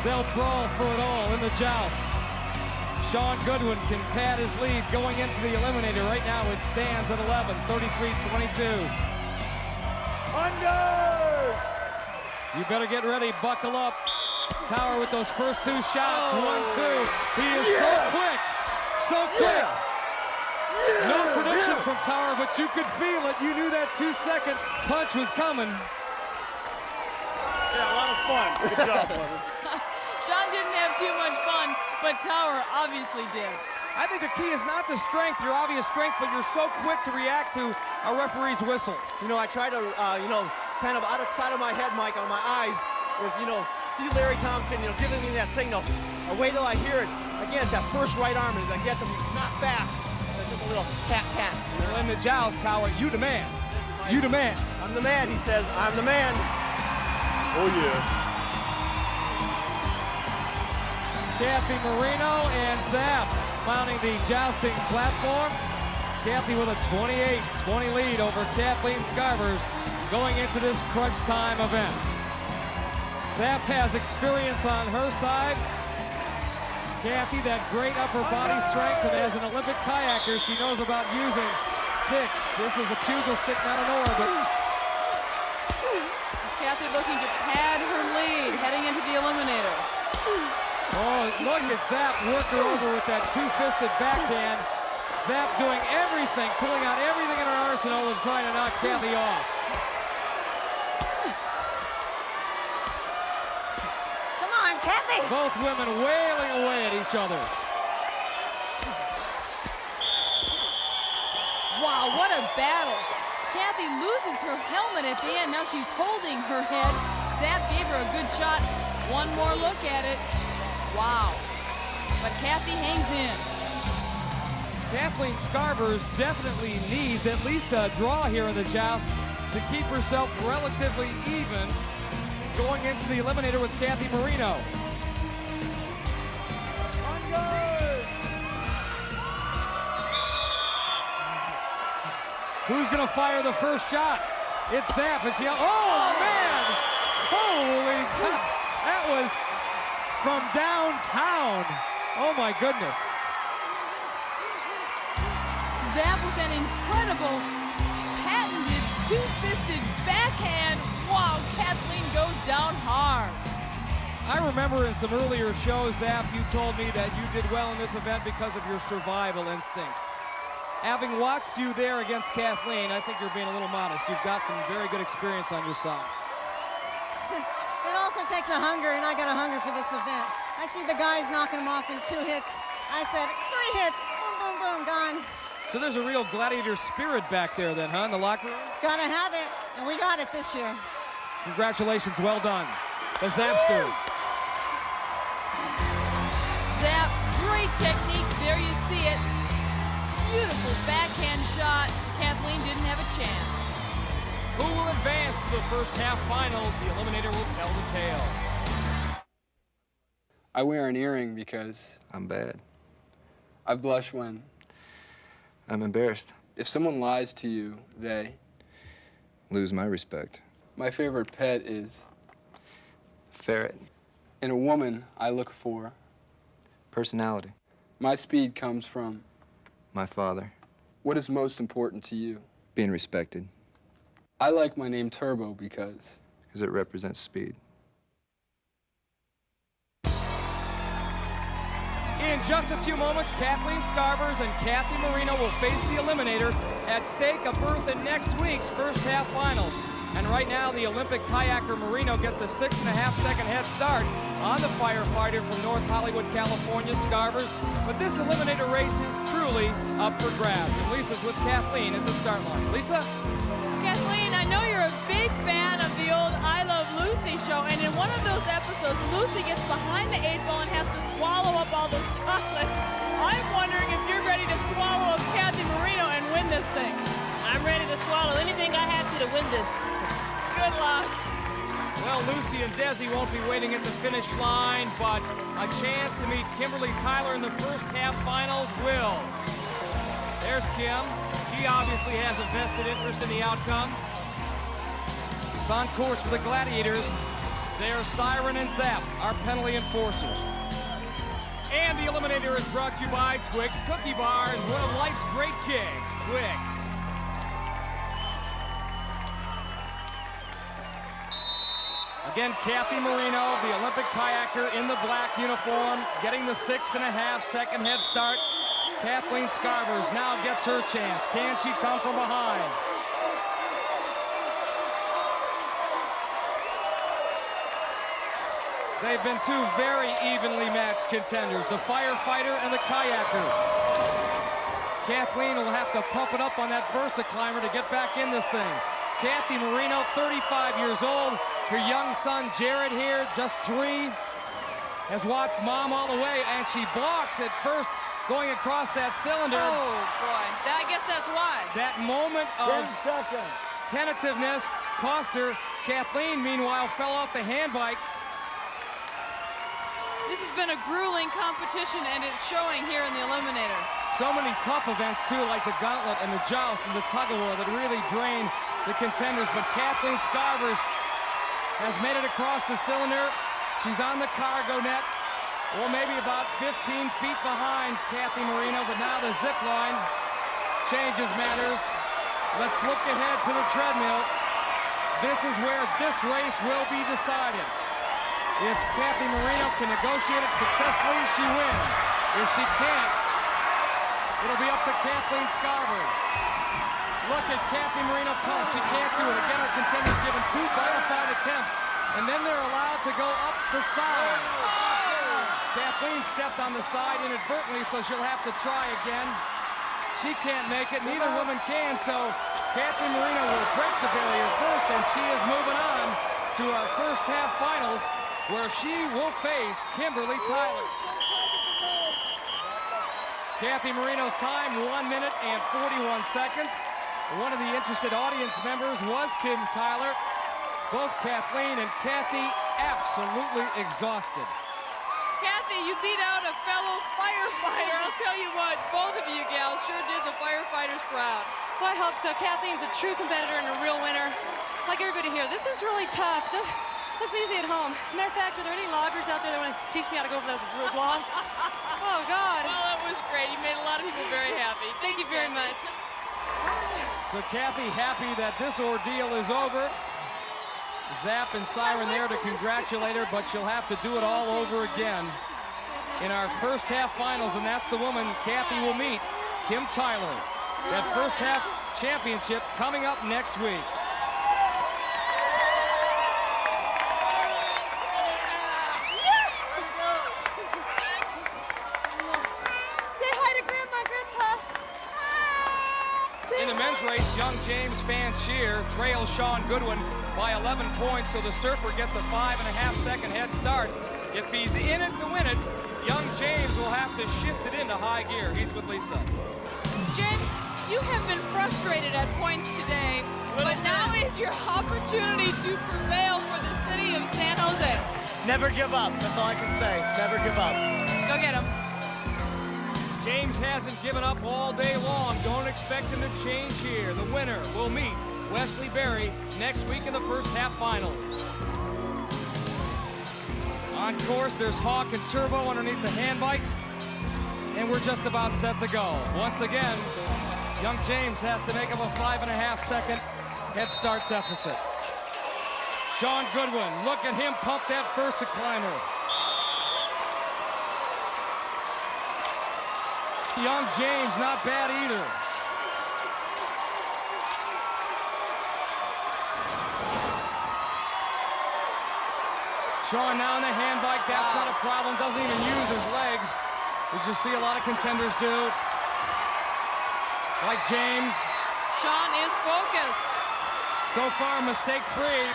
they'll brawl for it all in the Joust. Sean Goodwin can pad his lead going into the eliminator. Right now it stands at 11, 33-22. Under! You better get ready, buckle up. Tower with those first 2 shots, 1-2. He is so quick, so quick. No prediction from Tower, but you could feel it. You knew that 2-second punch was coming. Yeah, a lot of fun. Good job, brother. Sean didn't have too much fun, but Tower obviously did. I think the key is not the strength, your obvious strength, but you're so quick to react to a referee's whistle. You know, I try to, kind of out of sight of my head, Mike, on my eyes, is, see Larry Thompson, giving me that signal. I wait till I hear it. Again, it's that first right arm that gets him knocked back. It's just a little pat. Well, in the Joust, Tower, you demand. You demand. I'm the man, he says. I'm the man. Oh, yeah. Kathy Marino and Zap mounting the jousting platform. Kathy with a 28-20 lead over Kathleen Scarvers going into this crunch time event. Zap has experience on her side. Kathy, that great upper body strength, and as an Olympic kayaker, she knows about using sticks. This is a pugil stick, not an oar, but... Kathy looking to pad her lead, heading into the eliminator. Oh, look at Zap work her over with that two-fisted backhand. Zap doing everything, pulling out everything in her arsenal and trying to knock Kathy off. Kathy! Both women wailing away at each other. Wow, what a battle. Kathy loses her helmet at the end. Now she's holding her head. Zap gave her a good shot. One more look at it. Wow. But Kathy hangs in. Kathleen Scarvers definitely needs at least a draw here in the joust to keep herself relatively even going into the eliminator with Kathy Marino. Who's gonna fire the first shot? It's Zap, and she, oh man! Holy cow! That was from downtown. Oh my goodness. Zap with an incredible patented two-fisted backhand. Wow, Kathleen goes down hard. I remember in some earlier shows, Zap, you told me that you did well in this event because of your survival instincts. Having watched you there against Kathleen, I think you're being a little modest. You've got some very good experience on your side. It also takes a hunger, and I got a hunger for this event. I see the guys knocking them off in 2 hits. I said, 3 hits, boom, boom, boom, gone. So there's a real gladiator spirit back there then, huh, in the locker room? Gotta have it, and we got it this year. Congratulations, well done. The Zapster. Zap, great technique, there you see it. Beautiful backhand shot. Kathleen didn't have a chance. Who will advance to the first half finals? The eliminator will tell the tale. I wear an earring because I'm bad. I blush when I'm embarrassed. If someone lies to you, they lose my respect. My favorite pet is ferret. In a woman, I look for personality. My speed comes from my father. What is most important to you? Being respected. I like my name Turbo because it represents speed. In just a few moments, Kathleen Scarvers and Kathy Marino will face the eliminator. At stake, a berth in next week's first half finals. And right now, the Olympic kayaker Marino gets a 6.5-second head start on the firefighter from North Hollywood, California, Scarvers. But this eliminator race is truly up for grabs. And Lisa's with Kathleen at the start line. Lisa? Kathleen, I know you're a big fan of the old I Love Lucy show, and in one of those episodes, Lucy gets behind the 8 ball and has to swallow up all those chocolates. I'm wondering if you're ready to swallow up Kathy Marino and win this thing. I'm ready to swallow anything I have to win this. Good luck. Well, Lucy and Desi won't be waiting at the finish line, but a chance to meet Kimberly Tyler in the first half finals will. There's Kim. She obviously has a vested interest in the outcome. On course for the Gladiators, there's Siren and Zap, our penalty enforcers. And the eliminator is brought to you by Twix Cookie Bars, one of life's great kicks, Twix. Again, Kathy Marino, the Olympic kayaker in the black uniform, getting the 6.5-second head start. Kathleen Scarvers now gets her chance. Can she come from behind? They've been two very evenly matched contenders, the firefighter and the kayaker. Kathleen will have to pump it up on that Versa climber to get back in this thing. Kathy Marino, 35 years old. Her young son, Jared here, just 3, has watched mom all the way, and she blocks at first going across that cylinder. Oh, boy. I guess that's why. That moment of tentativeness cost her. Kathleen, meanwhile, fell off the hand bike. This has been a grueling competition, and it's showing here in the Eliminator. So many tough events, too, like the gauntlet and the joust and the tug-of-war that really drain the contenders. But Kathleen Scarvers has made it across the cylinder. She's on the cargo net, or maybe about 15 feet behind Kathy Marino, but now the zip line changes matters. Let's look ahead to the treadmill. This is where this race will be decided. If Kathy Marino can negotiate it successfully, she wins. If she can't, it'll be up to Kathleen Scarvers. Look at Kathy Marino pump. She can't do it. Again, our contenders given 2 bona fide attempts, and then they're allowed to go up the side. Kathleen stepped on the side inadvertently, so she'll have to try again. She can't make it. Neither woman can, so Kathy Marino will break the barrier first, and she is moving on to our first half finals, where she will face Kimberly Tyler. Kathy Marino's time, 1 minute and 41 seconds. One of the interested audience members was Kim Tyler. Both Kathleen and Kathy absolutely exhausted. Kathy, you beat out a fellow firefighter. I'll tell you what, both of you gals sure did the firefighters proud. Well, I hope so. Kathleen's a true competitor and a real winner. Like everybody here, this is really tough. Looks easy at home. Matter of fact, are there any loggers out there that want to teach me how to go over those log? Oh, God. Well, that was great. You made a lot of people very happy. Thank you very much. So Kathy happy that this ordeal is over. Zap and Siren there to congratulate her, but she'll have to do it all over again in our first half finals, and that's the woman Kathy will meet, Kim Tyler. That first half championship coming up next week. In the men's race, young James Fanshear trails Sean Goodwin by 11 points, so the surfer gets a 5.5-second head start. If he's in it to win it, young James will have to shift it into high gear. He's with Lisa. James, you have been frustrated at points today, but now is your opportunity to prevail for the city of San Jose. Never give up. That's all I can say. Is never give up. Go get him. James hasn't given up all day long. Don't expect him to change here. The winner will meet Wesley Berry next week in the first half finals. On course, there's Hawk and Turbo underneath the hand bike, and we're just about set to go. Once again, young James has to make up a 5.5-second head start deficit. Sean Goodwin, look at him pump that first climber. Young James, not bad either. Sean now on the hand bike, that's not a problem, doesn't even use his legs, which you see a lot of contenders do. Like James. Sean is focused. So far, mistake-free.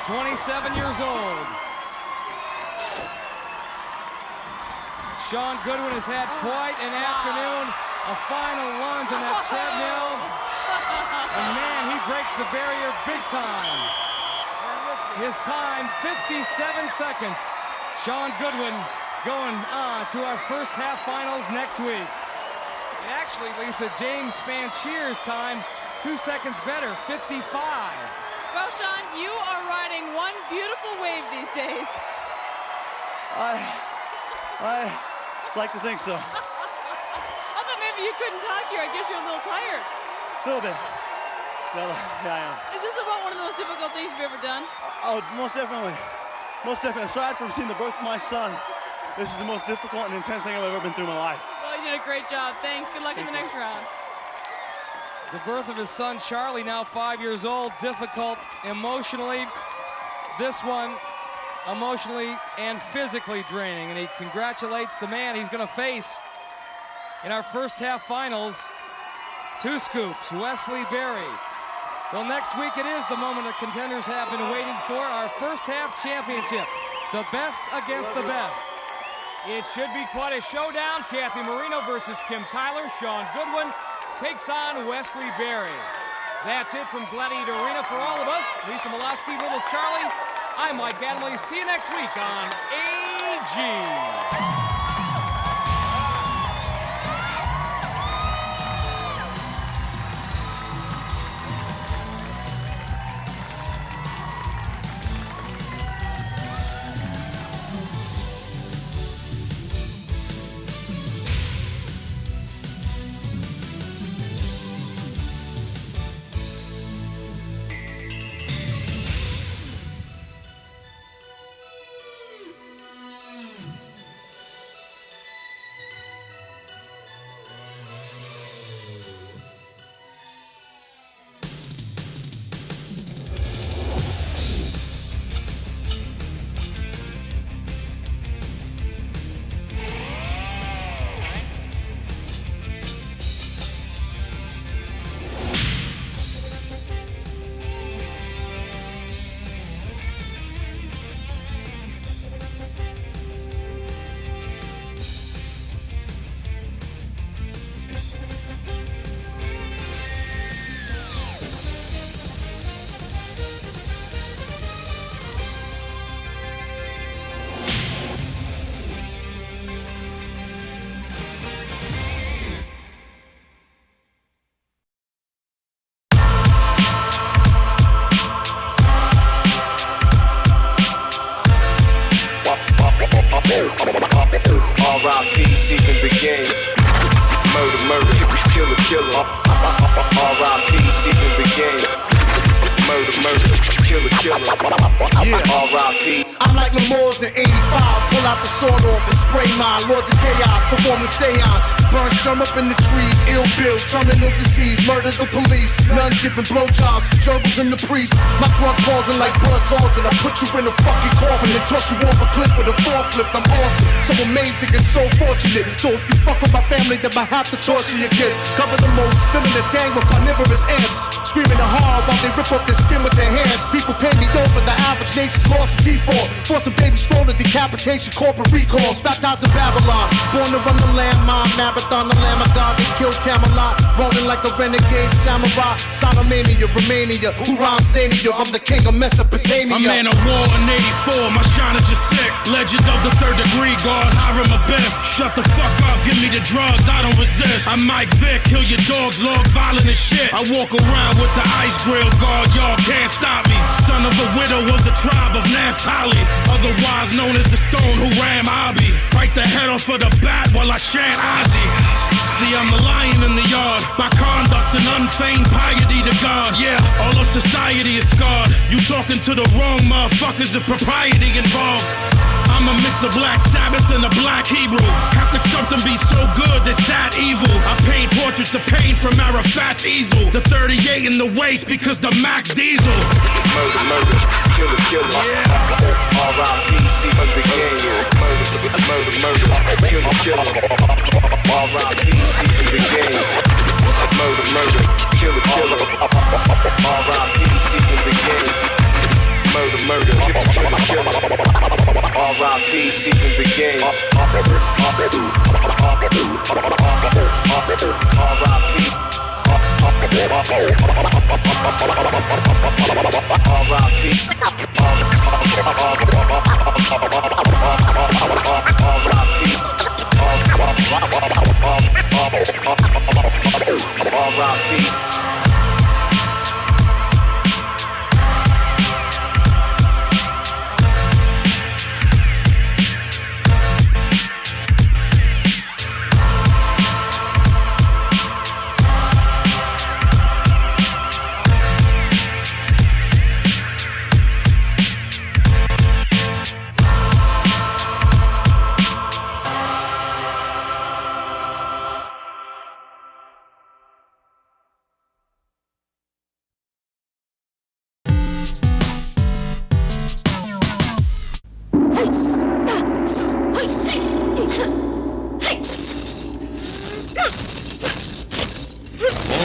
"27 years old. Sean Goodwin has had quite an afternoon. A final lunge on that treadmill. And man, he breaks the barrier big time. His time, 57 seconds. Sean Goodwin going on to our first half finals next week. Actually, Lisa, James Fanshear's time, 2 seconds better, 55. Well, Sean, you are riding one beautiful wave these days. I like to think so. I thought maybe you couldn't talk here. I guess you're a little tired. A little bit. Yeah, I am. Is this about one of the most difficult things you've ever done? Oh, most definitely. Most definitely. Aside from seeing the birth of my son, this is the most difficult and intense thing I've ever been through in my life. Well, you did a great job. Thanks. Good luck in the next round. The birth of his son, Charlie, now 5 years old, difficult emotionally. This one, emotionally and physically draining, and he congratulates the man he's going to face in our first half finals, 2 scoops, Wesley Berry. Well, next week it is the moment the contenders have been waiting for, our first half championship, the best against the best. It should be quite a showdown. Kathy Marino versus Kim Tyler. Sean Goodwin takes on Wesley Berry. That's it from Gladiator Arena for all of us. Lisa Molosky, Little Charlie. I'm Mike Adamley. See you next week on AG. R.I.P. season begins. Murder, murder, killer, killer. R.I.P. season begins. Murder, murder, killer, killer. R.I.P. I'm like Lemurs in 85. Pull out the sword off and spray mine. Lords of chaos, perform the seance. Burn shum up in the trees. Ill bill, terminal disease. Murder the police. Nuns giving blowjobs. Gerbils in the priest. My drunk pausing like Buzz Aldrin. I put you in a fucking coffin and toss you off a cliff with a forklift. I'm awesome, so amazing and so fortunate. So if you fuck with my family, then I have to torture your kids. Cover the most villainous gang with carnivorous ants. Screaming the hard while they rip off their skin with their hands. People pay me over. The average nation's lost in default. Forcing baby stroller, decapitation, corporate recalls. Baptized in Babylon. Born to run the landmine. Marathon, the Lamb of God. They killed Camelot. Rolling like a renegade samurai. Sonomania, Romania. Huron Sania. I'm the king of Mesopotamia. A man of war in 84. My shine is just sick. Legend of the third degree. God, Hiram Abiff. Shut the fuck up. Give me the drugs. I don't resist. I'm Mike Vick. Kill your dogs. Log violent as shit. I walk around with the ice grill guard. Y'all can't stop me. Son of a widow of the tribe of Naphtali, otherwise known as the stone who ran Abi. Bite the head off of the bat while I chant Ozzy. See, I'm the lion in the yard. My conduct and unfeigned piety to God. Yeah, all of society is scarred. You talking to the wrong motherfuckers, if propriety involved. I'm a mix of Black Sabbath and a Black Hebrew. How could something be so good that's that evil? I paint portraits of pain from Arafat's easel. The 38 in the waist because the Mac Diesel. Murder, murder, killer, killer. Yeah. R.I.P. season begins. Murder, murder, murder, killer, killer. R.I.P. season begins. Murder, murder, killer, killer. R.I.P. season begins. Murder, murder, killer, killer. R.I.P. season begins. R.I.P.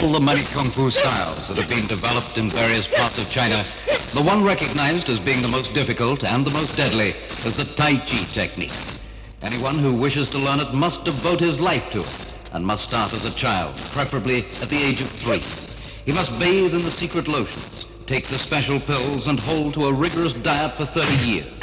All the many kung fu styles that have been developed in various parts of China, the one recognized as being the most difficult and the most deadly is the Tai Chi technique. Anyone who wishes to learn it must devote his life to it and must start as a child, preferably at the age of 3. He must bathe in the secret lotions, take the special pills, and hold to a rigorous diet for 30 years.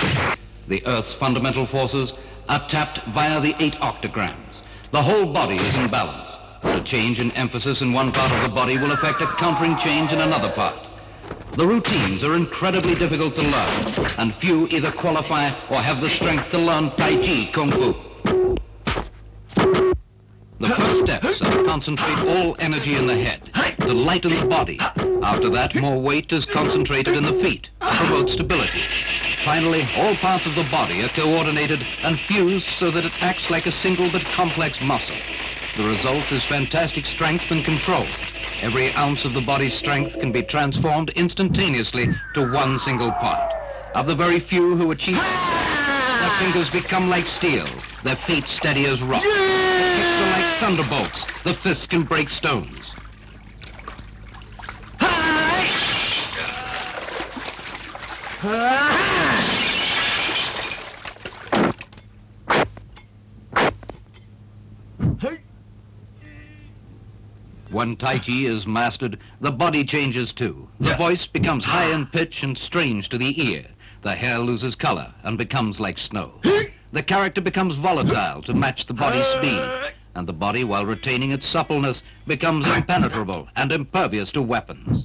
The Earth's fundamental forces are tapped via the 8 octograms. The whole body is in balance. A change in emphasis in one part of the body will affect a countering change in another part. The routines are incredibly difficult to learn, and few either qualify or have the strength to learn Tai Chi Kung Fu. The first steps are to concentrate all energy in the head, to lighten the body. After that, more weight is concentrated in the feet, to promote stability. Finally, all parts of the body are coordinated and fused so that it acts like a single but complex muscle. The result is fantastic strength and control. Every ounce of the body's strength can be transformed instantaneously to one single part. Of the very few who achieve it, their fingers become like steel, their feet steady as rock. Their kicks are like thunderbolts, the fists can break stones. When Tai Chi is mastered, the body changes too. The voice becomes high in pitch and strange to the ear. The hair loses color and becomes like snow. The character becomes volatile to match the body's speed. And the body, while retaining its suppleness, becomes impenetrable and impervious to weapons.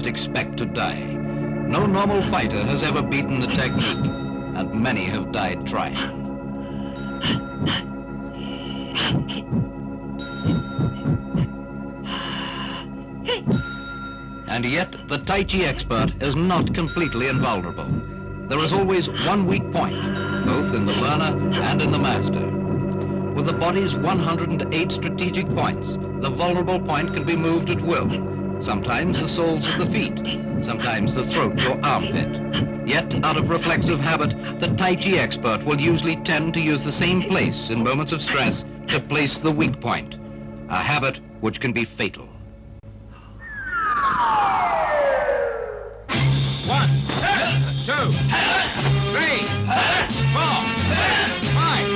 Expect to die. No normal fighter has ever beaten the technique, and many have died trying. And yet, the Tai Chi expert is not completely invulnerable. There is always one weak point, both in the learner and in the master. With the body's 108 strategic points, the vulnerable point can be moved at will. Sometimes the soles of the feet, sometimes the throat or armpit. Yet, out of reflexive habit, the Tai Chi expert will usually tend to use the same place in moments of stress to place the weak point, a habit which can be fatal. 1, 2, 3, 4, 5,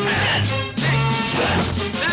6, 7,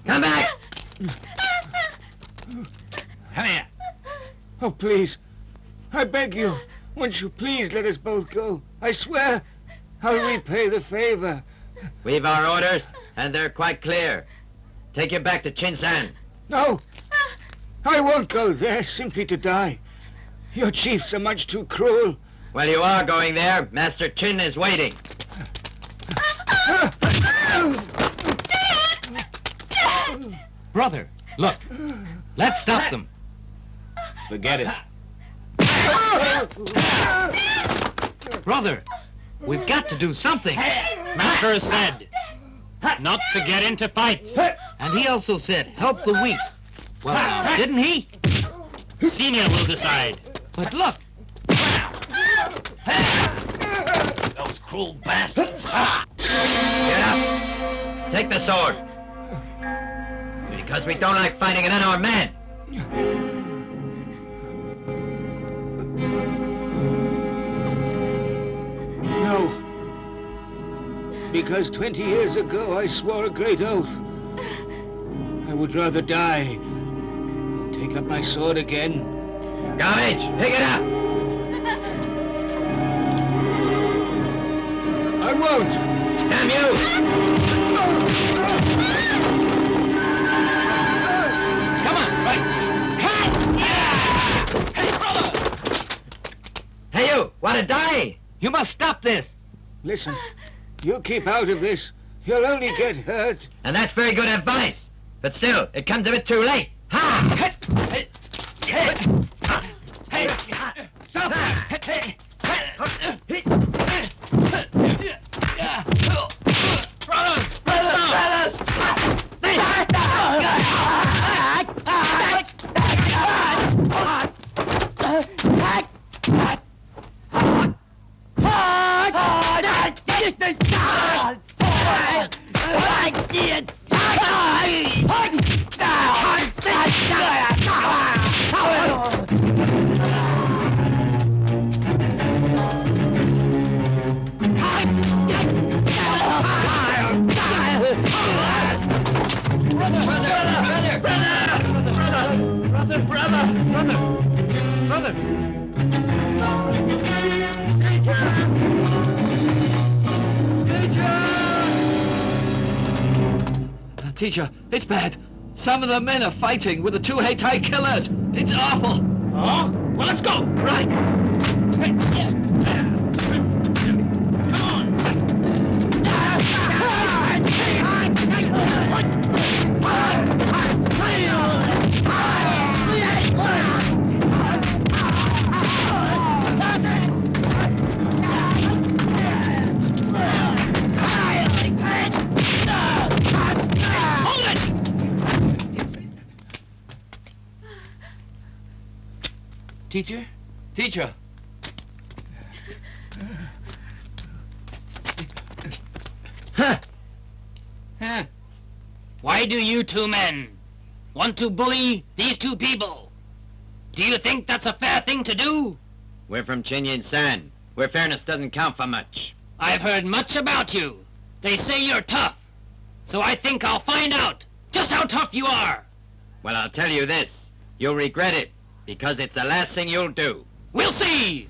Come back! Come here. Oh, please. I beg you. Won't you please let us both go? I swear I'll repay the favor. We've our orders, and they're quite clear. Take you back to Chinsan. No. I won't go there simply to die. Your chiefs are much too cruel. Well, you are going there. Master Chin is waiting. Brother, look. Let's stop them. Forget it. Brother, we've got to do something. Master has said. not to get into fights. And he also said, help the weak. Well, now, didn't he? Senior will decide. But look. Those cruel bastards. Get up. Take the sword. Because we don't like fighting an unarmed man. No. Because 20 years ago I swore a great oath. I would rather die than take up my sword again. Garbage! Pick it up! I won't! Damn you! Come on, right. Hey, brother! Hey, you! Want to die? You must stop this. Listen, you keep out of this. You'll only get hurt. And that's very good advice. But still, it comes a bit too late. Ha! Hey, stop! Brothers! Teacher, it's bad. Some of the men are fighting with the two Heitai killers. It's awful. Oh? Well, let's go. Right. Teacher? Teacher! Why do you two men want to bully these two people? Do you think that's a fair thing to do? We're from Chinyin-san, where fairness doesn't count for much. I've heard much about you. They say you're tough. So I think I'll find out just how tough you are. Well, I'll tell you this. You'll regret it, because it's the last thing you'll do. We'll see!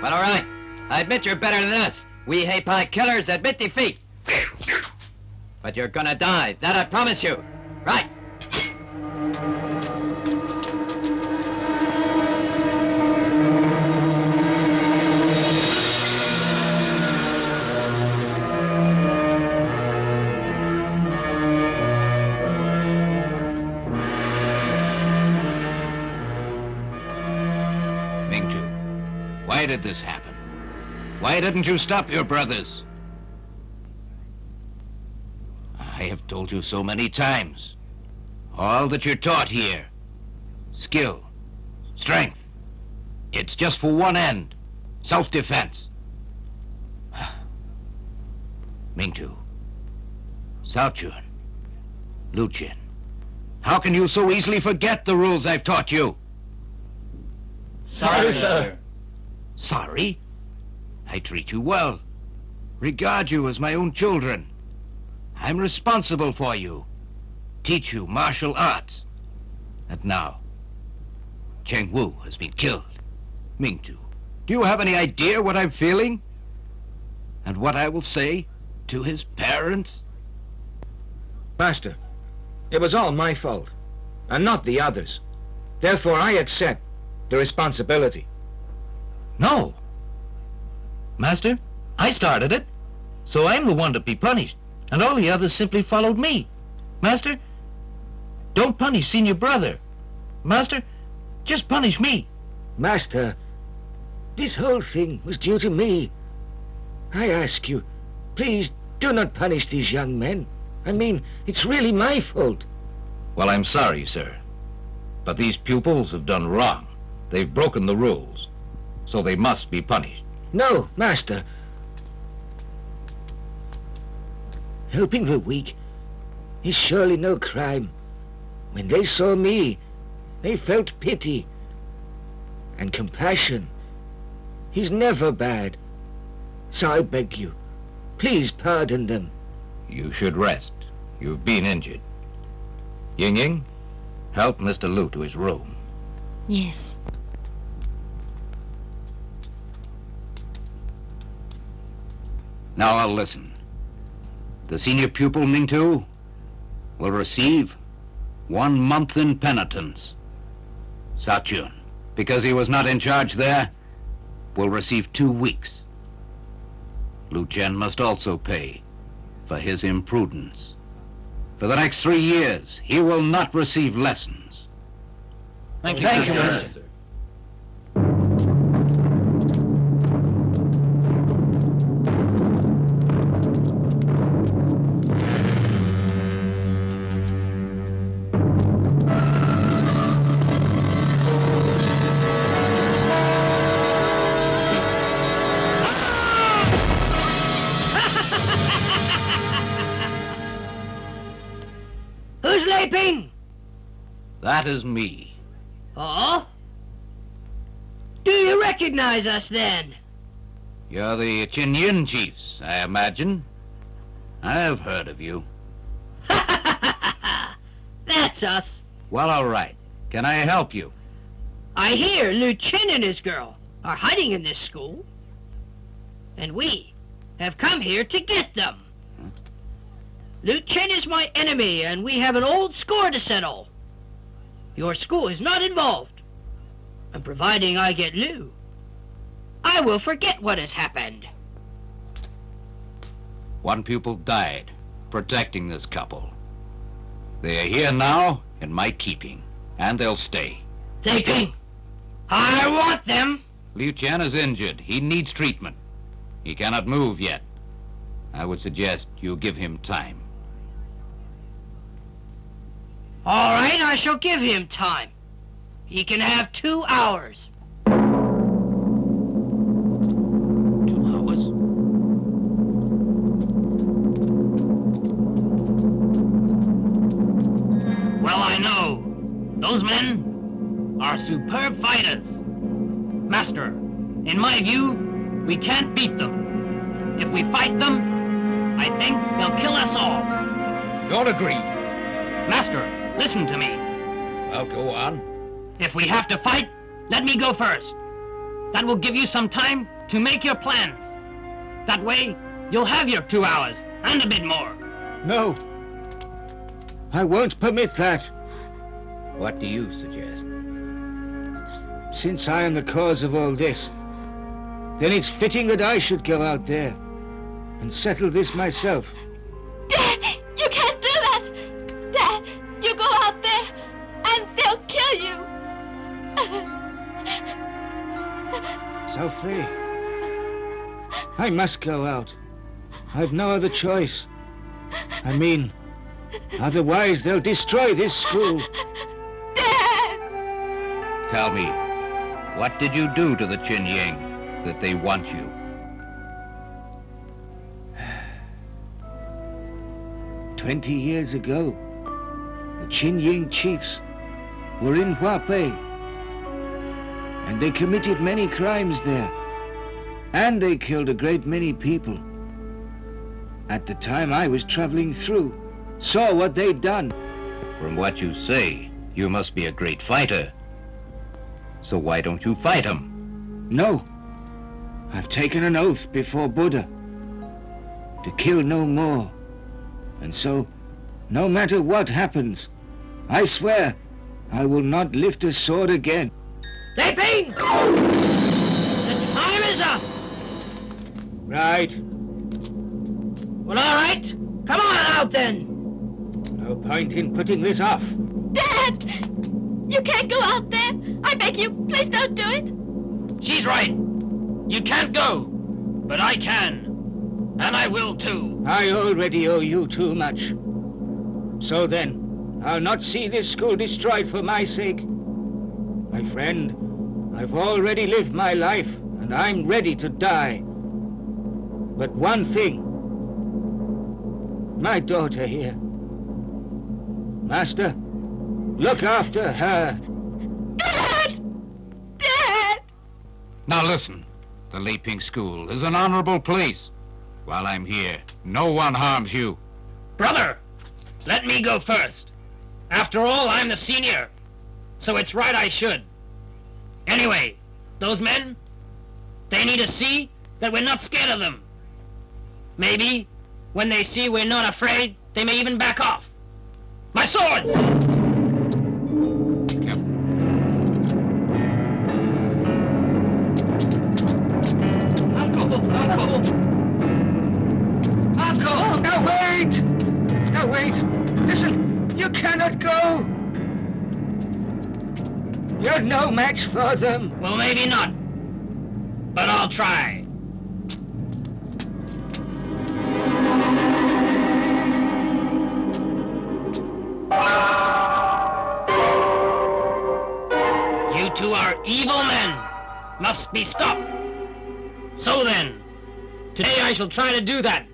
Well, all right. I admit you're better than us. We hay-pie killers admit defeat. But you're gonna die. That I promise you. Right. Why did this happen? Why didn't you stop your brothers? I have told you so many times. All that you're taught here, skill, strength, it's just for one end, self-defense. Mingtu, Xiaochun, Lucien, how can you so easily forget the rules I've taught you? Sorry, sir. Sorry? I treat you well. Regard you as my own children. I'm responsible for you. Teach you martial arts. And now, Cheng Wu has been killed. Mingtu, do you have any idea what I'm feeling? And what I will say to his parents? Master, it was all my fault, and not the others. Therefore, I accept the responsibility. No. Master, I started it, so I'm the one to be punished, and all the others simply followed me. Master, don't punish senior brother. Master, just punish me. Master, this whole thing was due to me. I ask you, please do not punish these young men. I mean, it's really my fault. Well, I'm sorry, sir, but these pupils have done wrong. They've broken the rules, so they must be punished. No, Master. Helping the weak is surely no crime. When they saw me, they felt pity and compassion. He's never bad. So I beg you, please pardon them. You should rest. You've been injured. Ying-Ying, help Mr. Liu to his room. Yes. Now I'll listen. The senior pupil, Mingtu, will receive 1 month in penitence. Xiaochun, because he was not in charge there, will receive 2 weeks. Lu Chen must also pay for his imprudence. For the next 3 years, he will not receive lessons. Thank you, Master. Who's leaping? That is me. Oh? Do you recognize us then? You're the Chinyin chiefs, I imagine. I've heard of you. That's us. Well, all right. Can I help you? I hear Liu Chen and his girl are hiding in this school. And we have come here to get them. Liu Chen is my enemy, and we have an old score to settle. Your school is not involved. And providing I get Liu, I will forget what has happened. One pupil died, protecting this couple. They are here now in my keeping, and they'll stay. Leping, I want them. Liu Chen is injured. He needs treatment. He cannot move yet. I would suggest you give him time. All right, I shall give him time. He can have 2 hours. 2 hours? Well, I know. Those men are superb fighters. Master, in my view, we can't beat them. If we fight them, I think they'll kill us all. Don't agree. Master, listen to me. Well, go on. If we have to fight, let me go first. That will give you some time to make your plans. That way, you'll have your 2 hours, and a bit more. No. I won't permit that. What do you suggest? Since I am the cause of all this, then it's fitting that I should go out there and settle this myself. Dad, you can't do that! Dad, you go out there and they'll kill you! Sophie, I must go out. I've no other choice. I mean, otherwise they'll destroy this school. Dad! Tell me, what did you do to the Chin Ying that they want you? "20 years ago, the Chin Ying chiefs were in Huapei, and they committed many crimes there, and they killed a great many people. At the time I was traveling through, saw what they'd done." From what you say, you must be a great fighter. So why don't you fight him? No. I've taken an oath before Buddha to kill no more. And so, no matter what happens, I swear I will not lift a sword again. Leping! The time is up! Right. Well, all right. Come on out then. No point in putting this off. Dad! You can't go out there! I beg you, please don't do it! She's right. You can't go, but I can. And I will too. I already owe you too much. So then, I'll not see this school destroyed for my sake. My friend, I've already lived my life, and I'm ready to die. But one thing. My daughter here. Master, look after her. Dad! Dad! Now listen, the Leping School is an honorable place. While I'm here, no one harms you. Brother, let me go first. After all, I'm the senior, so it's right I should. Anyway, those men, they need to see that we're not scared of them. Maybe, when they see we're not afraid, they may even back off. My swords! Uncle! Now wait! Now wait! Listen, you cannot go! You're no match for them. Well, maybe not. But I'll try. You two are evil men. Must be stopped. So then, today I shall try to do that.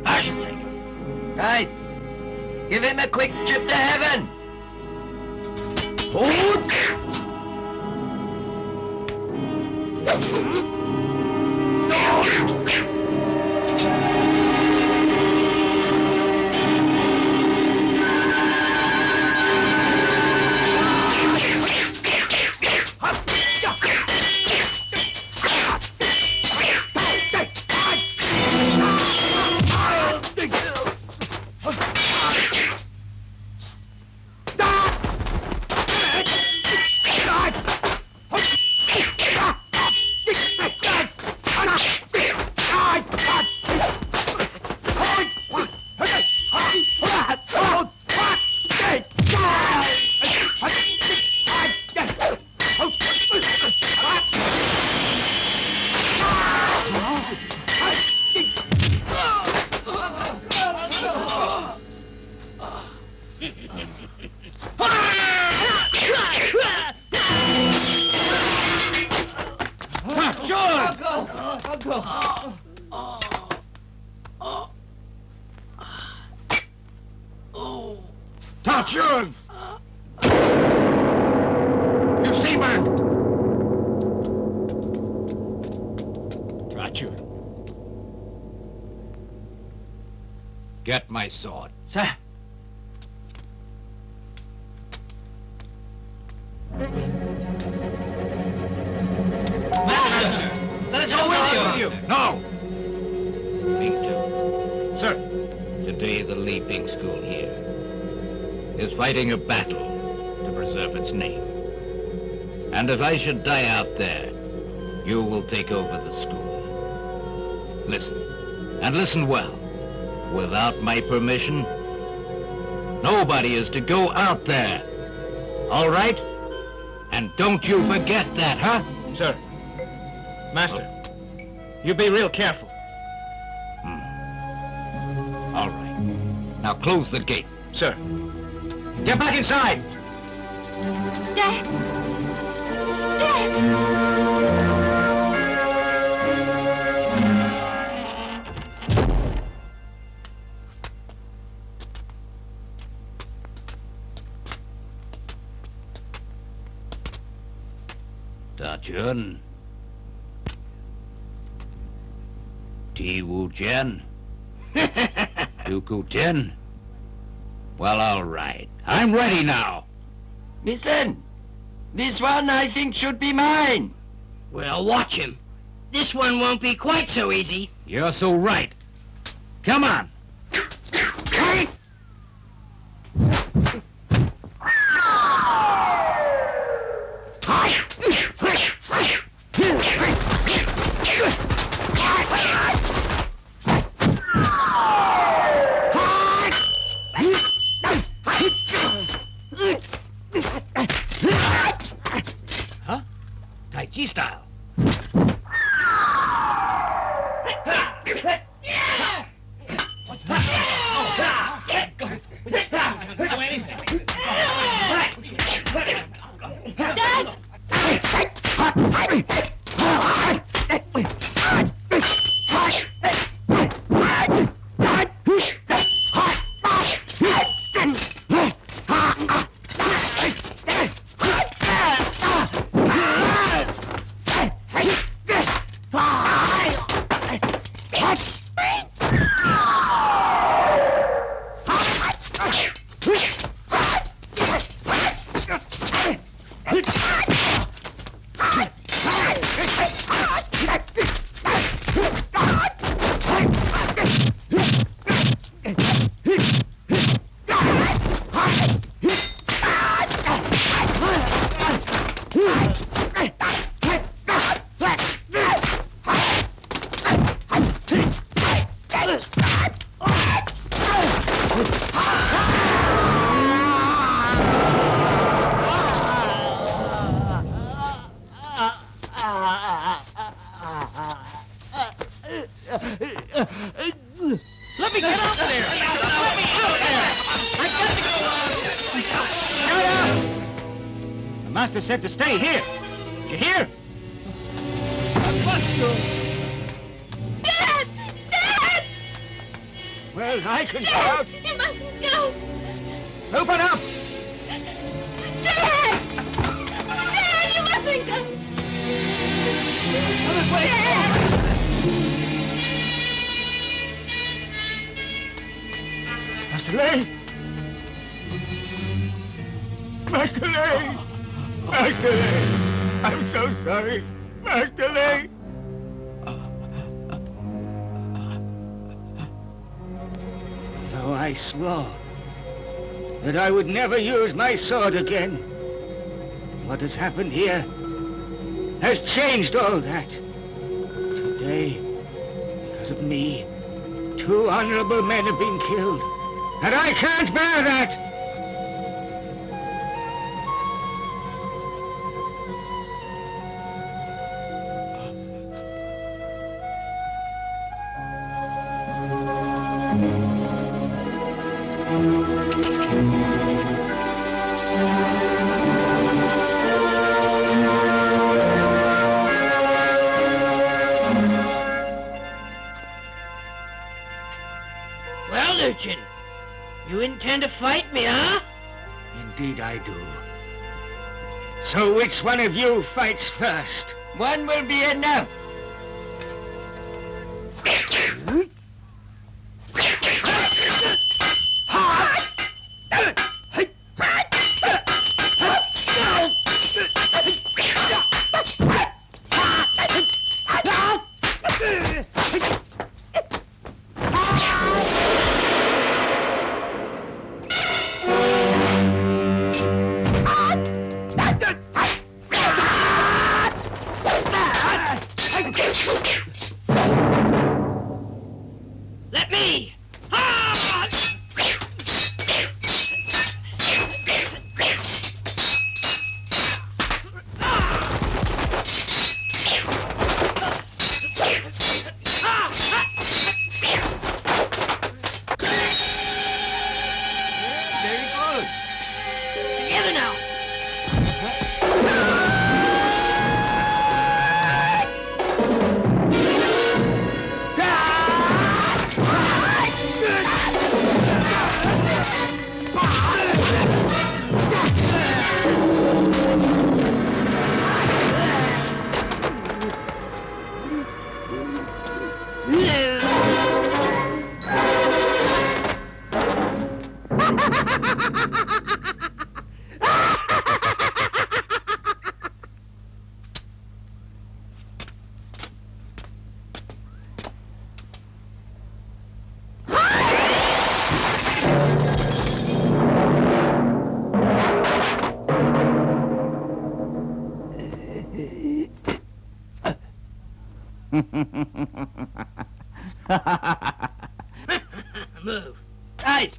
I shall take him. Right. Give him a quick trip to heaven. Statuen! You seaman! Statuen. Get my sword. Sir. Master! Let us go with you! No! Ping Sir, today the Leaping School here is fighting a battle to preserve its name. And if I should die out there, you will take over the school. Listen, and listen well. Without my permission, nobody is to go out there. All right? And don't you forget that, huh? Sir. Master. You be real careful. All right. Now close the gate. Sir. Get back inside! Dad! Dad! Statuen. Ti-Wu-Jen. Duku-Ten. Well, all right. I'm ready now. Listen, this one I think should be mine. Well, watch him. This one won't be quite so easy. You're so right. Come on. Huh? Tai Chi style. Dad! Let me get out there! Let me out there! I've got to go! Shut up! The master said to stay here. Did you hear? I must go. Dad! Dad! Well, I can go out. You mustn't go! Open up! Dad! Dad, you mustn't go! Dad! Master Lay! Master Lay! Master Lay! I'm so sorry! Master Lay! Though I swore that I would never use my sword again, what has happened here has changed all that. Today, because of me, 2 honorable men have been killed. And I can't bear that! Well, Luchin, you intend to fight me, huh? Indeed I do. So which one of you fights first? One will be enough. Let me! Very good. Together now! Move. Guys!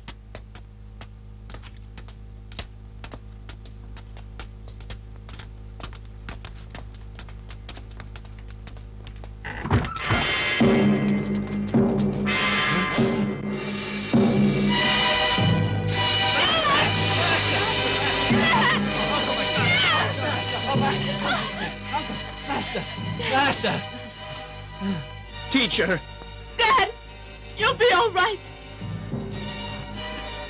Master! Teacher! Dad, you'll be all right.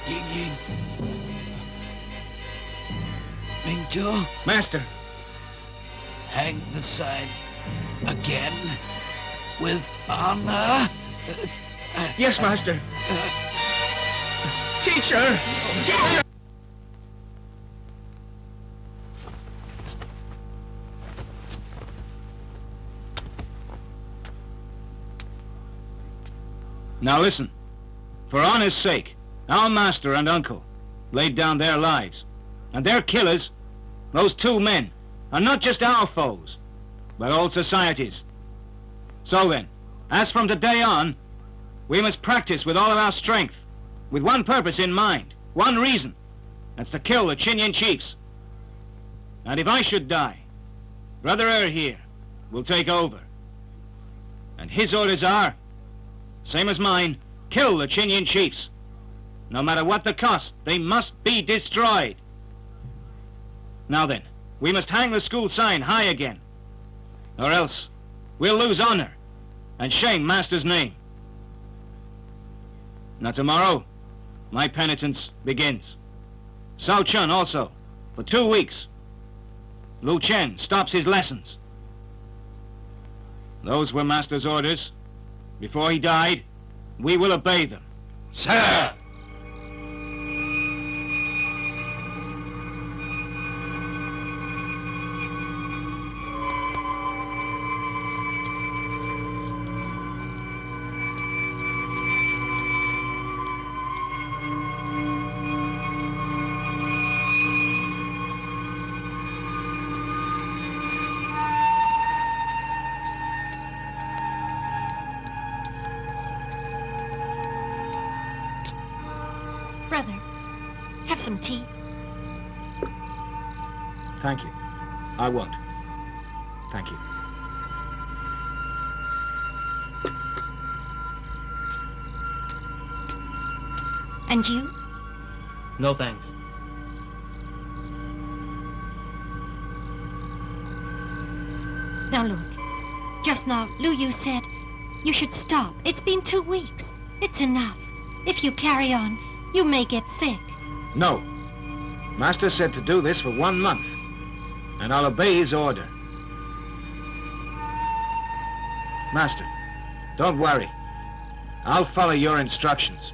Ying Ying. Mingzhou. Master! Hang the sign again with honor. Yes, Master. Teacher! Teacher! Now listen, for honor's sake, our master and uncle laid down their lives, and their killers, those two men, are not just our foes, but all society's. So then, as from today on, we must practice with all of our strength, with one purpose in mind, one reason, that's to kill the Chinyan chiefs. And if I should die, Brother here will take over. And his orders are, same as mine, kill the Chinyan chiefs. No matter what the cost, they must be destroyed. Now then, we must hang the school sign high again, or else we'll lose honor and shame Master's name. Now tomorrow, my penitence begins. Sao Chun also, for 2 weeks. Lu Chen stops his lessons. Those were Master's orders. Before he died, we will obey them. Sir! Brother, have some tea. Thank you. I won't. Thank you. And you? No thanks. Now look, just now Lu Yu said you should stop. It's been 2 weeks. It's enough. If you carry on, you may get sick. No. Master said to do this for 1 month, and I'll obey his order. Master, don't worry. I'll follow your instructions.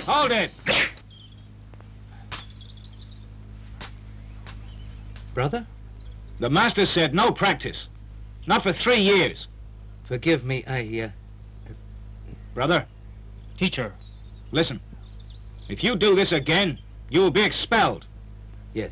Hold it! Brother? The master said no practice. Not for 3 years. Forgive me, Brother? Teacher. Listen. If you do this again, you will be expelled. Yes.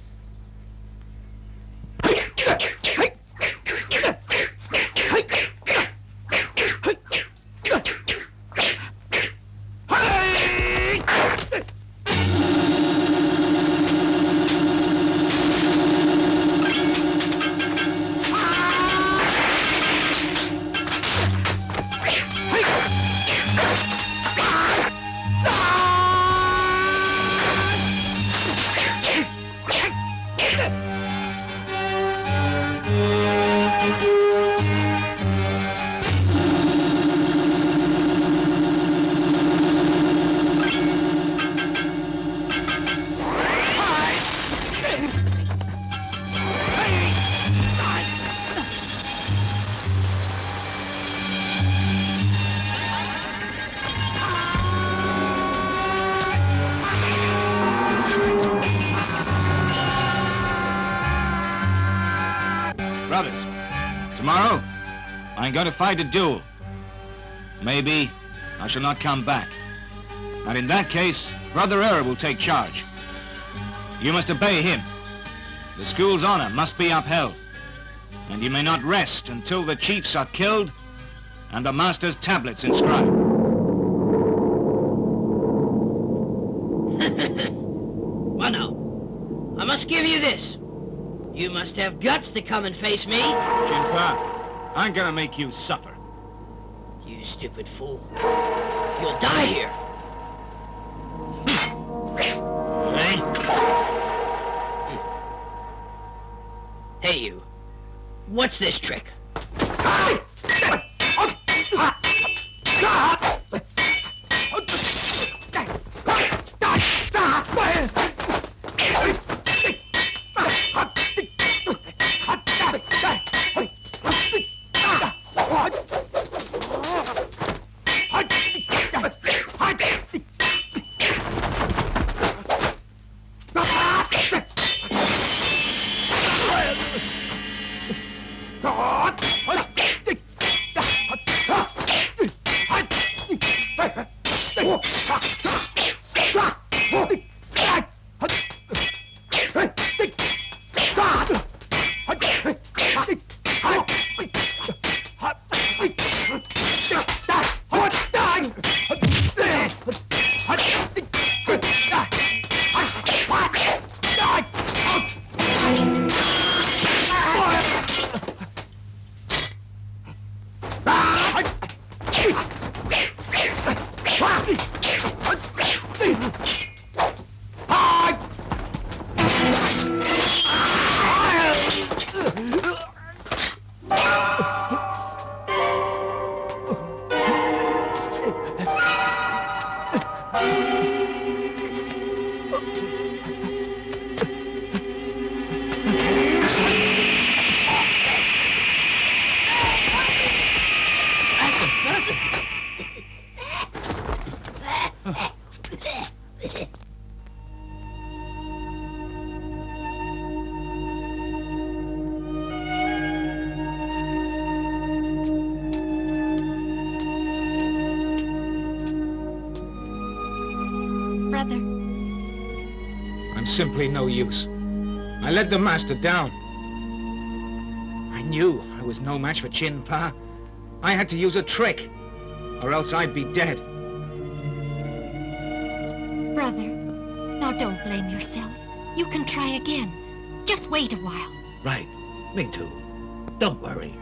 Brothers, tomorrow I'm going to fight a duel. Maybe I shall not come back. And in that case, Brother will take charge. You must obey him. The school's honor must be upheld. And you may not rest until the chiefs are killed and the master's tablets inscribed. Well, now, I must give you this. You must have guts to come and face me. Jinpa, I'm gonna make you suffer. You stupid fool. You'll die here. Hey, you. What's this trick? Brother. I'm simply no use. I let the master down. I knew I was no match for Chin Pa. I had to use a trick, or else I'd be dead. Brother, now don't blame yourself. You can try again. Just wait a while. Right. Me too. Don't worry.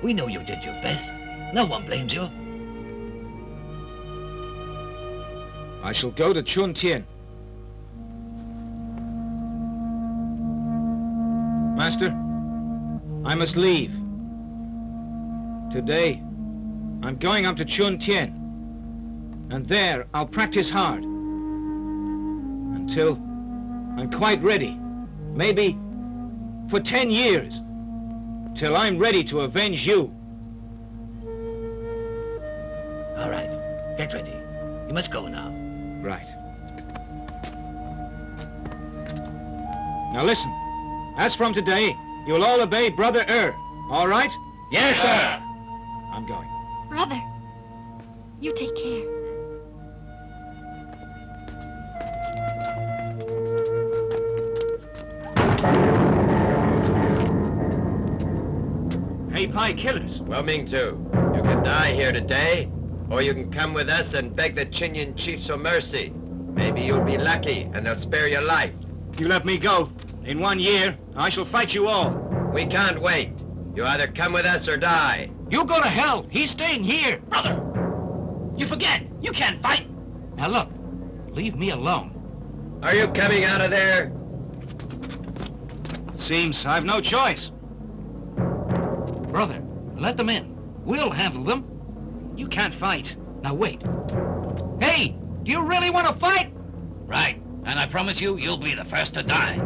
We know you did your best. No one blames you. I shall go to Chun Tien. Master, I must leave. Today, I'm going up to Chun Tien, and there I'll practice hard until I'm quite ready, maybe for 10 years, till I'm ready to avenge you. All right, get ready. You must go now. Right. Now listen, as from today, you'll all obey Brother all right? Yes, sir. I'm going. Brother, you take care. Hey, Pai killers. Well, Ming too. You can die here today, or you can come with us and beg the Chinyan chiefs for mercy. Maybe you'll be lucky and they'll spare your life. You let me go. In 1 year, I shall fight you all. We can't wait. You either come with us or die. You go to hell. He's staying here. Brother, you forget. You can't fight. Now look, leave me alone. Are you coming out of there? Seems I've no choice. Brother, let them in. We'll handle them. You can't fight. Now wait. Hey, do you really want to fight? Right, and I promise you, you'll be the first to die.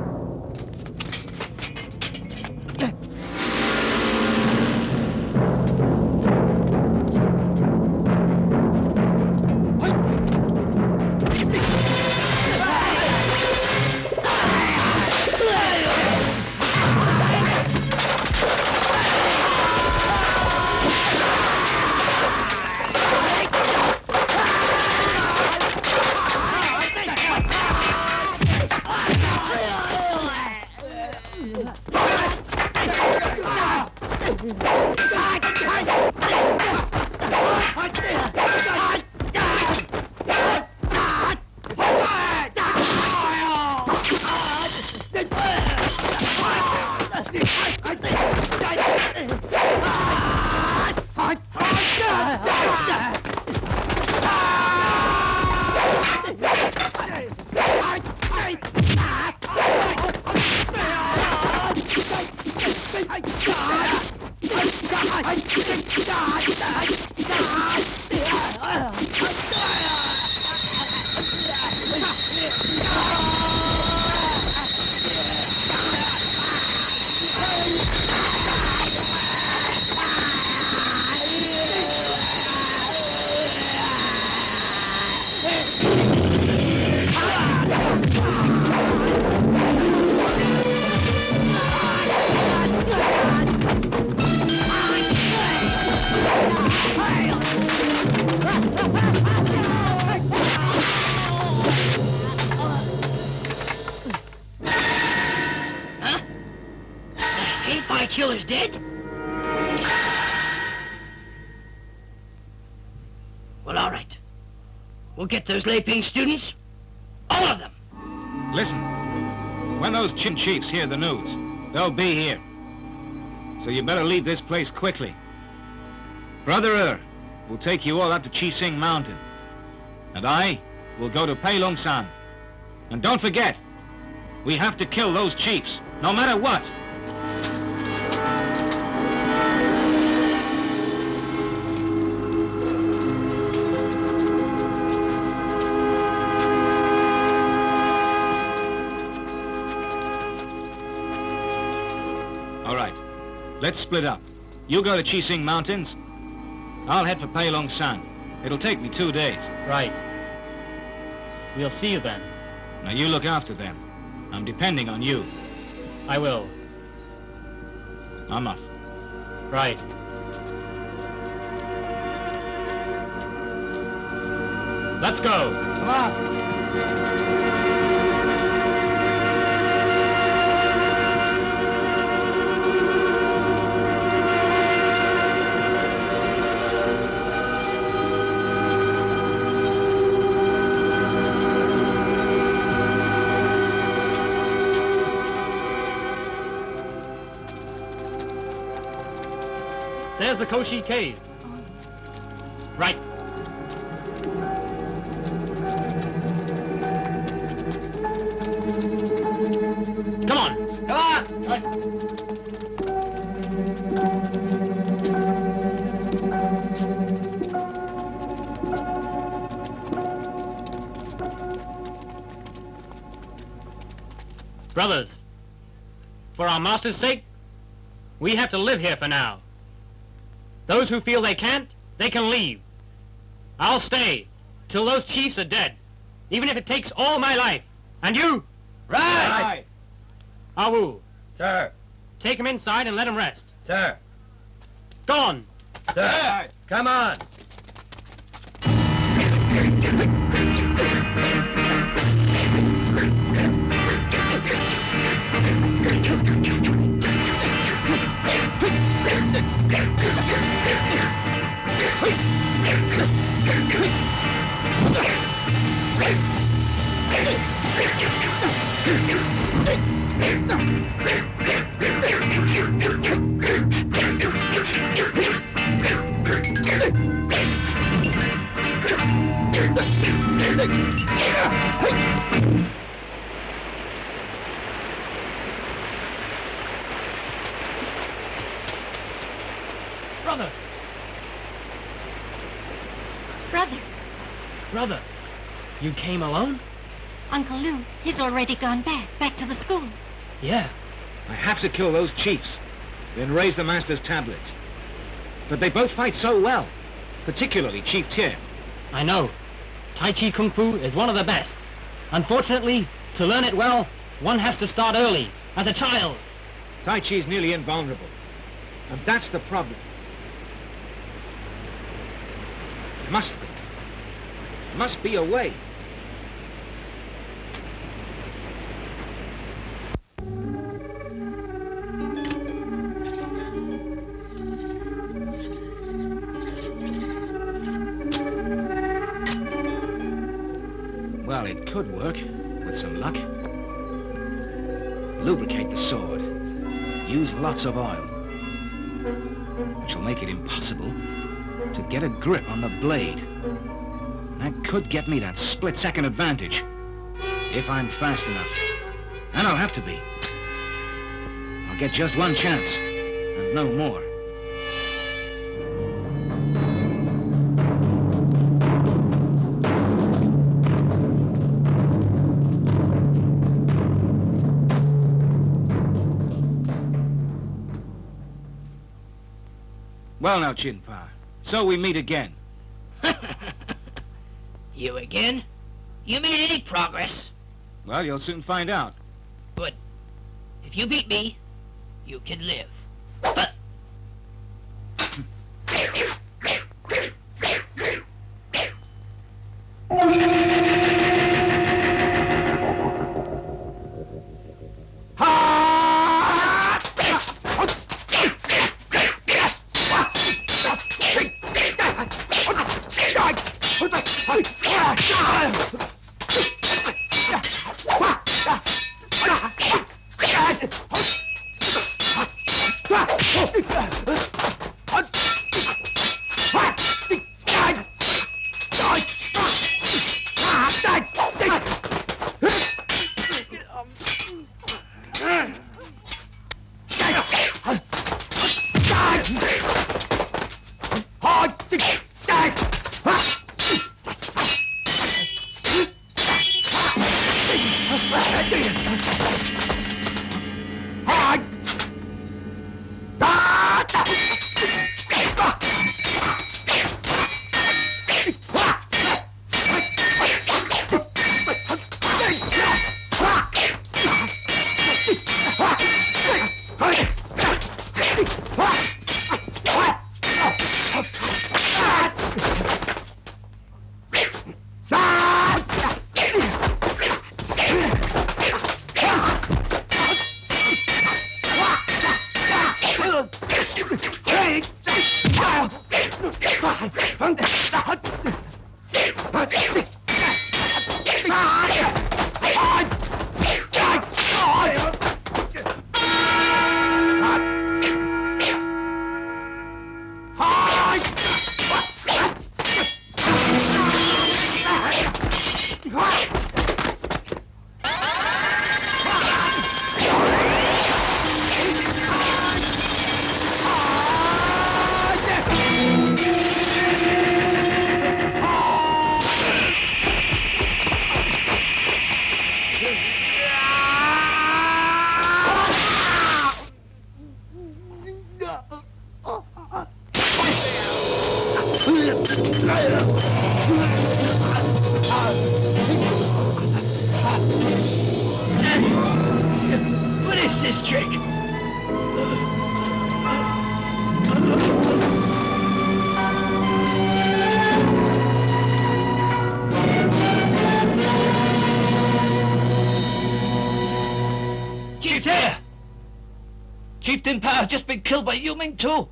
Killer's dead? Well, all right. We'll get those Leiping students. All of them. Listen, when those Chin chiefs hear the news, they'll be here. So you better leave this place quickly. Brother will take you all up to Chising Mountain. And I will go to Peilung-san. And don't forget, we have to kill those chiefs, no matter what. All right, let's split up. You go to Chising Mountains, I'll head for Pailong San. It'll take me 2 days. Right. We'll see you then. Now you look after them. I'm depending on you. I will. I'm off. Right. Let's go. Come on. There's the Koshi Cave. Right. Come on. Come on. Right. Brothers, for our master's sake, we have to live here for now. Those who feel they can't, they can leave. I'll stay till those chiefs are dead, even if it takes all my life. And you? Right. Awu, Sir. take him inside and let him rest. Sir. Go on. Sir. Come on. Brother! Brother, Brother, you came alone? Uncle Lou, he's already gone back to the school. Yeah. I have to kill those chiefs, then raise the master's tablets. But they both fight so well, particularly Chief Tie. I know. Tai Chi Kung Fu is one of the best. Unfortunately, to learn it well, one has to start early, as a child. Tai Chi's nearly invulnerable, and that's the problem. I must think. There must be a way. Well, it could work, with some luck. Lubricate the sword. Use lots of oil, which will make it impossible to get a grip on the blade. That could get me that split-second advantage, if I'm fast enough. And I'll have to be. I'll get just one chance, and no more. Well now, Chinpa, so we meet again. You again? You made any progress? Well, you'll soon find out. Good. If you beat me, you can live. What is this trick? Chief there! Chief Tin Pa has just been killed by Yu Ming too.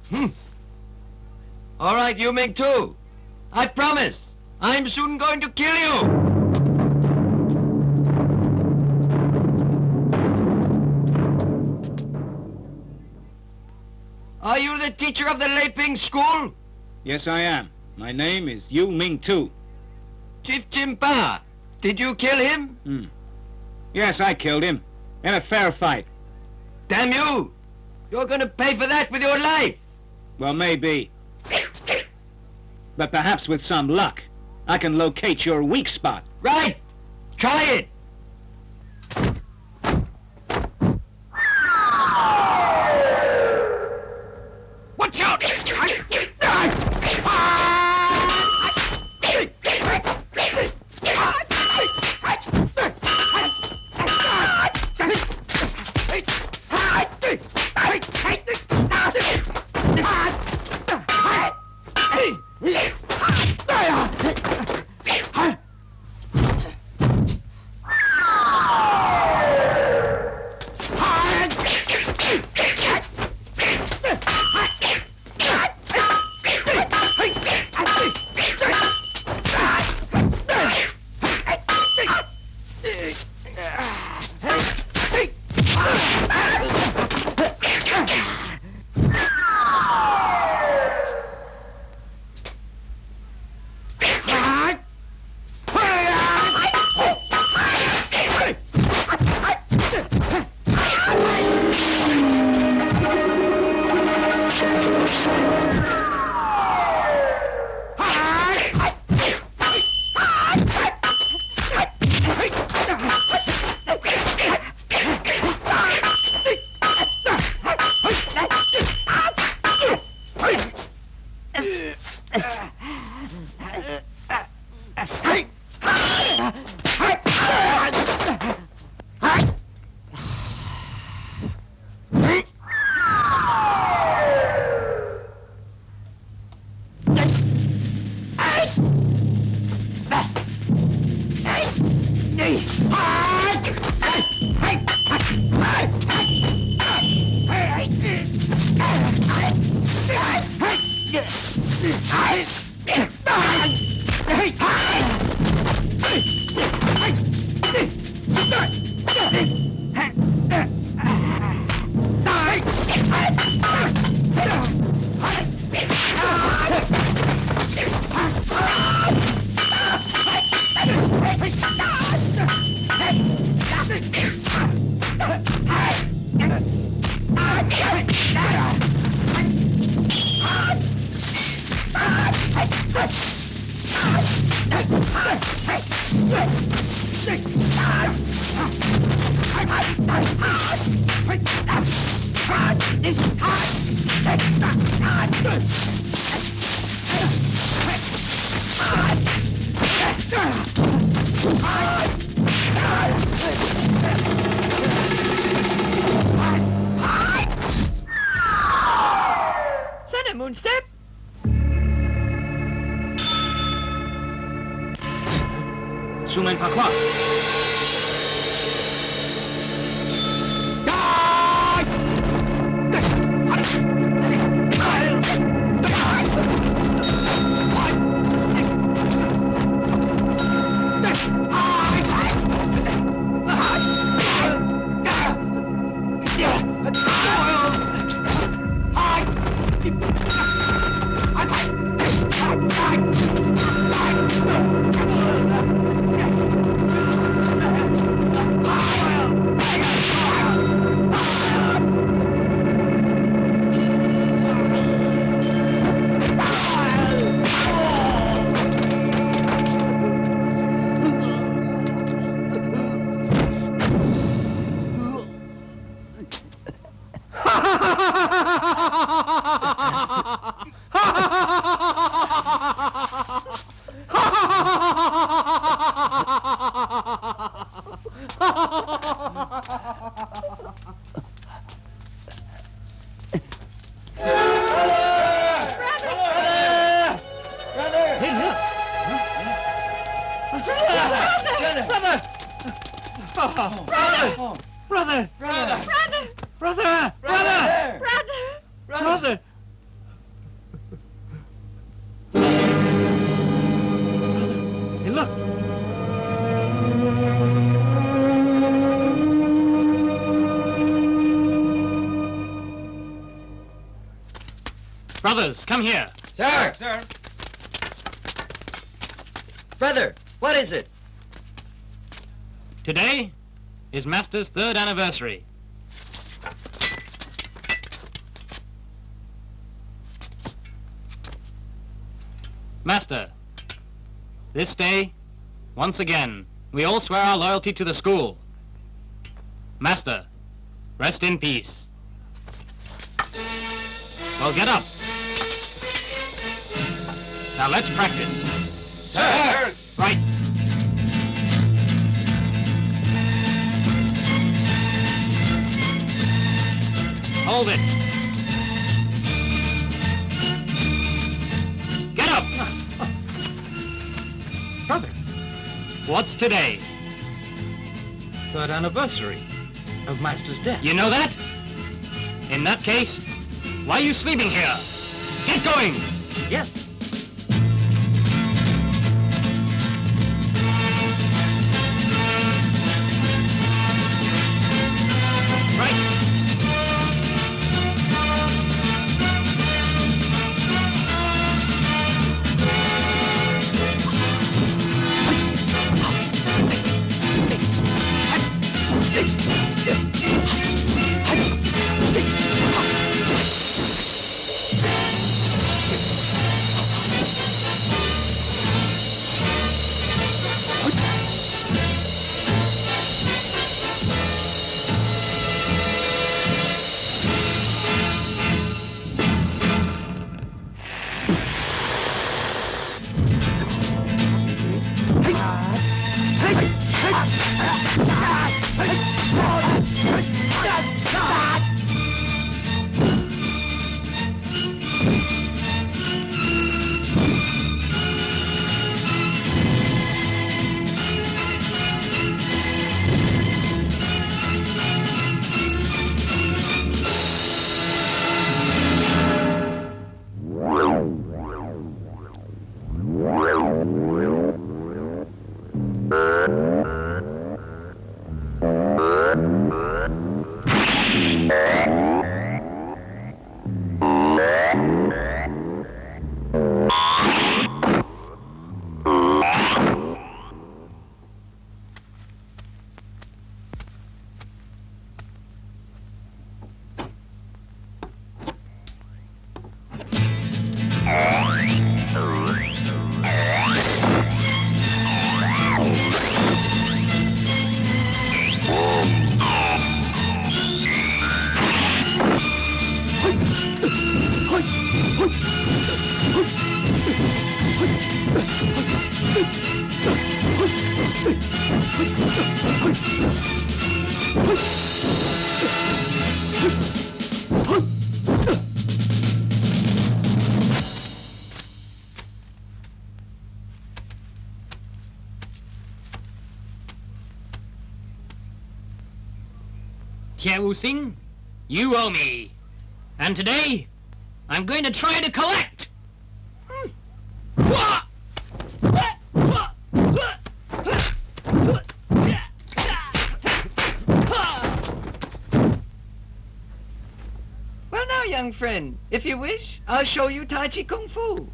All right, Yu Ming too. I promise. I'm soon going to kill you. Are you the teacher of the Leiping school? Yes, I am. My name is Yu Ming Tu. Chief Tin Pa, did you kill him? Yes, I killed him. In a fair fight. Damn you! You're gonna pay for that with your life! Well, maybe. But perhaps with some luck, I can locate your weak spot. Right! Try it! Watch out! Moon step? Sumen Pakwa. Brother! Hey, look! Brothers, come here. Sir! Sir. Brother, what is it? Today is Master's 3rd anniversary. Master, this day, once again, we all swear our loyalty to the school. Master, rest in peace. Well, get up. Now let's practice. Sir. Right. Hold it. Get up. Brother, What's today? 3rd anniversary of Master's death. You know that? In that case, why are you sleeping here? Get going! Yes. Wu-Sing, you owe me. And today, I'm going to try to collect. Well now, young friend, if you wish, I'll show you Tai Chi Kung Fu.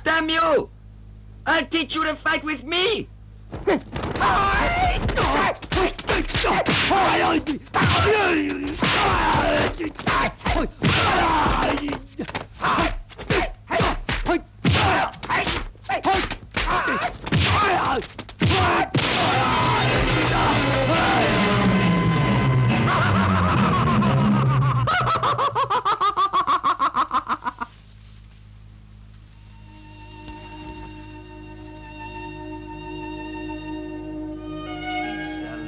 Damn you! I'll teach you to fight with me!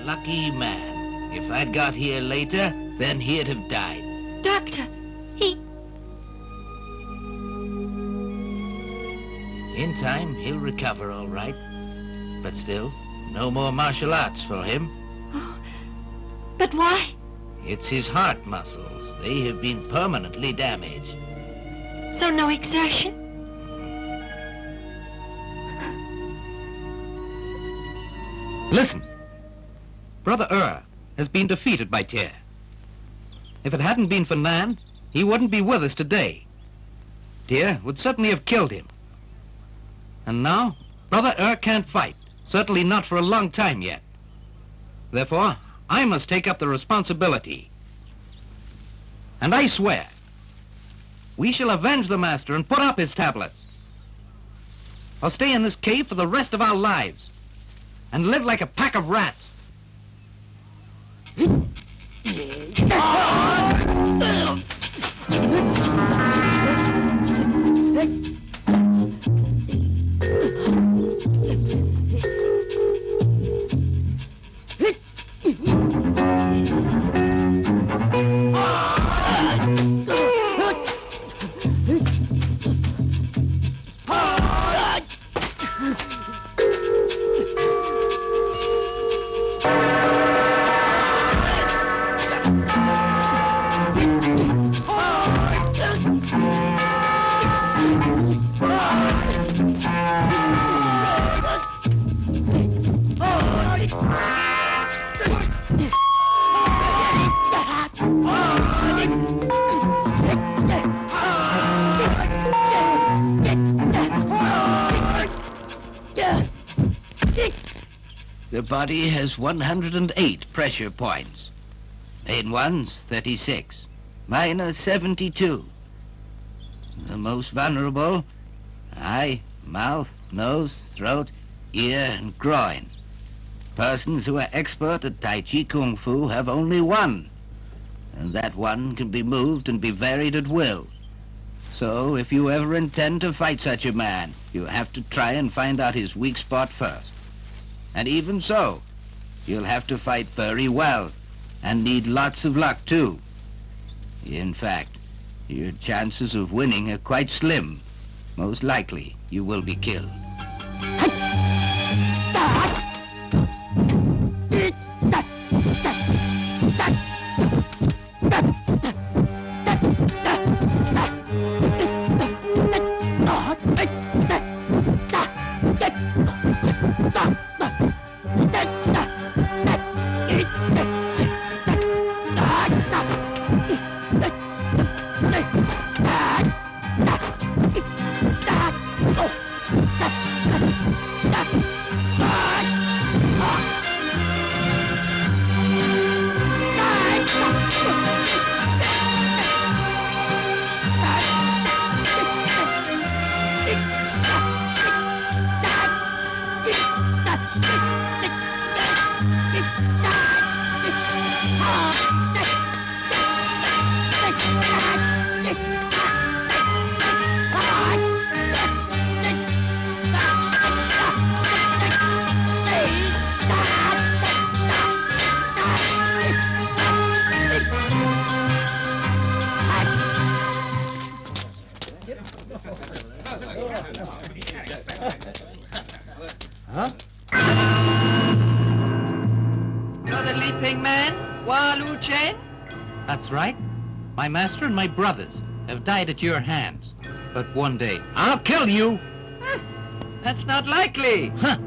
Lucky man. If I'd got here later, then he'd have died. Doctor, In time, he'll recover all right. But still, no more martial arts for him. But why? It's his heart muscles. They have been permanently damaged. So no exertion? Listen. Brother has been defeated by Tyr. If it hadn't been for Nan, he wouldn't be with us today. Tyr would certainly have killed him. And now, Brother can't fight. Certainly not for a long time yet. Therefore, I must take up the responsibility. And I swear, we shall avenge the master and put up his tablets. Or stay in this cave for the rest of our lives and live like a pack of rats. The body has 108 pressure points. Main one's 36. Minor 72. The most vulnerable, eye, mouth, nose, throat, ear, and groin. Persons who are expert at Tai Chi Kung Fu have only one, and that one can be moved and be varied at will. So if you ever intend to fight such a man, you have to try and find out his weak spot first. And even so, you'll have to fight very well, and need lots of luck too. In fact, your chances of winning are quite slim. Most likely, you will be killed. Huh? You're the leaping man, Hua Lu Chen? That's right. My master and my brothers have died at your hands. But one day, I'll kill you! That's not likely. Huh.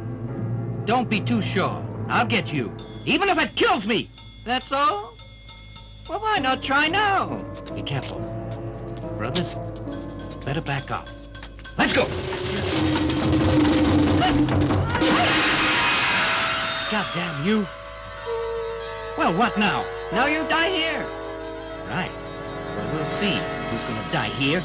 Don't be too sure. I'll get you, even if it kills me! That's all? Well, why not try now? Be careful. Brothers, better back off. Let's go! God damn you! Well, what now? Now you die here. Right. Well, we'll see who's gonna die here.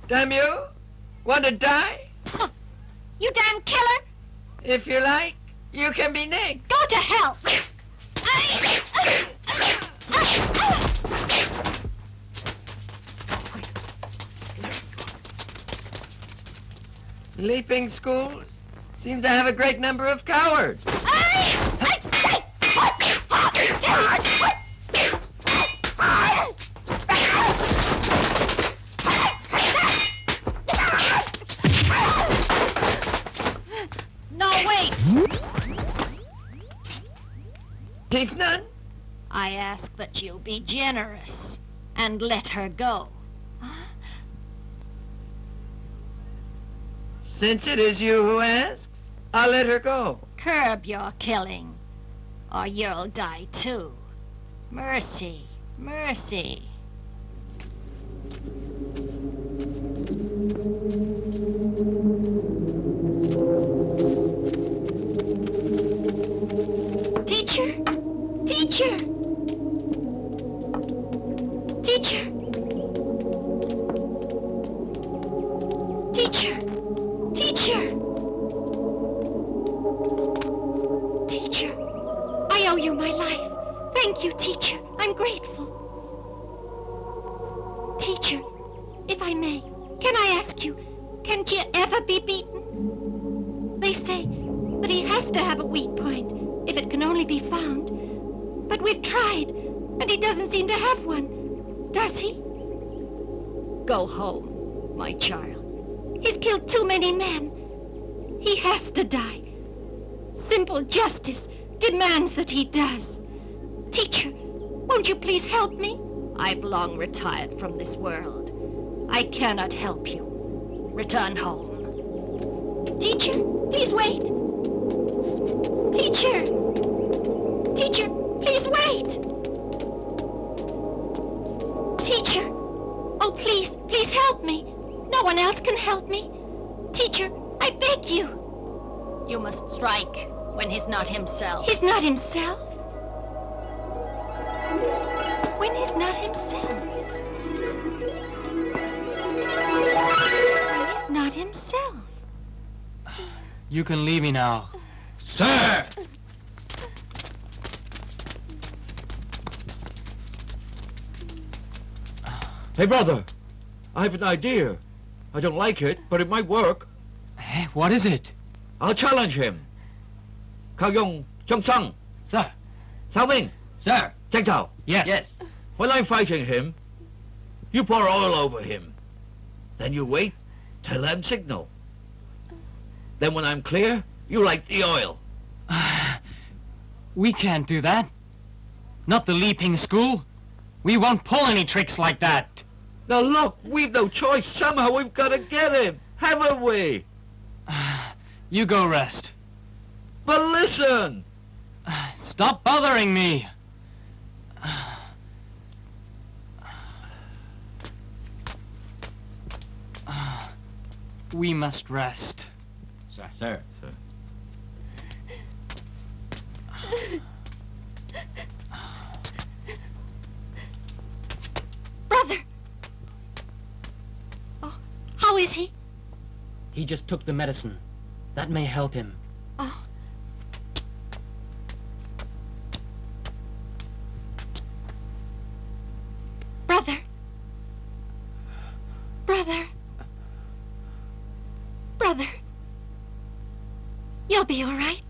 Damn you! Want to die? You damn killer! If you like, you can be next. Go to hell! Leaping schools seem to have a great number of cowards. No, wait! If none? I ask that you be generous and let her go. Since it is you who asks, I'll let her go. Curb your killing, or you'll die too. Mercy, mercy. Teacher! Teacher! Teacher! Teacher! Teacher! Teacher, I owe you my life. Thank you, teacher. I'm grateful. Teacher, if I may, can I ask you, can you ever be beaten? They say that he has to have a weak point if it can only be found. But we've tried, and he doesn't seem to have one. Does he? Go home, my child. He's killed too many men. He has to die. Simple justice demands that he does. Teacher, won't you please help me? I've long retired from this world. I cannot help you. Return home. Teacher, please wait. Teacher! Teacher, please wait. Teacher! Oh, please, please help me. No one else can help me. Teacher, I beg you. You must strike when he's not himself. He's not himself? When he's not himself? it himself. You can leave me now. Sir! Hey, brother, I have an idea. I don't like it, but it might work. Hey, what is it? I'll challenge him. Cao Yong, Chung Sang. Sir. Cao Ming. Sir. Check out. Yes. Yes. When I'm fighting him, you pour oil over him. Then you wait till I'm signal. Then when I'm clear, you light the oil. We can't do that. Not the Li Ping school. We won't pull any tricks like that. Now look, we've no choice. Somehow we've got to get him, haven't we? You go rest. But listen! Stop bothering me. We must rest. Sir. Sir. Brother! Oh, how is he? He just took the medicine. That may help him. Oh. Brother! Brother! Brother! You'll be all right.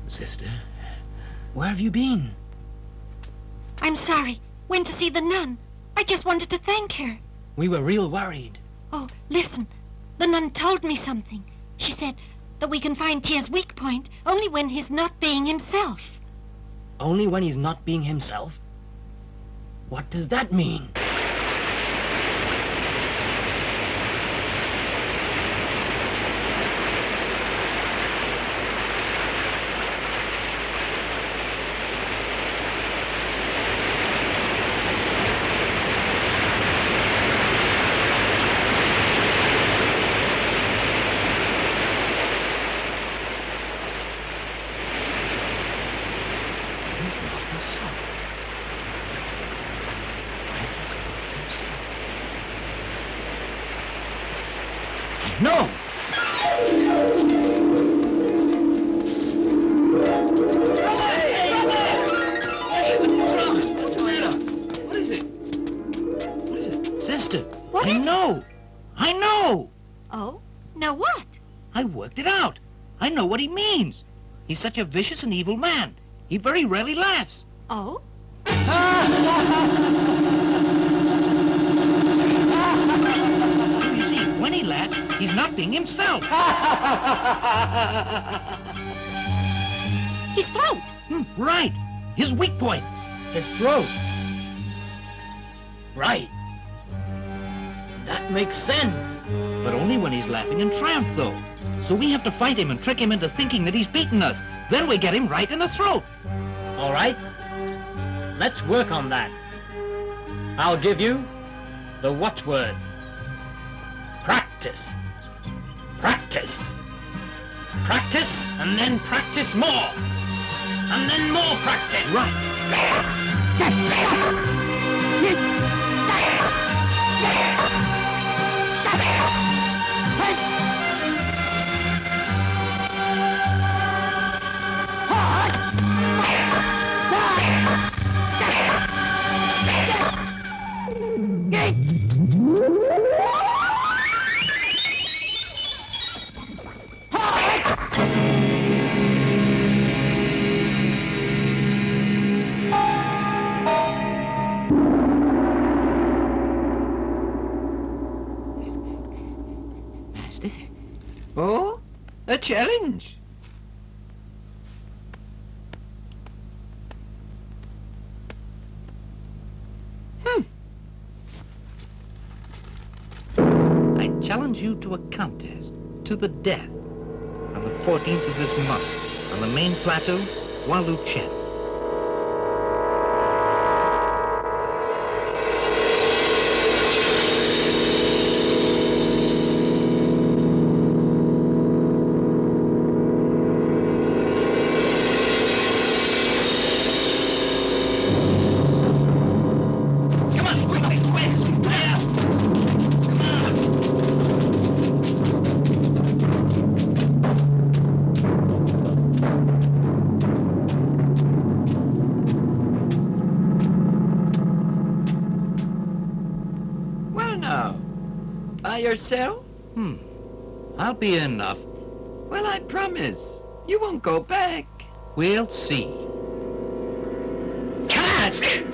Sister. Where have you been? I'm sorry. Went to see the nun. I just wanted to thank her. We were real worried. Oh, listen. The nun told me something. She said that we can find Tier's weak point only when he's not being himself. Only when he's not being himself? What does that mean? No! What is it? What is it? Sister, What I is it? know! I know! Oh? Now what? I worked it out. I know what he means. He's such a vicious and evil man. He very rarely laughs. Oh? You see, when he laughs, he's not being himself. His throat. Right. His weak point. His throat. Right. That makes sense. But only when he's laughing in triumph, though. So we have to fight him and trick him into thinking that he's beaten us. Then we get him right in the throat. All right. Let's work on that. I'll give you the watchword. Practice. Practice. Practice, and then practice more. And then more practice. Right. Master? Oh, a challenge. I challenge you to a contest, to the death, on the 14th of this month, on the main plateau, Waluchen. Come on, quickly, quick! yourself? I'll be enough. Well, I promise. You won't go back. We'll see. Cat!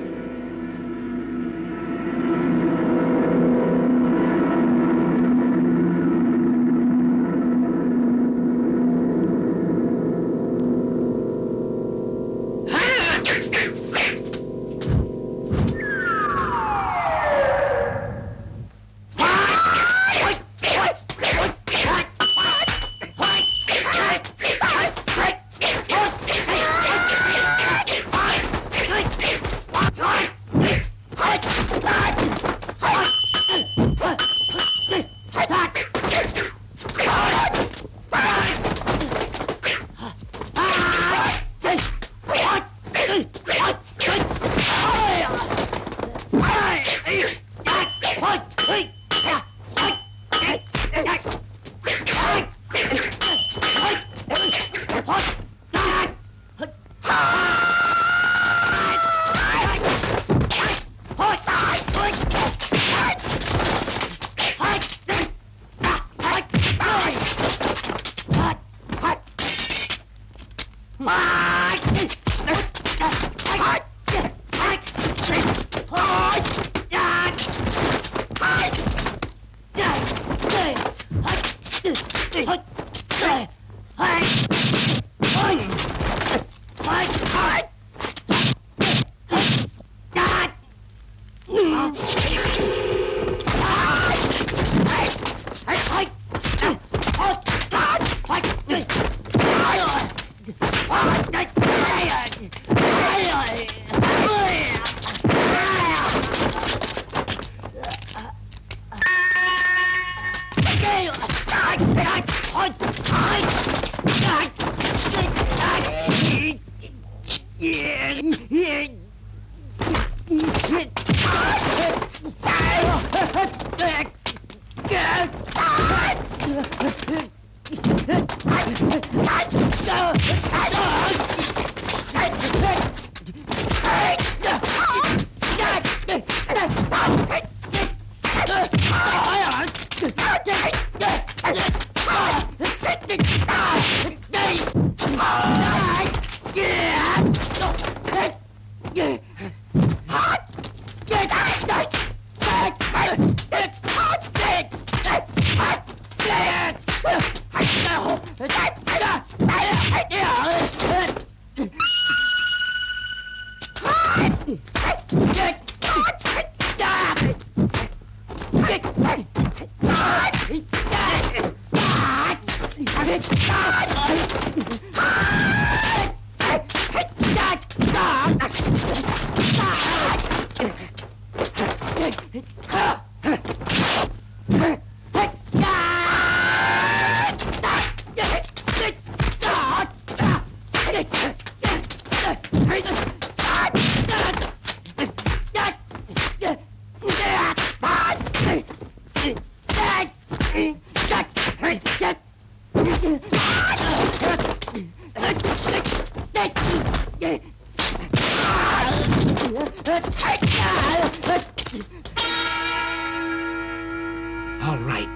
All right.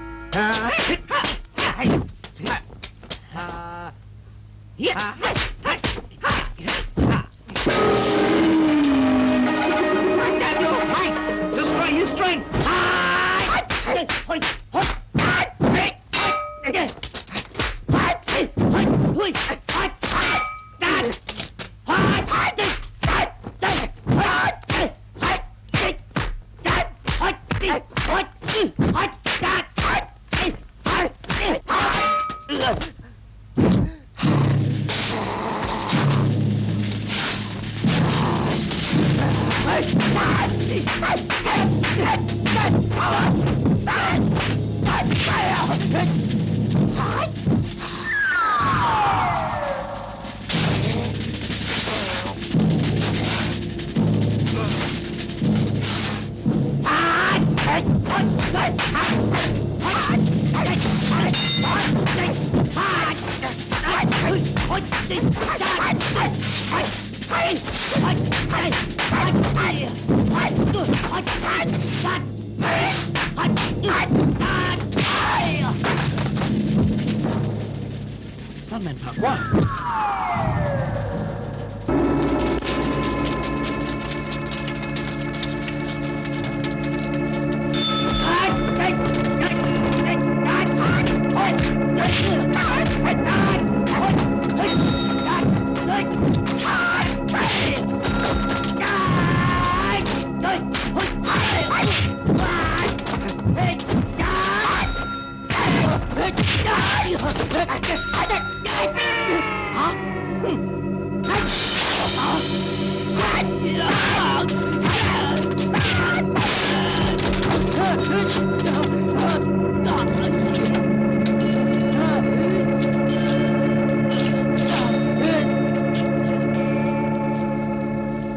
Destroy his strength! mais pas quoi?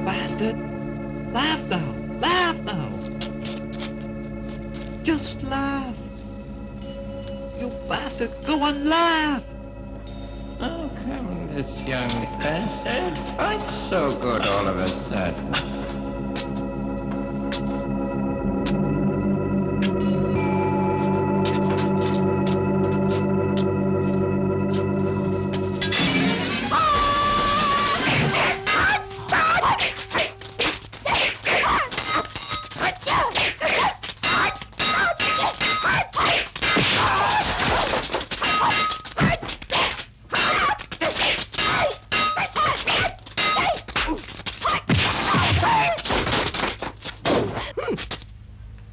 Bastard! Laugh now! Laugh now! Just laugh! You bastard! Go on, laugh! Oh, come, this young bastard. What's so good all of a sudden?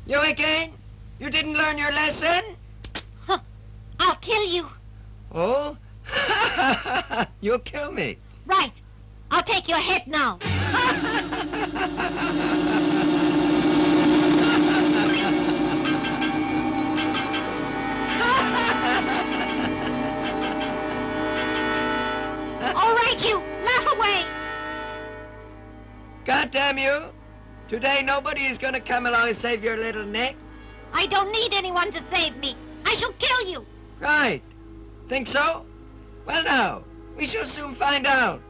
You again? You didn't learn your lesson? Huh. I'll kill you. Oh? You'll kill me. Right. I'll take your head now. All right, you. Laugh away. God damn you. Today nobody is gonna come along and save your little neck. I don't need anyone to save me. I shall kill you. Right. Think so? Well now, we shall soon find out.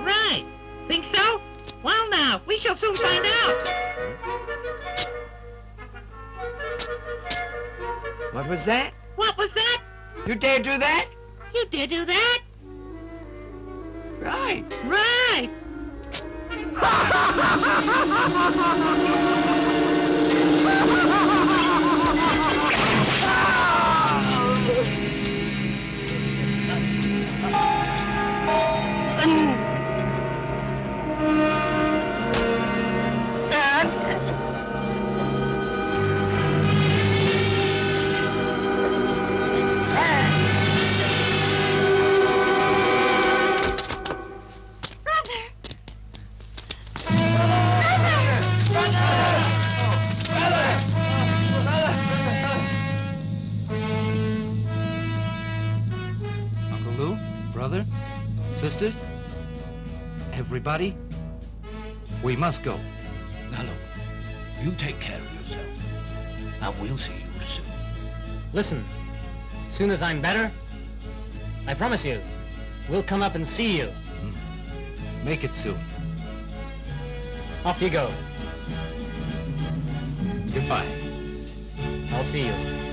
Right. Think so? Well now, we shall soon find out. What was that? What was that? You dare do that? You dare do that? Right. Right. Brother, sisters, everybody, we must go. Now look, you take care of yourself, and we'll see you soon. Listen, as soon as I'm better, I promise you, we'll come up and see you. Make it soon. Off you go. Goodbye. I'll see you.